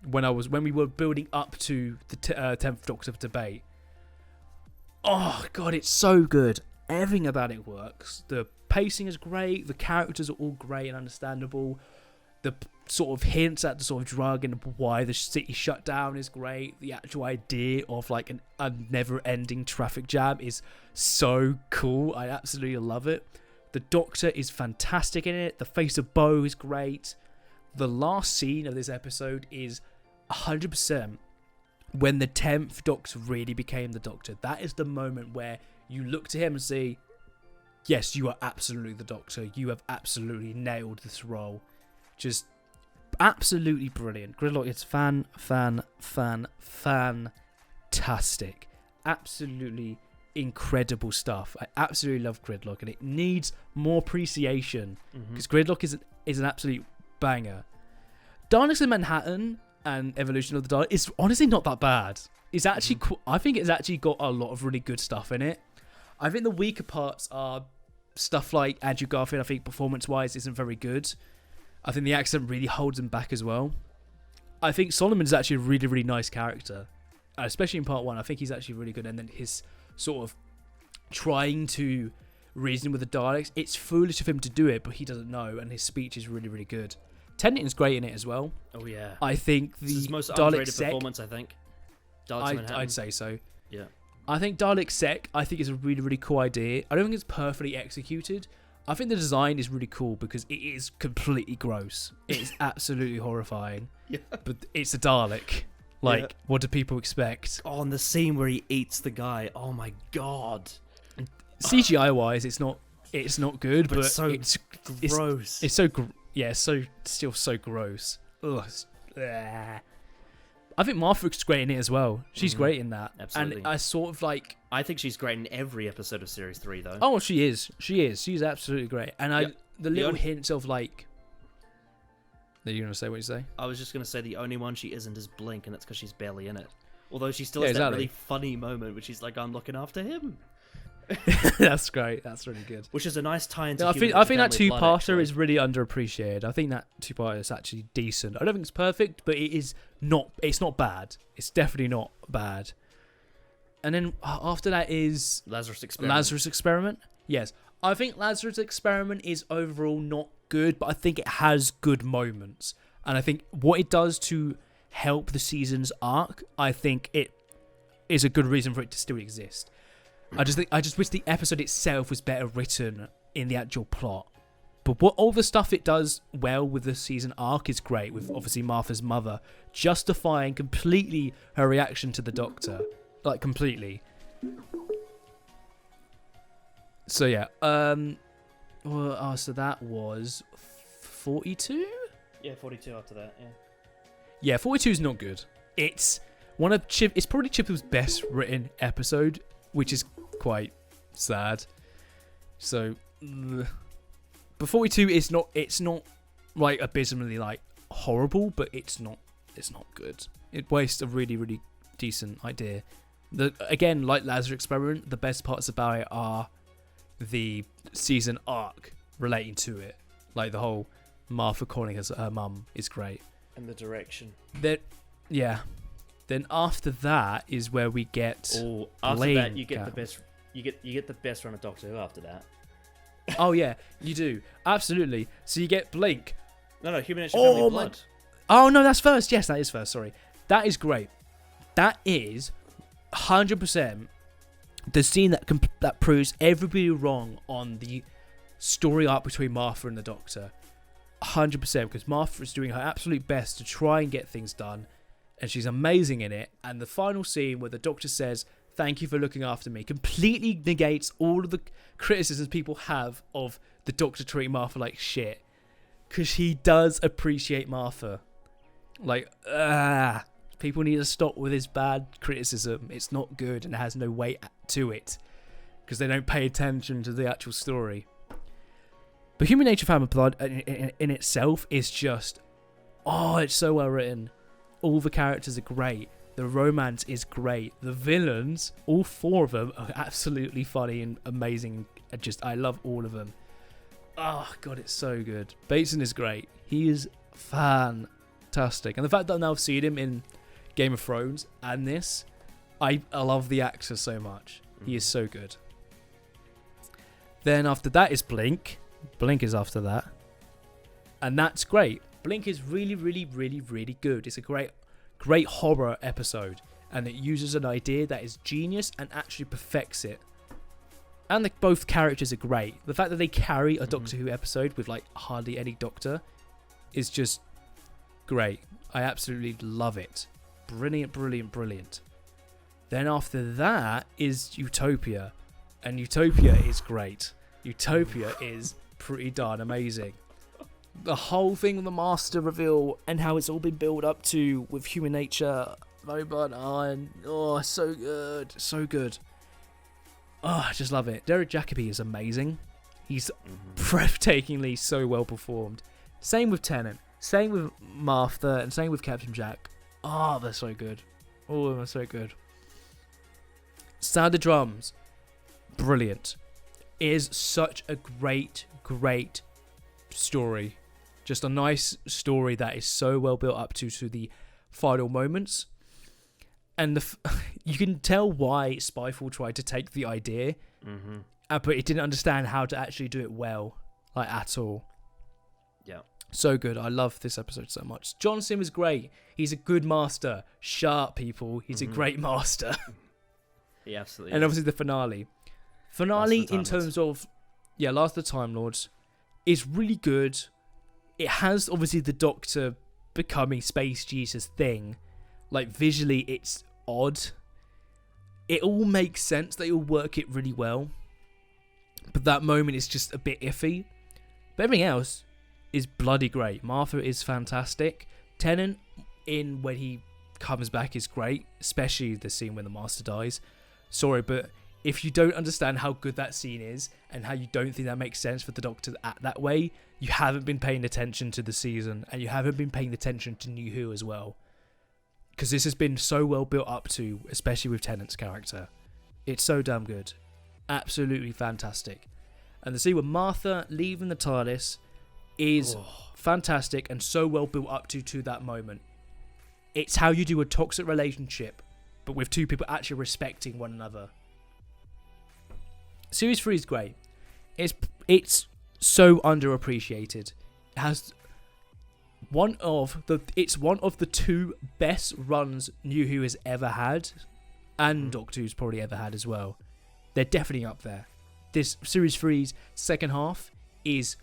Speaker 3: When we were building up to the 10th Doctor debate. Oh god, it's so good. everything about it works. The pacing is great. The characters are all great and understandable. The sort of hints at the sort of drug and why the city shut down is great. The actual idea of like a never-ending traffic jam is so cool. I absolutely love it. The Doctor is fantastic in it. The face of Bo is great. The last scene of this episode is 100% when the 10th Doctor really became the Doctor. That is the moment where you look to him and say, yes, you are absolutely the Doctor. You have absolutely nailed this role. Just absolutely brilliant. Gridlock is fantastic. Absolutely incredible stuff. I absolutely love Gridlock, and it needs more appreciation because Gridlock is an absolute banger. Daleks in Manhattan and Evolution of the Daleks is honestly not that bad. It's actually cool. I think it's actually got a lot of really good stuff in it. I think the weaker parts are stuff like Andrew Garfield. I think performance-wise isn't very good. I think the accent really holds him back as well. I think Solomon's actually a really, really nice character, especially in part 1. I think he's actually really good, and then his sort of trying to reason with the Daleks. It's foolish of him to do it, but he doesn't know, and his speech is really, really good. Tennant's great in it as well.
Speaker 2: Oh yeah.
Speaker 3: I think
Speaker 2: This is
Speaker 3: the
Speaker 2: his most
Speaker 3: Dalek
Speaker 2: underrated
Speaker 3: Sec,
Speaker 2: performance, I think. Daleks in Manhattan.
Speaker 3: I'd say so.
Speaker 2: Yeah.
Speaker 3: I think Dalek Sec, I think is a really, really cool idea. I don't think it's perfectly executed. I think the design is really cool because it is completely gross. It's absolutely horrifying.
Speaker 2: Yeah.
Speaker 3: But it's a Dalek. Like, what do people expect?
Speaker 2: Oh, and the scene where he eats the guy. Oh my god.
Speaker 3: CGI-wise, it's not good, but
Speaker 2: it's so gross.
Speaker 3: It's so still so gross. Ugh. I think Martha's great in it as well. She's great in that.
Speaker 2: Absolutely.
Speaker 3: And I sort of like...
Speaker 2: I think she's great in every episode of Series 3, though.
Speaker 3: Oh, she is. She's absolutely great. And the little hints of like... Are you going to say what you say?
Speaker 2: I was just going to say the only one she isn't is Blink, and that's because she's barely in it. Although she still has that really funny moment where she's like, I'm looking after him.
Speaker 3: That's great. That's really good.
Speaker 2: Which is a nice tie-into.
Speaker 3: I think that two-parter is really underappreciated. I think that two-parter is actually decent. I don't think it's perfect, but it's not bad. It's definitely not bad. And then after that is
Speaker 2: Lazarus Experiment.
Speaker 3: Lazarus Experiment. Yes, I think Lazarus Experiment is overall not good, but I think it has good moments. And I think what it does to help the season's arc, I think it is a good reason for it to still exist. I just wish the episode itself was better written in the actual plot. But all the stuff it does well with the season arc is great, with obviously Martha's mother justifying completely her reaction to the Doctor. Like, completely. So, yeah. So that was 42?
Speaker 2: Yeah, 42 after that, yeah.
Speaker 3: Yeah, 42 is not good. It's it's probably Chipple's best written episode, which is quite sad. So, but 42 is not. It's not like abysmally like horrible, but it's not good. It wastes a really, really decent idea. Again, like Lazarus Experiment, the best parts about it are the season arc relating to it. Like the whole Martha calling her mum is great.
Speaker 2: And the direction.
Speaker 3: Then after that is where we get.
Speaker 2: Oh, after that you get the best. You get the best run of Doctor Who after that.
Speaker 3: Oh yeah, you do absolutely. So you get Blink.
Speaker 2: No, Human Nature Family Blood.
Speaker 3: Oh no, that's first. Yes, that is first. Sorry, that is great. That is 100% the scene that proves everybody wrong on the story arc between Martha and the Doctor. 100%, because Martha is doing her absolute best to try and get things done, and she's amazing in it. And the final scene where the Doctor says, "Thank you for looking after me," completely negates all of the criticisms people have of the Doctor treating Martha like shit, because he does appreciate Martha. Like, people need to stop with this bad criticism. It's not good and it has no weight to it, because they don't pay attention to the actual story. But Human Nature Family Blood in itself is just, it's so well written. All the characters are great. The romance is great. The villains, all four of them, are absolutely funny and amazing. I love all of them. Oh, God, it's so good. Bateson is great. He is fantastic. And the fact that now I've seen him in Game of Thrones and this, I love the actor so much. He is so good. Then after that is Blink. Blink is after that. And that's great. Blink is really, really, really, really good. It's a great horror episode. And it uses an idea that is genius and actually perfects it. And both characters are great. The fact that they carry a Doctor Who episode with like hardly any Doctor is just great. I absolutely love it. Brilliant, brilliant, brilliant. Then after that is Utopia. And Utopia is great. Utopia is pretty darn amazing. The whole thing with the Master reveal and how it's all been built up to with Human Nature, Robot, so good. So good. Oh, I just love it. Derek Jacobi is amazing. He's breathtakingly so well performed. Same with Tennant. Same with Martha. And same with Captain Jack. Oh, they're so good. All of them are so good. Sound of Drums. Brilliant. It is such a great, great story. Just a nice story that is so well built up to the final moments. And you can tell why Spyfall tried to take the idea, but it didn't understand how to actually do it well, like at all.
Speaker 2: Yeah.
Speaker 3: So good. I love this episode so much. John Sim is great. He's a good master. Sharp people. He's a great master.
Speaker 2: He absolutely
Speaker 3: And
Speaker 2: is.
Speaker 3: obviously the finale. Finale in terms of, Last of the Time Lords is really good. It has obviously the Doctor becoming Space Jesus thing. Like visually it's odd. It all makes sense. They all work it really well. But that moment is just a bit iffy. But everything else is bloody great. Martha is fantastic. Tennant when he comes back is great. Especially the scene when the Master dies. Sorry, but if you don't understand how good that scene is and how you don't think that makes sense for the Doctor to act that way, you haven't been paying attention to the season and you haven't been paying attention to New Who as well. Because this has been so well built up to, especially with Tennant's character. It's so damn good. Absolutely fantastic. And the scene with Martha leaving the TARDIS is fantastic and so well built up to that moment. It's how you do a toxic relationship, but with two people actually respecting one another. Series 3 is great. It's so underappreciated. It has one of the two best runs New Who has ever had, and Doctor Who's probably ever had as well. They're definitely up there. This Series 3's second half is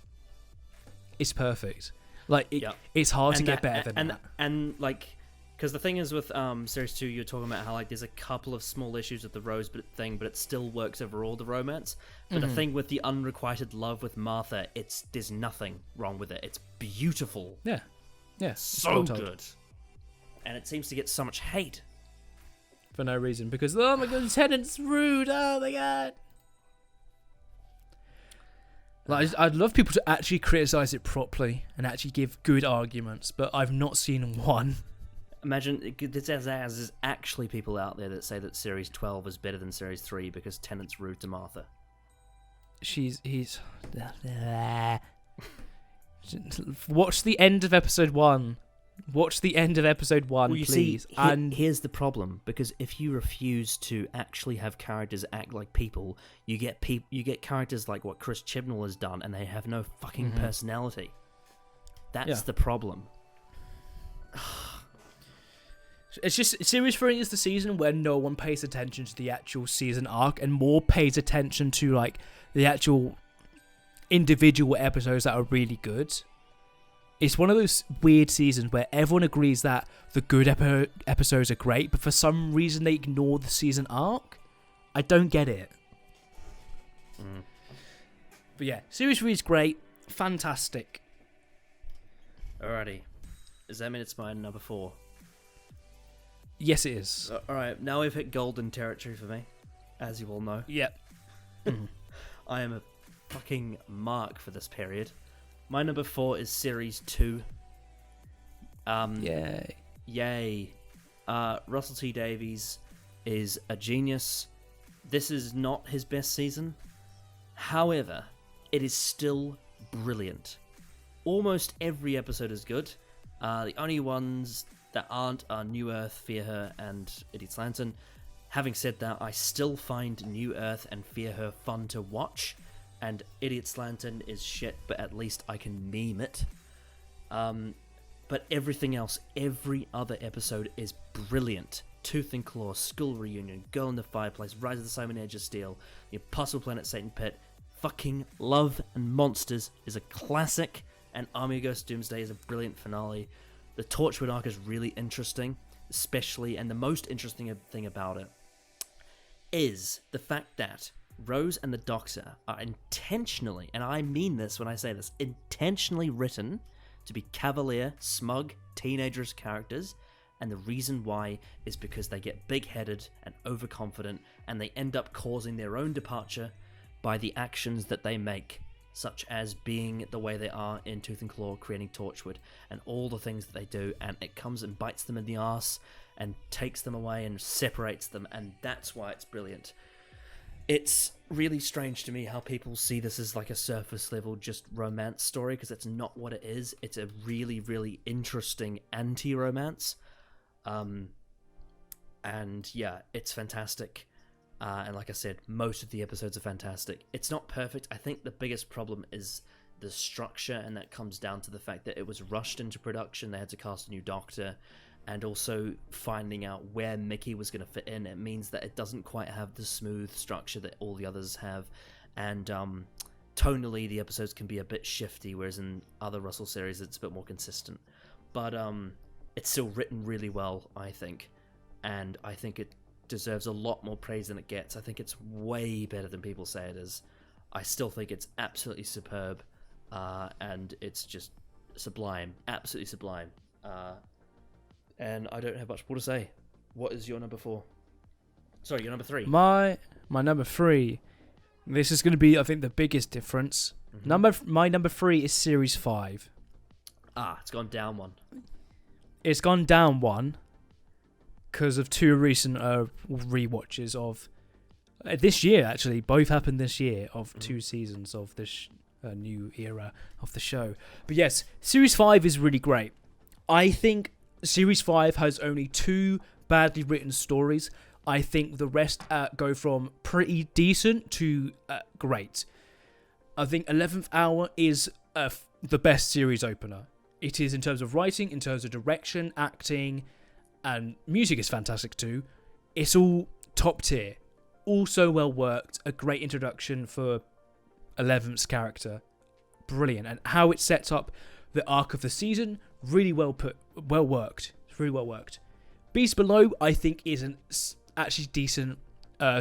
Speaker 3: perfect. Like it's hard to get better than that.
Speaker 2: And like, because the thing is with Series 2, you're talking about how like there's a couple of small issues with the Rose thing, but it still works overall, the romance. But the thing with the unrequited love with Martha, there's nothing wrong with it. It's beautiful.
Speaker 3: Yeah.
Speaker 2: So good. And it seems to get so much hate.
Speaker 3: For no reason. Because, oh my god, Tennant's rude. Oh my god. Like, I'd love people to actually criticize it properly and actually give good arguments, but I've not seen one.
Speaker 2: Imagine there's actually people out there that say that Series 12 is better than Series 3 because Tennant's rude to Martha.
Speaker 3: He's watch the end of episode 1. Watch the end of episode 1,
Speaker 2: well,
Speaker 3: please.
Speaker 2: See, and here's the problem, because if you refuse to actually have characters act like people, you get characters like what Chris Chibnall has done, and they have no fucking personality. That's the problem.
Speaker 3: It's just Series 3 is the season where no one pays attention to the actual season arc and more pays attention to like the actual individual episodes that are really good. It's one of those weird seasons where everyone agrees that the good episodes are great, but for some reason they ignore the season arc. I don't get it. But yeah, Series 3 is great. Fantastic.
Speaker 2: Alrighty. Does that mean it's my number 4?
Speaker 3: Yes, it is.
Speaker 2: Alright, now we've hit golden territory for me, as you all know.
Speaker 3: Yep.
Speaker 2: I am a fucking mark for this period. My number 4 is Series 2. Yay. Russell T Davies is a genius. This is not his best season. However, it is still brilliant. Almost every episode is good. The only ones that aren't are New Earth, Fear Her, and Idiot's Lantern. Having said that, I still find New Earth and Fear Her fun to watch, and Idiot's Lantern is shit, but at least I can meme it. But everything else, every other episode is brilliant. Tooth and Claw, School Reunion, Girl in the Fireplace, Rise of the Simon Edge of Steel, The Impossible Planet Satan Pit, fucking Love and Monsters is a classic, and Army of Ghosts Doomsday is a brilliant finale. The Torchwood arc is really interesting, especially, and the most interesting thing about it is the fact that Rose and the Doctor are intentionally, and I mean this when I say this, intentionally written to be cavalier, smug, teenagers characters, and the reason why is because they get big-headed and overconfident, and they end up causing their own departure by the actions that they make, such as being the way they are in Tooth and Claw, creating Torchwood, and all the things that they do, and it comes and bites them in the arse, and takes them away and separates them, and that's why it's brilliant. It's really strange to me how people see this as like a surface level just romance story, because it's not what it is. It's a really, really interesting anti-romance. And yeah, it's fantastic. And like I said, most of the episodes are fantastic. It's not perfect. I think the biggest problem is the structure, and that comes down to the fact that it was rushed into production. They had to cast a new Doctor, and also finding out where Mickey was going to fit in. It means that it doesn't quite have the smooth structure that all the others have, and tonally the episodes can be a bit shifty, whereas in other Russell series it's a bit more consistent. But it's still written really well, I think, and I think it deserves a lot more praise than it gets. I think it's way better than people say it is. I still think it's absolutely superb, and it's just sublime, absolutely sublime. And I don't have much more to say. What is your number 4? Sorry, your number 3.
Speaker 3: My number 3. This is going to be, I think, the biggest difference.
Speaker 2: Mm-hmm.
Speaker 3: My number 3 is Series 5.
Speaker 2: It's gone down one.
Speaker 3: It's gone down one because of 2 recent rewatches of this year. Actually, both happened this year, of 2 seasons of this new era of the show. But yes, Series 5 is really great. I think Series 5 has only 2 badly written stories. I think the rest go from pretty decent to great. I think 11th Hour is the best series opener. It is in terms of writing, in terms of direction, acting, and music is fantastic too. It's all top tier. Also well worked. A great introduction for 11th's character. Brilliant. And how it sets up the arc of the season, really well worked. It's really well worked. Beast Below, I think, is an actually decent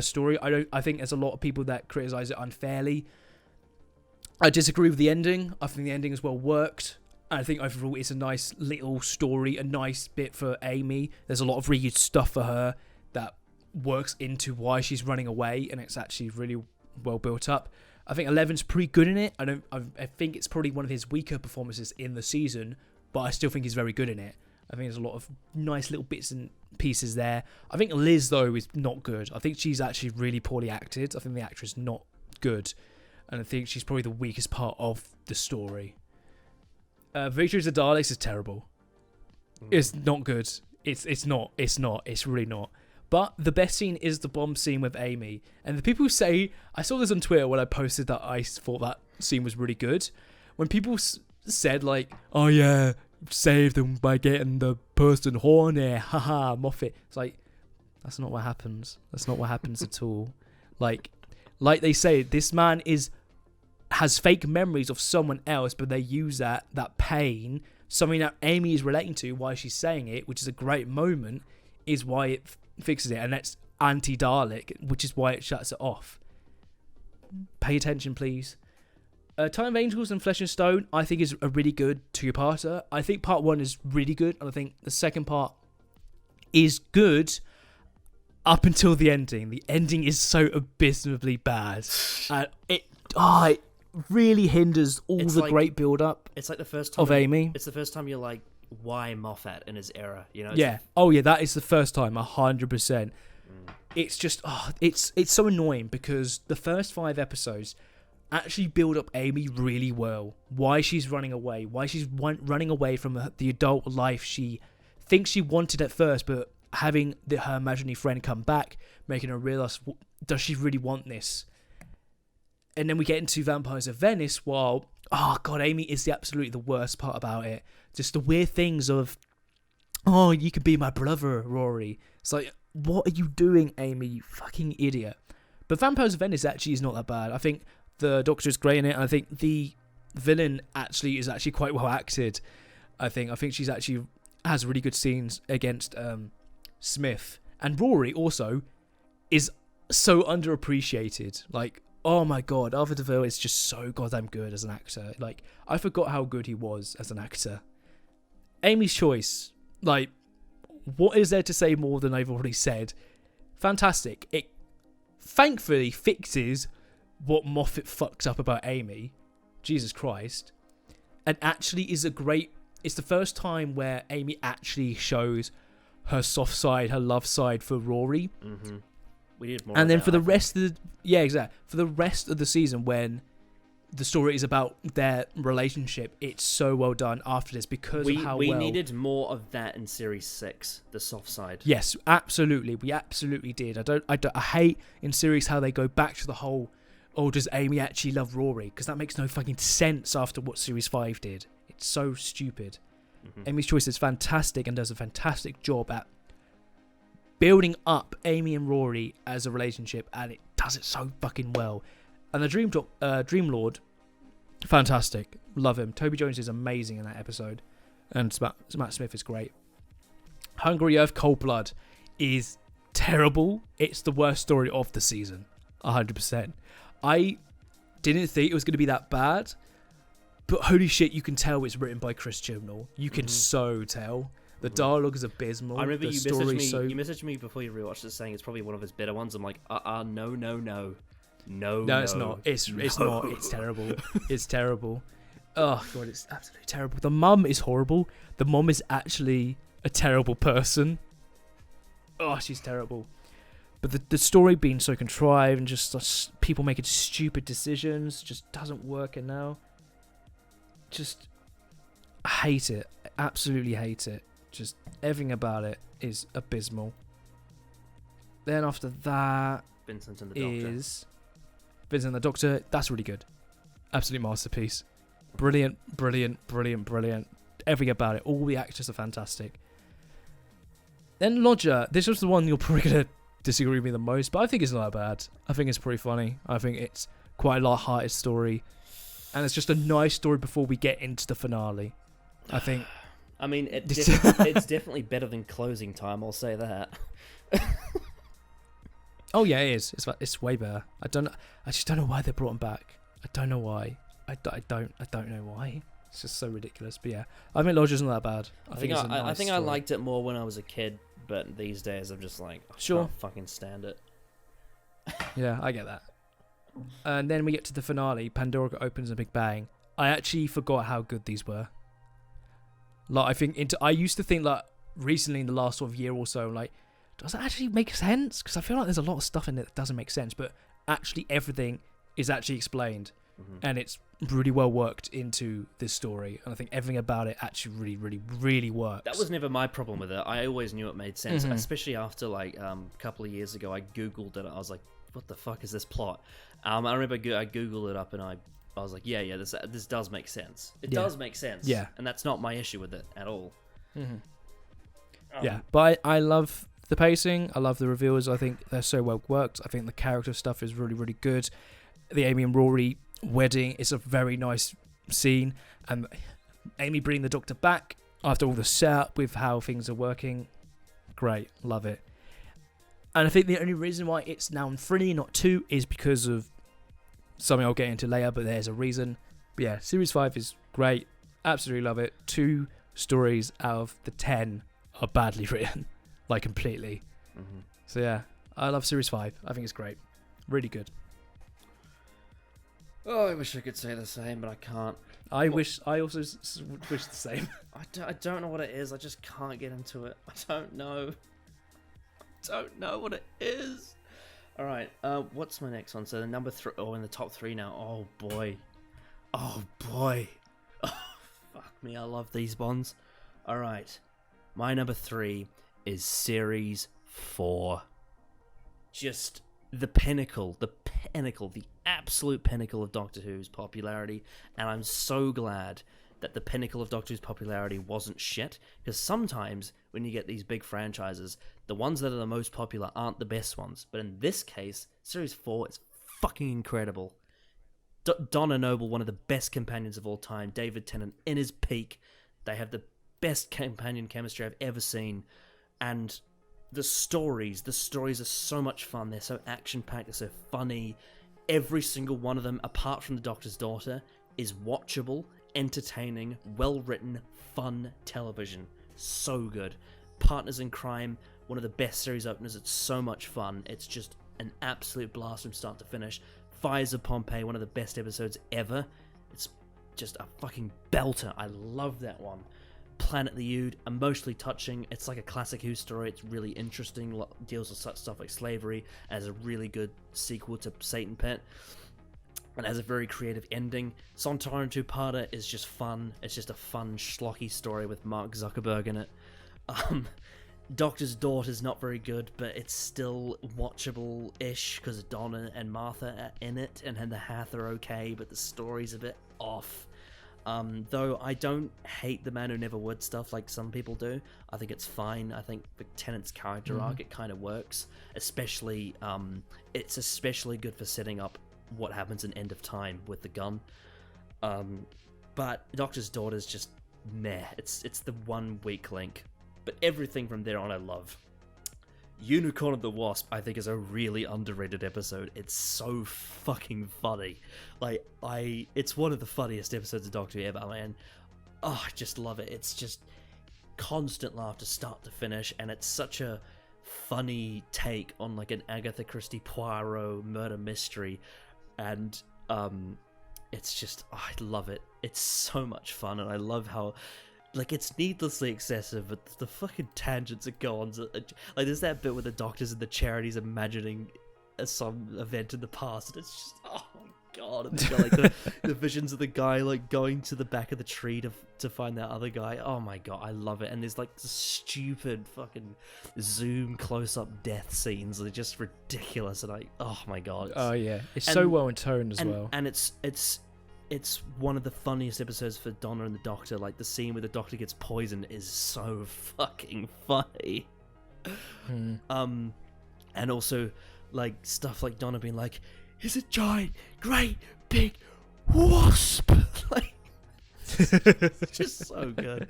Speaker 3: story. I think there's a lot of people that criticize it unfairly. I disagree with the ending. I think the ending is well worked. I think overall it's a nice little story, a nice bit for Amy. There's a lot of really good stuff for her that works into why she's running away, and it's actually really well built up. I think 11's pretty good in it. I think it's probably one of his weaker performances in the season, but I still think he's very good in it. I think there's a lot of nice little bits and pieces there. I think Liz, though, is not good. I think she's actually really poorly acted. I think the actress is not good, and I think she's probably the weakest part of the story. Victory of the Daleks is terrible. It's not good. It's not. It's really not. But the best scene is the bomb scene with Amy. And the people say, I saw this on Twitter when I posted that I thought that scene was really good. When people said like, oh yeah, save them by getting the person horny, haha, Moffat. It's like, that's not what happens. That's not what happens at all. Like they say, this man has fake memories of someone else, but they use that pain, something that Amy is relating to, why she's saying it, which is a great moment, is why it fixes it, and that's anti-Dalek, which is why it shuts it off. Pay attention, please. Time of Angels and Flesh and Stone, I think, is a really good two-parter. I think part 1 is really good, and I think the second part is good up until the ending. The ending is so abysmally bad, and it really hinders all the great build-up.
Speaker 2: It's like the first time
Speaker 3: of Amy.
Speaker 2: It's the first time you're like, why Moffat in his era? You know?
Speaker 3: Yeah. That is the first time, 100%. It's just, it's so annoying because the first 5 episodes actually build up Amy really well. Why she's running away. Why she's running away from the adult life she thinks she wanted at first, but having her imaginary friend come back, making her realize, does she really want this? And then we get into Vampires of Venice, while, oh god, Amy is absolutely the worst part about it. Just the weird things of, oh, you could be my brother, Rory. It's like, what are you doing, Amy, you fucking idiot? But Vampires of Venice actually is not that bad. I think the Doctor is great in it, and I think the villain actually is actually quite well acted. I think she's actually has really good scenes against Smith. And Rory also is so underappreciated. Like, oh my god, Arthur DeVille is just so goddamn good as an actor. Like, I forgot how good he was as an actor. Amy's choice, like, what is there to say more than I've already said? Fantastic. It thankfully fixes what Moffat fucks up about Amy. Jesus Christ. And actually is it's the first time where Amy actually shows her soft side, her love side for Rory.
Speaker 2: Mm-hmm. We need more.
Speaker 3: And then
Speaker 2: that,
Speaker 3: for the rest of the rest of the season, when the story is about their relationship, it's so well done after this because of how
Speaker 2: we needed more of that in series 6, the soft side.
Speaker 3: Yes, absolutely, we absolutely did. I hate in series how they go back to the whole, oh, does Amy actually love Rory? Because that makes no fucking sense after what series 5 did. It's so stupid. Mm-hmm. Amy's Choice is fantastic and does a fantastic job at building up Amy and Rory as a relationship, and it does it so fucking well. And the Dream Lord, fantastic. Love him. Toby Jones is amazing in that episode. And Matt Smith is great. Hungry Earth Cold Blood is terrible. It's the worst story of the season. 100%. I didn't think it was going to be that bad. But holy shit, you can tell it's written by Chris Chibnall. You can so tell. The dialogue is abysmal.
Speaker 2: I remember
Speaker 3: you
Speaker 2: messaged me before you rewatched it saying it's probably one of his better ones. I'm like, no. No,
Speaker 3: it's not. It's not. It's terrible. It's terrible. Oh god, it's absolutely terrible. The mum is horrible. The mum is actually a terrible person. Oh, she's terrible. But the story being so contrived and just people making stupid decisions just doesn't work. And now, just I hate it. I absolutely hate it. Just everything about it is abysmal. Then after that,
Speaker 2: Vincent and the Doctor.
Speaker 3: Vincent and the Doctor, that's really good. Absolute masterpiece. Brilliant. Everything about it. All the actors are fantastic. Then Lodger. This was the one you're probably going to disagree with me the most, but I think it's not that bad. I think it's pretty funny. I think it's quite a light-hearted story. And it's just a nice story before we get into the finale. I think...
Speaker 2: I mean, it's definitely better than Closing Time, I'll say that.
Speaker 3: Oh yeah, it is. It's way better. I just don't know why they brought him back. I don't know why. I don't know why. It's just so ridiculous. But yeah, I think Lodger's not that bad. I think
Speaker 2: I liked it more when I was a kid, but these days I'm just like, I can't fucking stand it.
Speaker 3: Yeah, I get that. And then we get to the finale. Pandora opens a big bang. I actually forgot how good these were. Like, I used to think, like, recently in the last sort of year or so, like, does it actually make sense? Because I feel like there's a lot of stuff in it that doesn't make sense, but actually everything is actually explained, and it's really well worked into this story. And I think everything about it actually really, really, really works.
Speaker 2: That was never my problem with it. I always knew it made sense, especially after, like, a couple of years ago, I Googled it. I was like, what the fuck is this plot? I remember I Googled it up, and I was like, yeah, this does make sense. It does make sense.
Speaker 3: Yeah.
Speaker 2: And that's not my issue with it at all.
Speaker 3: Yeah, but I love the pacing. I love the reveals. I think they're so well worked. I think the character stuff is really, really good. The Amy and Rory wedding is a very nice scene. And Amy bringing the Doctor back after all the setup with how things are working. Great. Love it. And I think the only reason why it's now in 3, not 2, is because of something I'll get into later, but there's a reason. But yeah, Series 5 is great. Absolutely love it. 2 stories out of the 10 are badly written. Like, completely. So yeah, I love Series 5. I think it's great. Really good.
Speaker 2: Oh, I wish I could say the same, but I can't.
Speaker 3: I also wish the same.
Speaker 2: I don't know what it is. I just can't get into it. I don't know what it is. All right, what's my next one? So the number 3, in the top 3 now. Oh boy. Oh, fuck me, I love these bonds. All right, my number 3 is Series 4. Just the pinnacle, the absolute pinnacle of Doctor Who's popularity, and I'm so glad that the pinnacle of Doctor Who's popularity wasn't shit, because sometimes when you get these big franchises, the ones that are the most popular aren't the best ones. But in this case, Series 4 is fucking incredible. Donna Noble, one of the best companions of all time, David Tennant in his peak. They have the best companion chemistry I've ever seen, and the stories are so much fun. They're so action-packed, they're so funny. Every single one of them, apart from The Doctor's Daughter, is watchable, entertaining, well-written, fun television. So good. Partners in Crime, one of the best series openers. It's so much fun. It's just an absolute blast from start to finish. Fires of Pompeii, one of the best episodes ever. It's just a fucking belter. I love that one. Planet the Ood, emotionally touching. It's like a classic Who story. It's really interesting. Deals with such stuff like slavery. As a really good sequel to Satan Pit. And has a very creative ending. Sontaran two-parter is just fun. It's just a fun, schlocky story with Mark Zuckerberg in it. Doctor's Daughter's not very good, but it's still watchable-ish because Donna and Martha are in it, and the Hath are okay, but the story's a bit off. Though I don't hate The Man Who Never Would stuff like some people do. I think it's fine. I think the Tennant's character arc, it kind of works. Especially, it's especially good for setting up what happens in End of Time with the gun. But Doctor's Daughter's just meh. It's the one weak link. But everything from there on I love. Unicorn of the Wasp, I think, is a really underrated episode. It's so fucking funny. It's one of the funniest episodes of Doctor Who ever, man. Oh, I just love it. It's just constant laughter start to finish, and it's such a funny take on like an Agatha Christie Poirot murder mystery, and it's just, oh, I love it. It's so much fun, and I love how, like, it's needlessly excessive, but the fucking tangents it goes on. Like, there's that bit where the doctors and the charities imagining some event in the past, and it's just, oh my god. And then like the visions of the guy like going to the back of the tree to find that other guy. Oh my god, I love it. And there's like the stupid fucking zoom close-up death scenes. They're just ridiculous, and oh my god.
Speaker 3: Oh yeah, it's so well in tone as well.
Speaker 2: And it's one of the funniest episodes for Donna and the Doctor. Like, the scene where the Doctor gets poisoned is so fucking funny. And also, like, stuff like Donna being like, "It's a giant, great, big wasp." Like, it's just so good.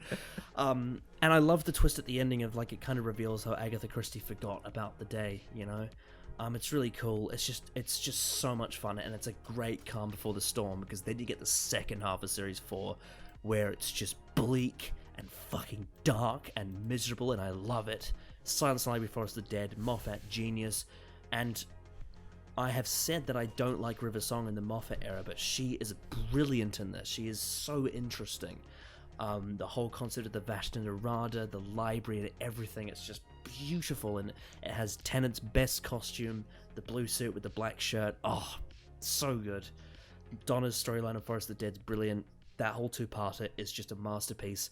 Speaker 2: And I love the twist at the ending of, like, it kind of reveals how Agatha Christie forgot about the day, you know? It's really cool. It's just so much fun, and it's a great calm before the storm, because then you get the second half of Series 4, where it's just bleak and fucking dark and miserable, and I love it. Silence and Light Before Us the Dead, Moffat, genius. And I have said that I don't like River Song in the Moffat era, but she is brilliant in this. She is so interesting. The whole concept of the Vashta Narada, the library, and everything, it's just beautiful, and it has Tennant's best costume, the blue suit with the black shirt. Oh, so good. Donna's storyline of Forest of the Dead is brilliant. That whole two-parter is just a masterpiece.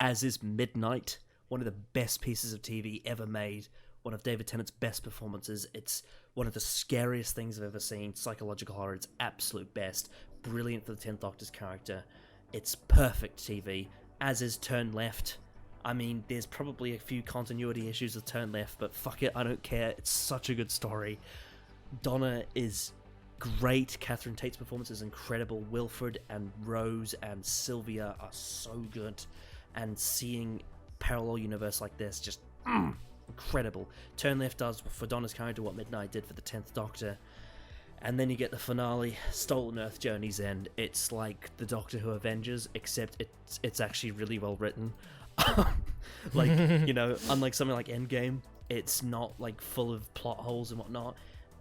Speaker 2: As is Midnight, one of the best pieces of TV ever made, one of David Tennant's best performances. It's one of the scariest things I've ever seen. Psychological horror, it's absolute best. Brilliant for the 10th Doctor's character. It's perfect TV, as is Turn Left. I mean, there's probably a few continuity issues with Turn Left, but fuck it, I don't care. It's such a good story. Donna is great. Catherine Tate's performance is incredible. Wilfred and Rose and Sylvia are so good. And seeing parallel universe like this, just incredible. Turn Left does for Donna's character what Midnight did for the 10th Doctor. And then you get the finale, Stolen Earth, Journey's End. It's like the Doctor Who Avengers, except it's actually really well written. Like, you know, unlike something like Endgame, it's not like full of plot holes and whatnot.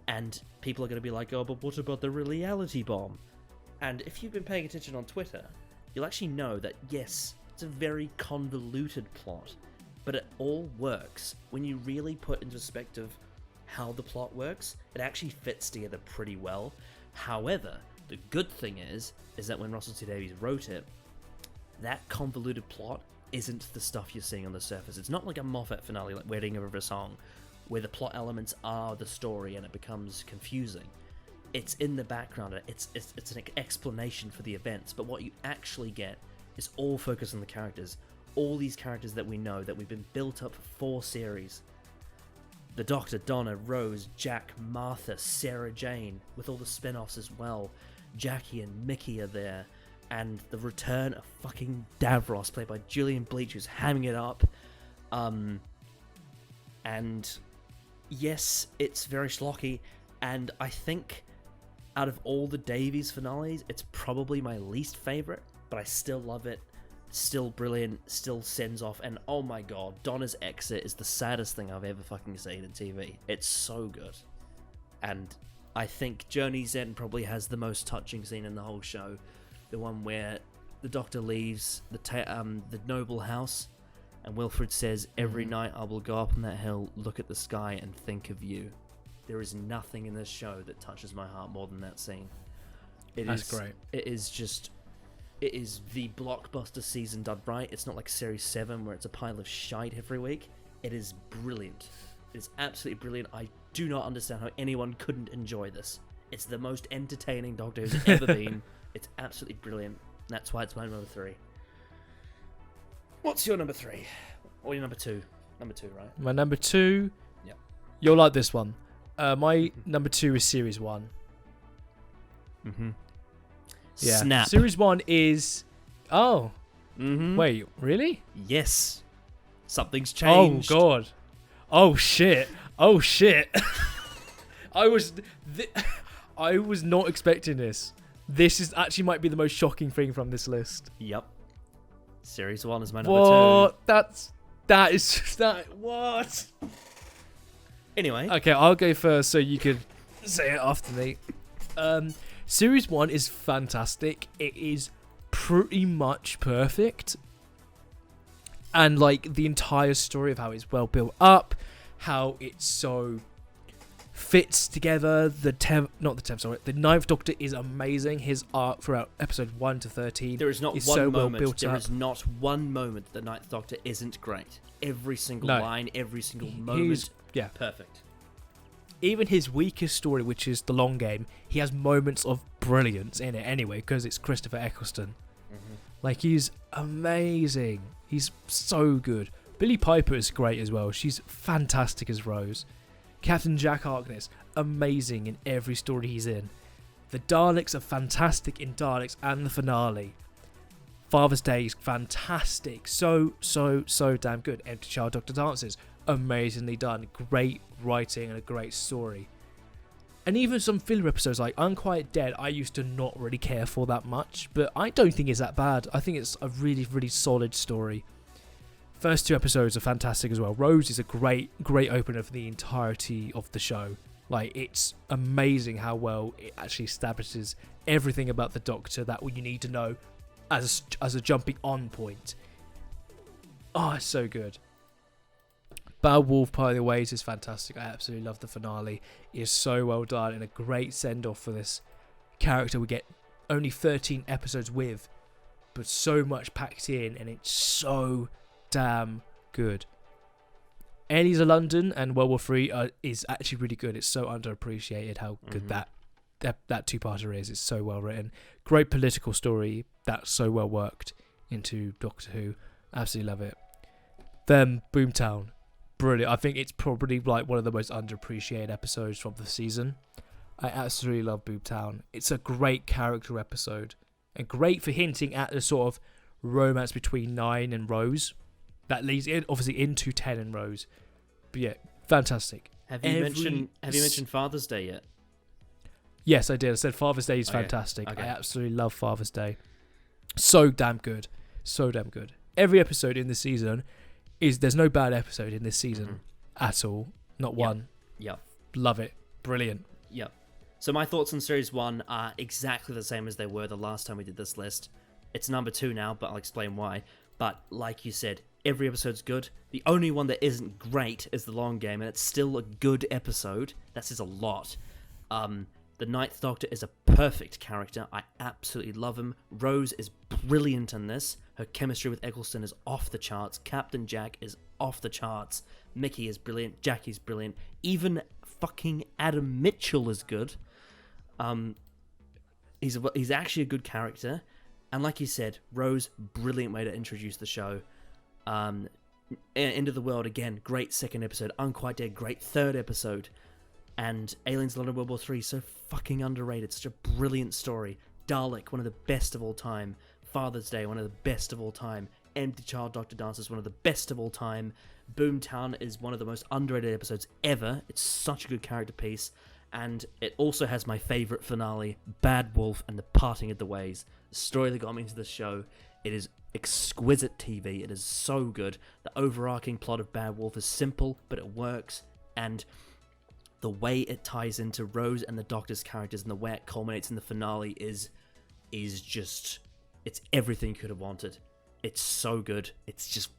Speaker 2: And people are going to be like, oh, but what about the reality bomb? And if you've been paying attention on Twitter, you'll actually know that, yes, it's a very convoluted plot, but it all works when you really put into perspective how the plot works. It actually fits together pretty well. However, the good thing is that when Russell T Davies wrote it, that convoluted plot isn't the stuff you're seeing on the surface. It's not like a Moffat finale like Wedding of a Song, where the plot elements are the story and it becomes confusing. it's in the background. It's an explanation for the events, but what you actually get is all focused on the characters. All these characters that we know, that we've been built up for 4 series. The Doctor, Donna, Rose, Jack, Martha, Sarah Jane, with all the spin-offs as well. Jackie and Mickey are there. And the return of fucking Davros, played by Julian Bleach, who's hamming it up. And yes, it's very schlocky. And I think out of all the Davies finales, it's probably my least favourite. But I still love it. Still brilliant, still sends off, and oh my god, Donna's exit is the saddest thing I've ever fucking seen in TV. It's so good. And I think Journey's End probably has the most touching scene in the whole show. The one where the Doctor leaves the noble house, and Wilfred says, "Every night I will go up on that hill, look at the sky, and think of you." There is nothing in this show that touches my heart more than that scene.
Speaker 3: That's great.
Speaker 2: It is the blockbuster season done right. It's not like Series 7 where it's a pile of shite every week. It is brilliant. It is absolutely brilliant. I do not understand how anyone couldn't enjoy this. It's the most entertaining Doctor Who's ever been. It's absolutely brilliant. That's why it's my number 3. What's your number 3? Or your number 2? Number 2, right?
Speaker 3: My number 2...
Speaker 2: Yep.
Speaker 3: You'll like this one. My number 2 is Series 1.
Speaker 2: Mm-hmm.
Speaker 3: Yeah.
Speaker 2: Snap.
Speaker 3: Series 1 is... Oh.
Speaker 2: Mm-hmm.
Speaker 3: Wait, really?
Speaker 2: Yes. Something's changed.
Speaker 3: Oh, God. Oh, shit. Oh, shit. I was not expecting this. This is actually might be the most shocking thing from this list.
Speaker 2: Yep. Series 1 is my number 2.
Speaker 3: What?
Speaker 2: Anyway.
Speaker 3: Okay, I'll go first so you can say it after me. Series 1 is fantastic. It is pretty much perfect. And like the entire story of how it's well built up, how it so fits together. The Ninth Doctor is amazing. His arc throughout episode 1 to 13
Speaker 2: there is not
Speaker 3: is
Speaker 2: one
Speaker 3: so
Speaker 2: moment.
Speaker 3: well built
Speaker 2: there
Speaker 3: up.
Speaker 2: is not one moment that the Ninth Doctor isn't great. Every single line, every single moment, perfect. Even
Speaker 3: his weakest story, which is the long game, he has moments of brilliance in it anyway, because it's Christopher Eccleston.
Speaker 2: Mm-hmm.
Speaker 3: Like, he's amazing. He's so good. Billie Piper is great as well. She's fantastic as Rose. Captain Jack Harkness, amazing in every story he's in. The Daleks are fantastic in Daleks and the finale. Father's Day is fantastic. So damn good. Empty Child Doctor Dances, amazingly done. Great writing and a great story. And even some filler episodes like Unquiet Dead, I used to not really care for that much, but I don't think it's that bad. I think it's a really, really solid story. First 2 episodes are fantastic as well. Rose is a great opener for the entirety of the show. Like, it's amazing how well it actually establishes everything about the Doctor that you need to know as a jumping on point. Oh, it's so good. Bad Wolf Party of Ways is fantastic. I absolutely love the finale. It is so well done and a great send-off for this character we get only 13 episodes with, but so much packed in, and it's so damn good. Aliens of London and World War 3 is actually really good. It's so underappreciated how good that two-parter is. It's so well written. Great political story that's so well worked into Doctor Who. Absolutely love it. Then Boomtown. Brilliant. I think it's probably like one of the most underappreciated episodes from the season. I absolutely love Boomtown. It's a great character episode and great for hinting at the sort of romance between 9 and Rose that leads in obviously into 10 and Rose. But yeah, fantastic.
Speaker 2: Have you mentioned Father's Day yet?
Speaker 3: Yes, I did. I said Father's Day is fantastic. I absolutely love Father's Day. So damn good. So damn good. Every episode in this season there's no bad episode in this season at all. Not one.
Speaker 2: Yep.
Speaker 3: Love it. Brilliant.
Speaker 2: Yep. So my thoughts on Series 1 are exactly the same as they were the last time we did this list. It's number 2 now, but I'll explain why. But like you said, every episode's good. The only one that isn't great is The Long Game, and it's still a good episode. That says a lot. The Ninth Doctor is a perfect character. I absolutely love him. Rose is brilliant in this. Her chemistry with Eccleston is off the charts. Captain Jack is off the charts. Mickey is brilliant. Jackie's brilliant. Even fucking Adam Mitchell is good. He's actually a good character, and like you said, Rose, brilliant way to introduce the show. End of the World, again, great second episode. Unquite Dead, great third episode. And Aliens London World War 3, so fucking underrated. Such a brilliant story. Dalek, one of the best of all time. Father's Day, one of the best of all time. Empty Child Doctor Dancers, one of the best of all time. Boomtown is one of the most underrated episodes ever. It's such a good character piece. And it also has my favourite finale, Bad Wolf and the Parting of the Ways. The story that got me into the show. It is exquisite TV. It is so good. The overarching plot of Bad Wolf is simple, but it works. And the way it ties into Rose and the Doctor's characters and the way it culminates in the finale is just... It's everything you could have wanted. It's so good. It's just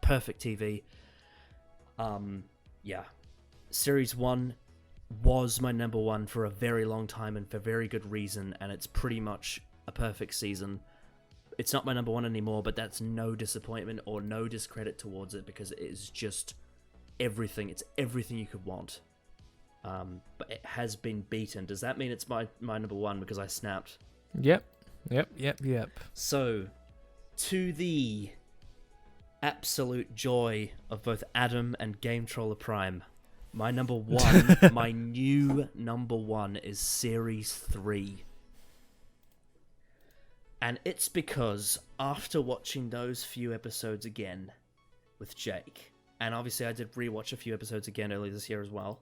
Speaker 2: perfect TV. Yeah. Series 1 was my number one for a very long time and for very good reason, and it's pretty much a perfect season. It's not my number one anymore, but that's no disappointment or no discredit towards it, because it is just everything. It's everything you could want. But it has been beaten. Does that mean it's my number one because I snapped?
Speaker 3: Yep.
Speaker 2: So, to the absolute joy of both Adam and Game Troller Prime, my number one, my new number one is Series 3. And it's because after watching those few episodes again with Jake, and obviously I did rewatch a few episodes again earlier this year as well,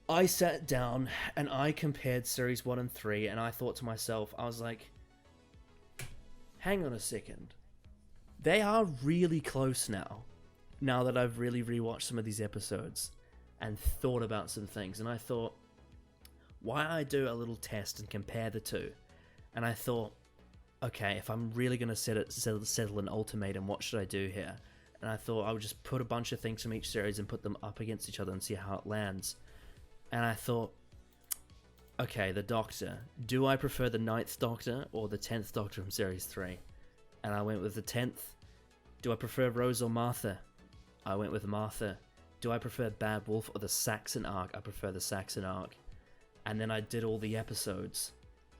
Speaker 2: I sat down and I compared Series 1 and 3, and I thought to myself, I was like, hang on a second. They are really close now that I've really rewatched some of these episodes and thought about some things. And I thought, why don't I do a little test and compare the two? And I thought, okay, if I'm really going to settle an ultimatum, what should I do here? And I thought I would just put a bunch of things from each series and put them up against each other and see how it lands. And I thought, okay, the Doctor. Do I prefer the 9th Doctor or the 10th Doctor from Series 3? And I went with the 10th. Do I prefer Rose or Martha? I went with Martha. Do I prefer Bad Wolf or the Saxon arc? I prefer the Saxon arc. And then I did all the episodes,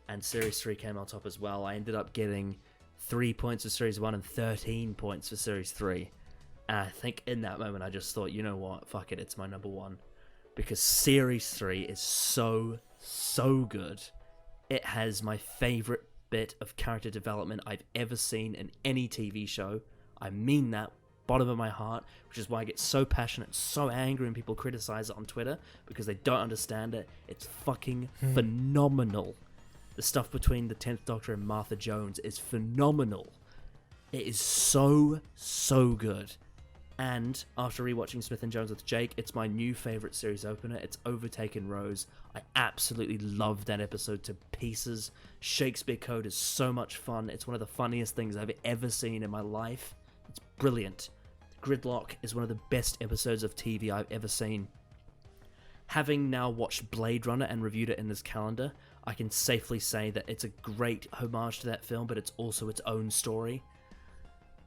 Speaker 2: and Series 3 came on top as well. I ended up getting 3 points for Series 1 and 13 points for Series 3. And I think in that moment I just thought, you know what, fuck it, it's my number one. Because Series 3 is so good. It has my favourite bit of character development I've ever seen in any TV show. I mean that, bottom of my heart, which is why I get so passionate, so angry when people criticize it on Twitter, because they don't understand it. It's fucking phenomenal. The stuff between the 10th Doctor and Martha Jones is phenomenal. It is so good. And after rewatching Smith and Jones with Jake, it's my new favourite series opener. It's overtaken Rose. I absolutely love that episode to pieces. Shakespeare Code is so much fun. It's one of the funniest things I've ever seen in my life. It's brilliant. Gridlock is one of the best episodes of TV I've ever seen. Having now watched Blade Runner and reviewed it in this calendar, I can safely say that it's a great homage to that film, but it's also its own story.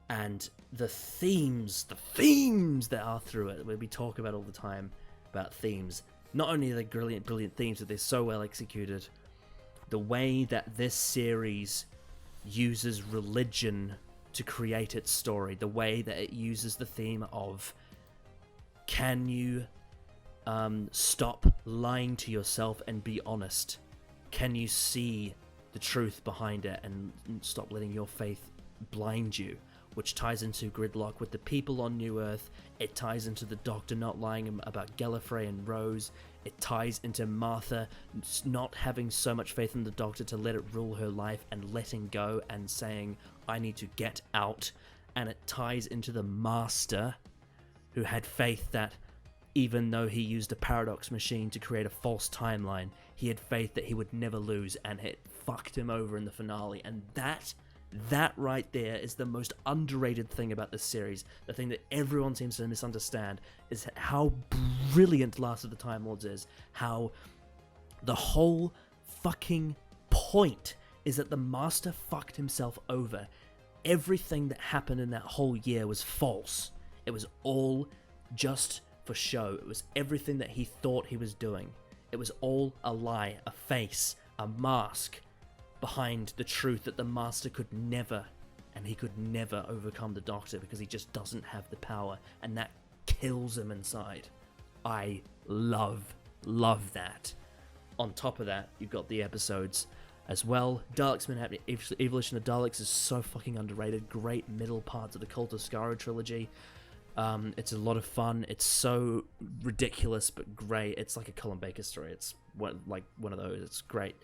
Speaker 2: And the themes that are through it, we talk about all the time about themes. Not only are they brilliant themes, but they're so well executed. The way that this series uses religion to create its story, the way that it uses the theme of, can you stop lying to yourself and be honest? Can you see the truth behind it and stop letting your faith blind you? Which ties into Gridlock with the people on New Earth. It ties into the Doctor not lying about Gallifrey and Rose. It ties into Martha not having so much faith in the Doctor to let it rule her life and letting go and saying, I need to get out. And it ties into the Master, who had faith that even though he used a paradox machine to create a false timeline, he had faith that he would never lose, and it fucked him over in the finale. And that right there is the most underrated thing about this series. The thing that everyone seems to misunderstand is how brilliant Last of the Time Lords is. How the whole fucking point is that the Master fucked himself over. Everything that happened in that whole year was false. It was all just for show. It was everything that he thought he was doing. It was all a lie, a face, a mask behind the truth that the Master could never, and he could never overcome the Doctor because he just doesn't have the power, and that kills him inside. I love that. On top of that, you've got the episodes as well. Daleks Been Happening, Evolution of Daleks is so fucking underrated. Great middle parts of the Cult of Skaro trilogy. It's a lot of fun. It's so ridiculous but great. It's like a Colin Baker story. It's like one of those. It's great.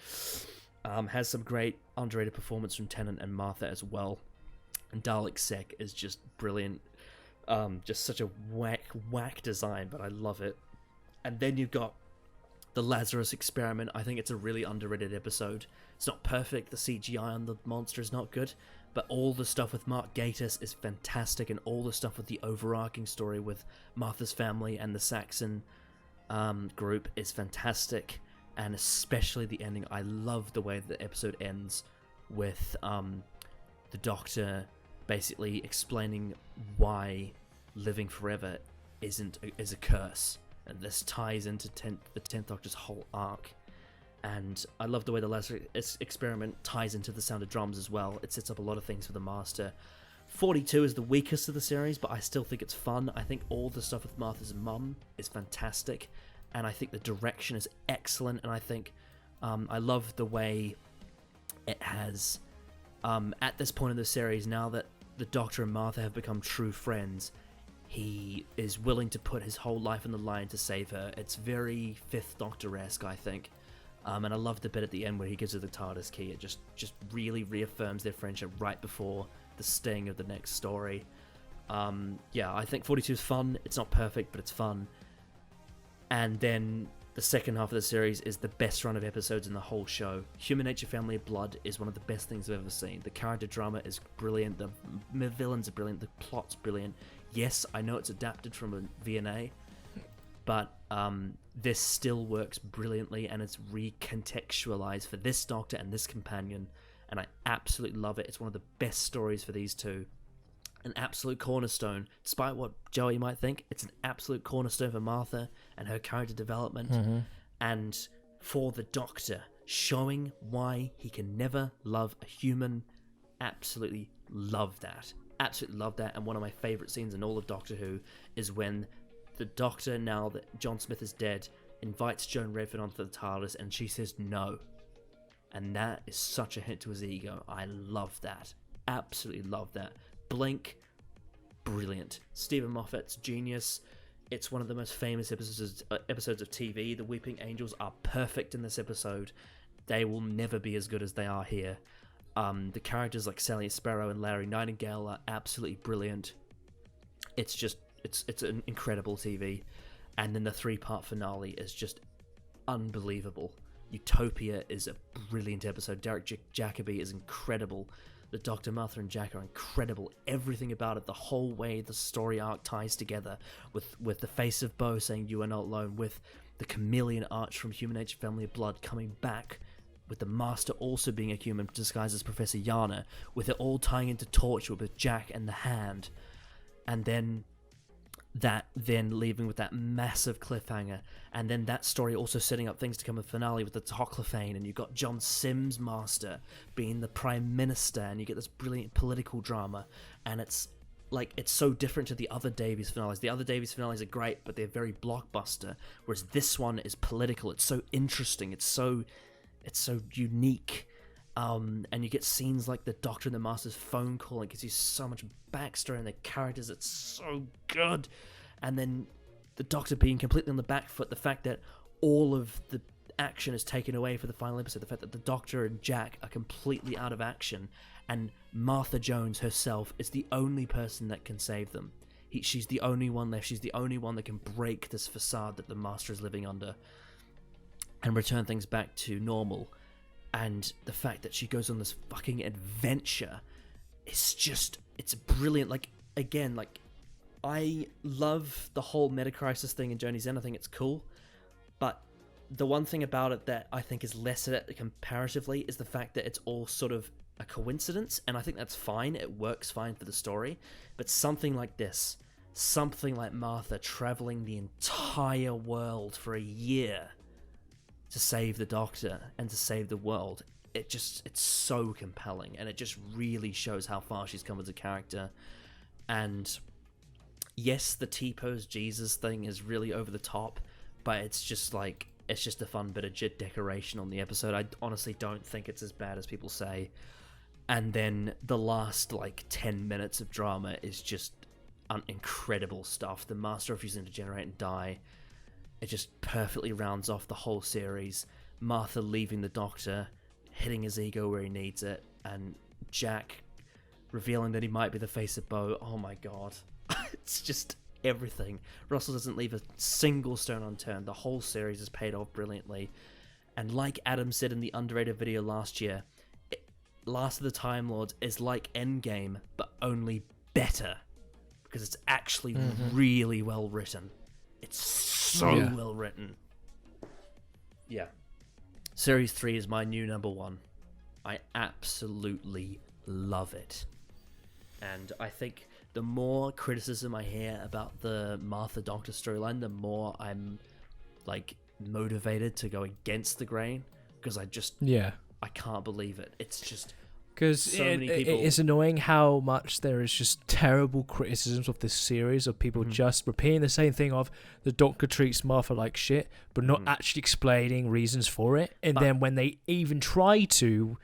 Speaker 2: Has some great underrated performance from Tennant and Martha as well. And Dalek Sec is just brilliant. Just such a whack design, but I love it. And then you've got the Lazarus Experiment. I think it's a really underrated episode. It's not perfect. The CGI on the monster is not good, but all the stuff with Mark Gatiss is fantastic, and all the stuff with the overarching story with Martha's family and the Saxon group is fantastic, and especially the ending. I love the way the episode ends with the Doctor basically explaining why living forever is a curse, and this ties into the 10th Doctor's whole arc. And I love the way the Lazarus Experiment ties into the Sound of Drums as well. It sets up a lot of things for the Master. 42 is the weakest of the series, but I still think it's fun. I think all the stuff with Martha's mum is fantastic, and I think the direction is excellent, and I think I love the way it has, at this point in the series, now that the Doctor and Martha have become true friends, he is willing to put his whole life on the line to save her. It's very Fifth Doctor-esque, I think. And I love the bit at the end where he gives her the TARDIS key. It just really reaffirms their friendship right before the sting of the next story. Yeah, I think 42 is fun. It's not perfect, but it's fun. And then the second half of the series is the best run of episodes in the whole show. Human Nature Family of Blood is one of the best things I've ever seen. The character drama is brilliant. The villains are brilliant. The plot's brilliant. Yes, I know it's adapted from a VNA, but this still works brilliantly, and it's recontextualized for this Doctor and this companion, and I absolutely love it. It's one of the best stories for these two. An absolute cornerstone, despite what Joey might think. It's an absolute cornerstone for Martha and her character development, and for the Doctor, showing why he can never love a human. Absolutely love that. Absolutely love that. And one of my favourite scenes in all of Doctor Who is when the Doctor, now that John Smith is dead, invites Joan Redford onto the TARDIS, and she says no. And that is such a hit to his ego. I love that. Absolutely love that. Blink, brilliant. Stephen Moffat's genius. It's one of the most famous episodes of TV. The Weeping Angels are perfect in this episode. They will never be as good as they are here. The characters like Sally Sparrow and Larry Nightingale are absolutely brilliant. It's an incredible TV. And then the 3-part finale is just unbelievable. Utopia is a brilliant episode. Derek Jacobi is incredible. The Doctor, Martha, and Jack are incredible. Everything about it, the whole way the story arc ties together, with the face of Bo saying "You are not alone," with the chameleon arch from Human Nature Family of Blood coming back, with the Master also being a human disguised as Professor Yana, with it all tying into Torchwood with Jack and the Hand, and then leaving with that massive cliffhanger, and then that story also setting up things to come in the finale with the Toclophane, and you've got John Sims' Master being the Prime Minister, and you get this brilliant political drama, and it's so different to the other Davies finales. The other Davies finales are great, but they're very blockbuster, whereas this one is political. It's so interesting, it's so unique. And you get scenes like the Doctor and the Master's phone call. It gives you so much backstory and the characters. It's so good. And then the Doctor being completely on the back foot. The fact that all of the action is taken away for the final episode. The fact that the Doctor and Jack are completely out of action. And Martha Jones herself is the only person that can save them. She's the only one left. She's the only one that can break this facade that the Master is living under and return things back to normal. And the fact that she goes on this fucking adventure, it's brilliant. I love the whole meta-crisis thing in Journey's End. I think it's cool. But the one thing about it that I think is less of it comparatively is the fact that it's all sort of a coincidence. And I think that's fine. It works fine for the story. But something like this, something like Martha traveling the entire world for a year to save the Doctor and to save the world. It's so compelling, and it just really shows how far she's come as a character. And yes, the T-pose Jesus thing is really over the top, but it's just a fun bit of decoration on the episode. I honestly don't think it's as bad as people say. And then the last 10 minutes of drama is just incredible stuff. The Master refusing to generate and die, it just perfectly rounds off the whole series. Martha leaving the Doctor, hitting his ego where he needs it, and Jack revealing that he might be the face of Bo. Oh my god. It's just everything. Russell doesn't leave a single stone unturned. The whole series is paid off brilliantly. And like Adam said in the underrated video last year, Last of the Time Lords is like Endgame, but only better. Because it's actually really well written. It's so well written. Yeah. Series 3 is my new number 1. I absolutely love it. And I think the more criticism I hear about the Martha Doctor storyline, the more I'm motivated to go against the grain, because I can't believe it. It's just
Speaker 3: because
Speaker 2: so many people.
Speaker 3: It's annoying how much there is just terrible criticisms of this series of people just repeating the same thing of the Doctor treats Martha like shit, but not actually explaining reasons for it. And then when they even try to,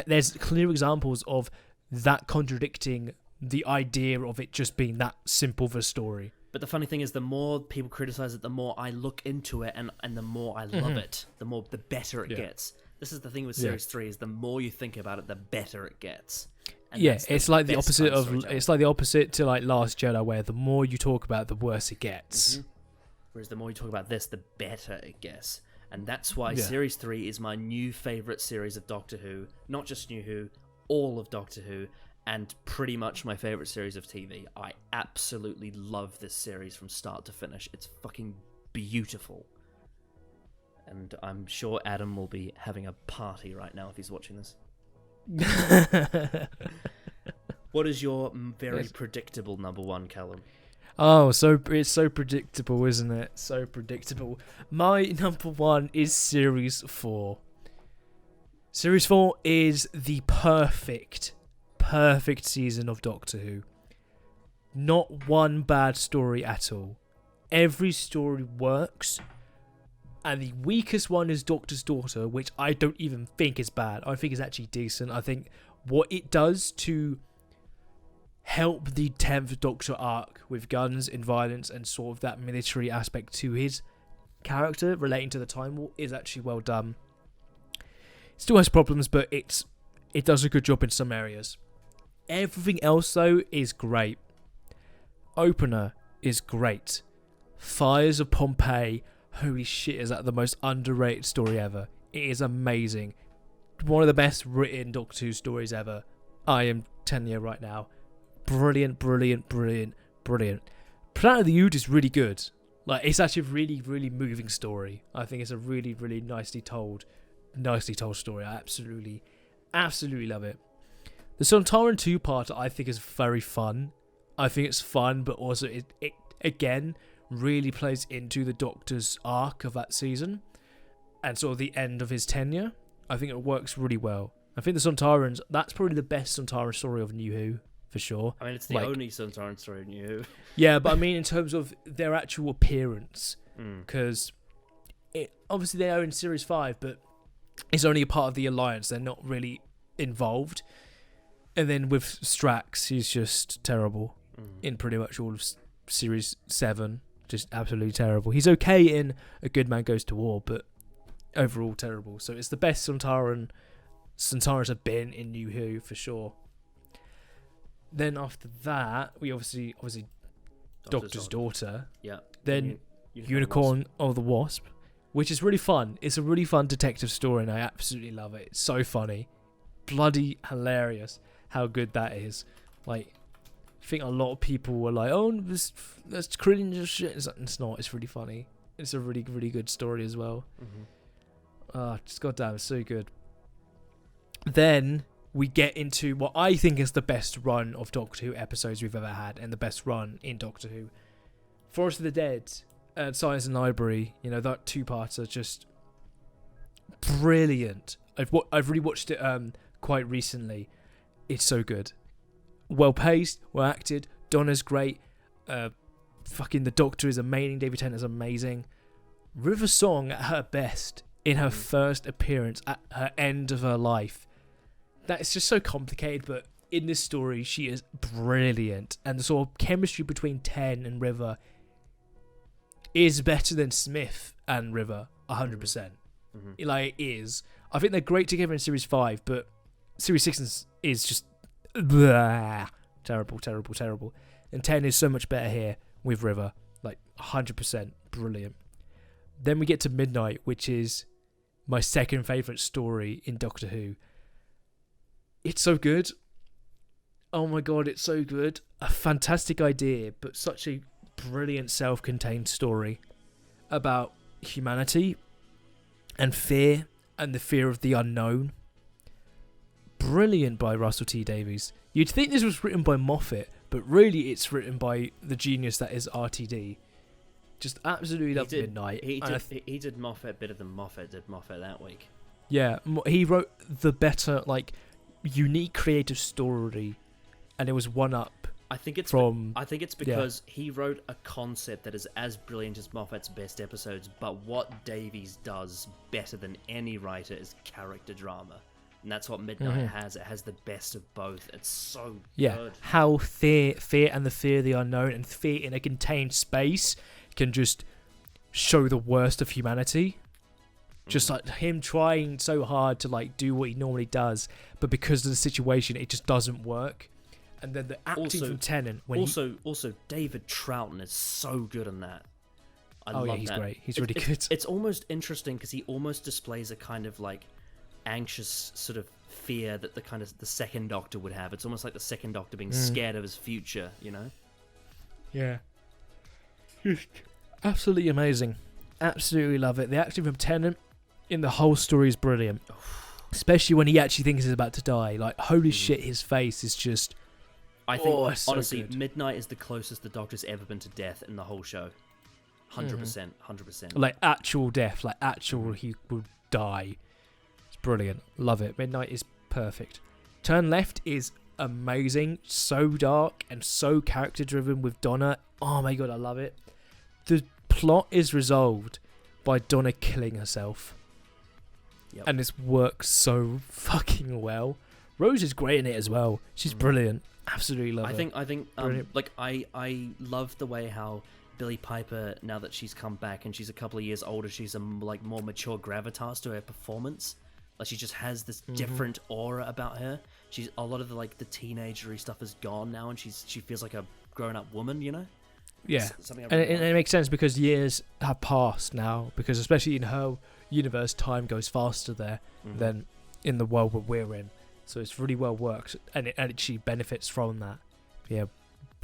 Speaker 3: there's clear examples of that contradicting the idea of it just being that simple of a story.
Speaker 2: But the funny thing is, the more people criticize it, the more I look into it, and the more I love it, the better it gets. This is the thing with Series 3, is the more you think about it, the better it gets. And
Speaker 3: it's like the opposite of, it's like the opposite to Last Jedi, where the more you talk about it, the worse it gets.
Speaker 2: Whereas the more you talk about this, the better it gets. And that's why Series 3 is my new favourite series of Doctor Who. Not just New Who, all of Doctor Who, and pretty much my favourite series of TV. I absolutely love this series from start to finish. It's fucking beautiful. And I'm sure Adam will be having a party right now if he's watching this. What is your very predictable number 1, Callum?
Speaker 3: Oh, so it's so predictable, isn't it? So predictable. My number 1 is Series 4. Series 4 is the perfect season of Doctor Who. Not one bad story at all. Every story works. And the weakest one is Doctor's Daughter, which I don't even think is bad. I think it's actually decent. I think what it does to help the 10th Doctor arc with guns and violence and sort of that military aspect to his character relating to the Time War is actually well done. It still has problems, but it does a good job in some areas. Everything else, though, is great. Opener is great. Fires of Pompeii, holy shit, is that the most underrated story ever. It is amazing. One of the best written Doctor Who stories ever. I am telling you right now. Brilliant. Planet of the Ood is really good. It's actually a really, really moving story. I think it's a really, really nicely told story. I absolutely love it. The Sontaran 2-parter I think is very fun. I think it's fun, but also it again really plays into the Doctor's arc of that season and sort of the end of his tenure. I think it works really well. I think the Sontarans, that's probably the best Sontaran story of New Who, for sure.
Speaker 2: I mean, it's the only Sontaran story of New Who.
Speaker 3: Yeah, but I mean in terms of their actual appearance, because obviously they are in Series 5, but it's only a part of the Alliance. They're not really involved. And then with Strax, he's just terrible in pretty much all of Series 7. Just absolutely terrible. He's okay in A Good Man Goes to War, but overall terrible. So it's the best Sontarans have been in New Who, for sure. Then after that, we obviously Doctor's Daughter.
Speaker 2: Yeah.
Speaker 3: Then Unicorn of the Wasp, which is really fun. It's a really fun detective story, and I absolutely love it. It's so funny. Bloody hilarious how good that is. I think a lot of people were like, oh, that's cringe as shit. It's not. It's really funny. It's a really, really good story as well. Just goddamn, it's so good. Then we get into what I think is the best run of Doctor Who episodes we've ever had, and the best run in Doctor Who. Forest of the Dead and Science and Library, that 2-parter, just brilliant. I've rewatched it quite recently. It's so good. Well paced, well acted. Donna's great. Fucking the Doctor is amazing. David Tennant is amazing. River Song at her best in her first appearance at her end of her life. That is just so complicated, but in this story, she is brilliant. And the sort of chemistry between Ten and River is better than Smith and River, 100%. Like, it is. I think they're great together in Series 5, but Series 6 is just terrible, terrible, terrible. And 10 is so much better here with River. Like, 100% brilliant. Then we get to Midnight, which is my second favourite story in Doctor Who. It's so good. Oh my god, it's so good. A fantastic idea, but such a brilliant self-contained story about humanity and fear and the fear of the unknown. Brilliant by Russell T Davies. You'd think this was written by Moffat, but really it's written by the genius that is RTD. Just absolutely love Midnight.
Speaker 2: He did Moffat better than Moffat did Moffat that week.
Speaker 3: Yeah, he wrote the better, like, unique creative story, and it was one up.
Speaker 2: I think it's because he wrote a concept that is as brilliant as Moffat's best episodes, but what Davies does better than any writer is character drama. And that's what Midnight has. It has the best of both. It's so good.
Speaker 3: How fear and the fear of the unknown and fear in a contained space can just show the worst of humanity. Just like him trying so hard to like do what he normally does, but because of the situation, it just doesn't work. And then the acting from Tennant,
Speaker 2: also David Troughton is so good in that. I love
Speaker 3: he's
Speaker 2: that.
Speaker 3: great. He's really good.
Speaker 2: It's almost interesting because he almost displays a kind of like anxious sort of fear that the second Doctor would have. It's almost like the second Doctor being scared of his future, you know?
Speaker 3: Yeah. Absolutely amazing. Absolutely love it. The acting from Tennant in the whole story is brilliant. Especially when he actually thinks he's about to die. Like, holy shit, his face is just...
Speaker 2: I think, honestly,
Speaker 3: so
Speaker 2: Midnight is the closest the Doctor's ever been to death in the whole show. 100%. 100%.
Speaker 3: Like, actual death. Like, actual he will die. It's brilliant. Love it. Midnight is perfect. Turn Left is amazing. So dark and so character-driven with Donna. Oh my god, I love it. The plot is resolved by Donna killing herself.
Speaker 2: Yep.
Speaker 3: And this works so fucking well. Rose is great in it as well. She's brilliant. Absolutely love her.
Speaker 2: I think like I love the way how Billie Piper, now that she's come back and she's a couple of years older, she's a like more mature gravitas to her performance. Like, she just has this different aura about her. She's a lot of the like the teenagery stuff is gone now, and she feels like a grown up woman, you know?
Speaker 3: Yeah, and it makes sense because years have passed now. Because especially in her universe, time goes faster there than in the world that we're in. So it's really well worked, and she benefits from that. Yeah,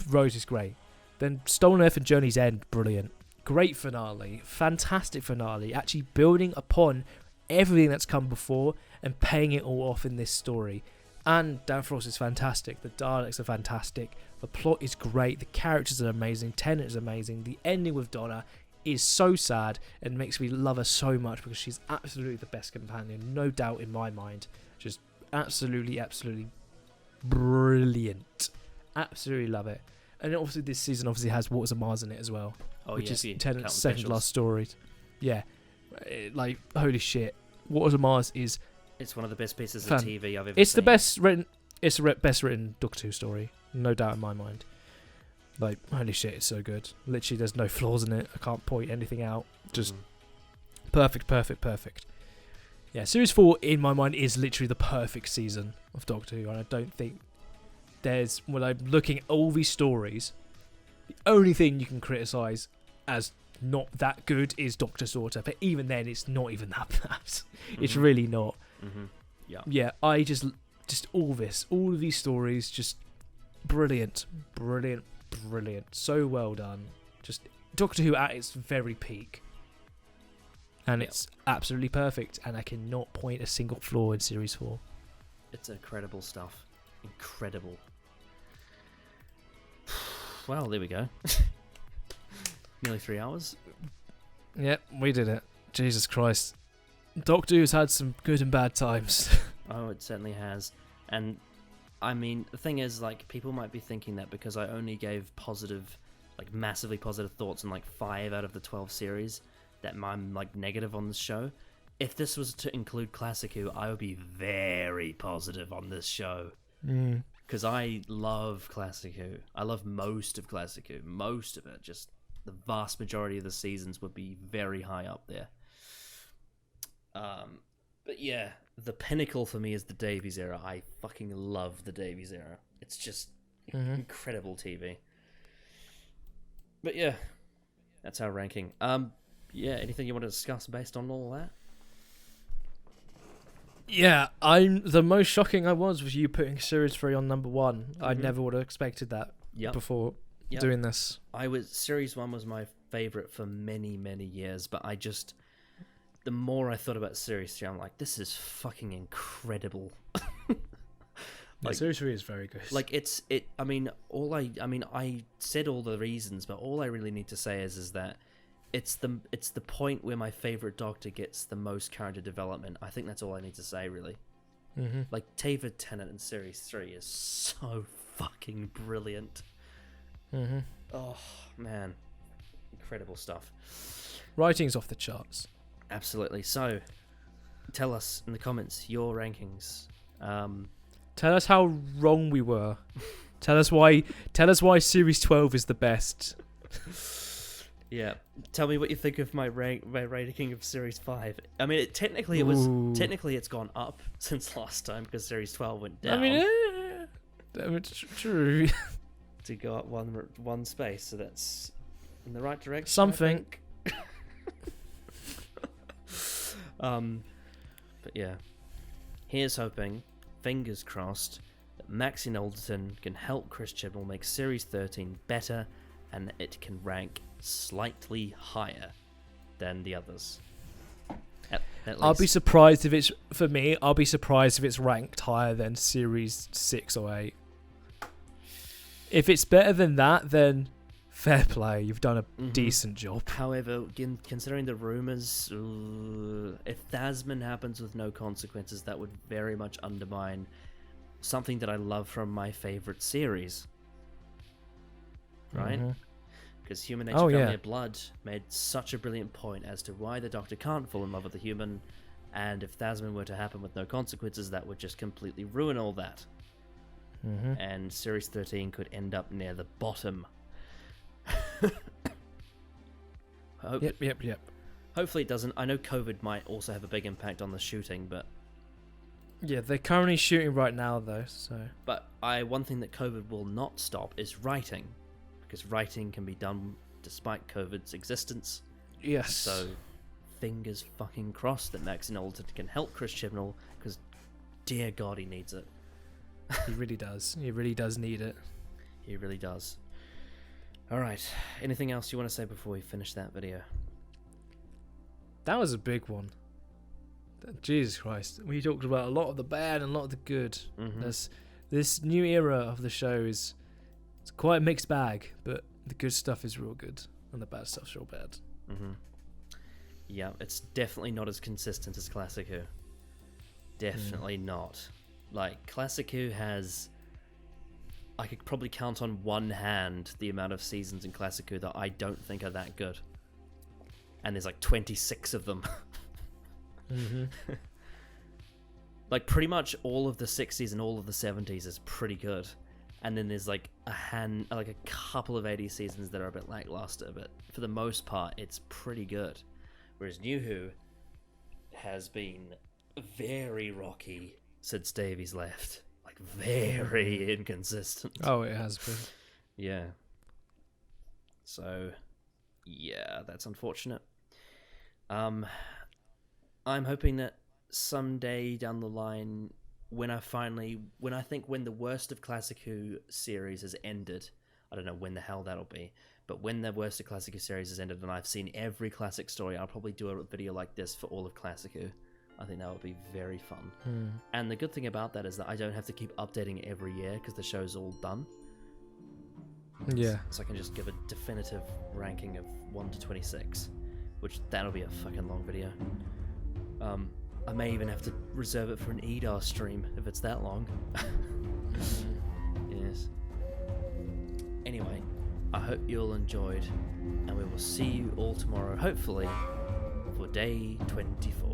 Speaker 3: Rose is great. Then Stolen Earth and Journey's End, brilliant. Great finale, fantastic finale. Actually building upon everything that's come before and paying it all off in this story. And Dan Frost is fantastic. The Daleks are fantastic. The plot is great. The characters are amazing. Tennant is amazing. The ending with Donna is so sad and makes me love her so much because she's absolutely the best companion. No doubt in my mind. Just absolutely, absolutely brilliant. Absolutely love it. And obviously this season obviously has Waters of Mars in it as well. Which is Tennant's second last story. Yeah. Like, holy shit. Waters of Mars is...
Speaker 2: It's one of the best pieces of TV I've ever seen.
Speaker 3: It's the best written... It's the best written Doctor Who story. No doubt in my mind. Like, holy shit, it's so good. Literally, there's no flaws in it. I can't point anything out. Just perfect, perfect, perfect. Yeah, Series 4, in my mind, is literally the perfect season of Doctor Who. And I don't think there's... When I'm looking at all these stories, the only thing you can criticise as not that good is Doctor's Daughter. But even then, it's not even that bad. It's really not. Yeah, I just all of these stories, just brilliant. So well done. Just Doctor Who at its very peak. And it's absolutely perfect. And I cannot point a single flaw in Series 4.
Speaker 2: It's incredible stuff. Incredible. Well, there we go. Nearly 3 hours.
Speaker 3: Yep, we did it. Jesus Christ. Doctor Who's had some good and bad times.
Speaker 2: Oh, it certainly has. And I mean, the thing is, like, people might be thinking that because I only gave positive, like, massively positive thoughts on, like, 5 out of the 12 series, that I'm, like, negative on this show. If this was to include Classic Who, I would be very positive on this show. Because I love Classic Who. I love most of Classic Who. Most of it. Just the vast majority of the seasons would be very high up there. But yeah, the pinnacle for me is the Davies era. I fucking love the Davies era. It's just incredible TV. But yeah, that's our ranking. Yeah, anything you want to discuss based on all that?
Speaker 3: Yeah, the most shocking I was you putting Series 3 on number 1. I never would have expected that before doing this.
Speaker 2: Series 1 was my favourite for many, many years, but the more I thought about Series 3, I'm like, this is fucking incredible.
Speaker 3: Series 3 is very good.
Speaker 2: Like, I said all the reasons, but all I really need to say is that it's the point where my favourite Doctor gets the most character development. I think that's all I need to say, really. Like, David Tennant in Series 3 is so fucking brilliant. Oh, man. Incredible stuff.
Speaker 3: Writing's off the charts.
Speaker 2: Absolutely. So, tell us in the comments your rankings.
Speaker 3: Tell us how wrong we were. Tell us why Series 12 is the best.
Speaker 2: Yeah. Tell me what you think of my ranking of Series 5. I mean, technically it's gone up since last time because Series 12 went down.
Speaker 3: I mean, it's true.
Speaker 2: To go up one space, so that's in the right direction.
Speaker 3: Something.
Speaker 2: But yeah, here's hoping, fingers crossed, that Maxine Alderton can help Chris Chibnall make Series 13 better, and that it can rank slightly higher than the others. At least.
Speaker 3: I'll be surprised if it's ranked higher than Series 6 or 8. If it's better than that, then fair play. You've done a decent job.
Speaker 2: However, considering the rumours, if Thasmin happens with no consequences, that would very much undermine something that I love from my favourite series. Right? Because Human Nature Family of Blood made such a brilliant point as to why the Doctor can't fall in love with a human, and if Thasmin were to happen with no consequences, that would just completely ruin all that. And Series 13 could end up near the bottom.
Speaker 3: Yep.
Speaker 2: Hopefully it doesn't. I know COVID might also have a big impact on the shooting, but...
Speaker 3: Yeah, they're currently shooting right now, though, so...
Speaker 2: But one thing that COVID will not stop is writing. Because writing can be done despite COVID's existence.
Speaker 3: Yes.
Speaker 2: So, fingers fucking crossed that Maxine Alderton can help Chris Chibnall, because dear God, he needs it.
Speaker 3: He really does. He really does need it.
Speaker 2: He really does. Alright, anything else you want to say before we finish that video?
Speaker 3: That was a big one. Jesus Christ. We talked about a lot of the bad and a lot of the good. This new era of the show it's quite a mixed bag, but the good stuff is real good and the bad stuff's real bad.
Speaker 2: Yeah, it's definitely not as consistent as Classic Who. Definitely not. Like, Classic Who has... I could probably count on one hand the amount of seasons in Classic Who that I don't think are that good. And there's like 26 of them. Like, pretty much all of the 60s and all of the 70s is pretty good. And then there's like a couple of 80s seasons that are a bit lackluster, but for the most part, it's pretty good. Whereas New Who has been very rocky since Davies left. Like, very inconsistent.
Speaker 3: Oh, it has been.
Speaker 2: Yeah. So, yeah, that's unfortunate. I'm hoping that someday down the line, when the worst of Classic Who series has ended, I don't know when the hell that'll be, but when the worst of Classic Who series has ended and I've seen every classic story, I'll probably do a video like this for all of Classic Who. I think that would be very fun. And the good thing about that is that I don't have to keep updating it every year because the show's all done.
Speaker 3: Yeah.
Speaker 2: So I can just give a definitive ranking of 1 to 26, which that'll be a fucking long video. I may even have to reserve it for an EDAR stream if it's that long. Yes. Anyway, I hope you all enjoyed, and we will see you all tomorrow, hopefully, for day 24.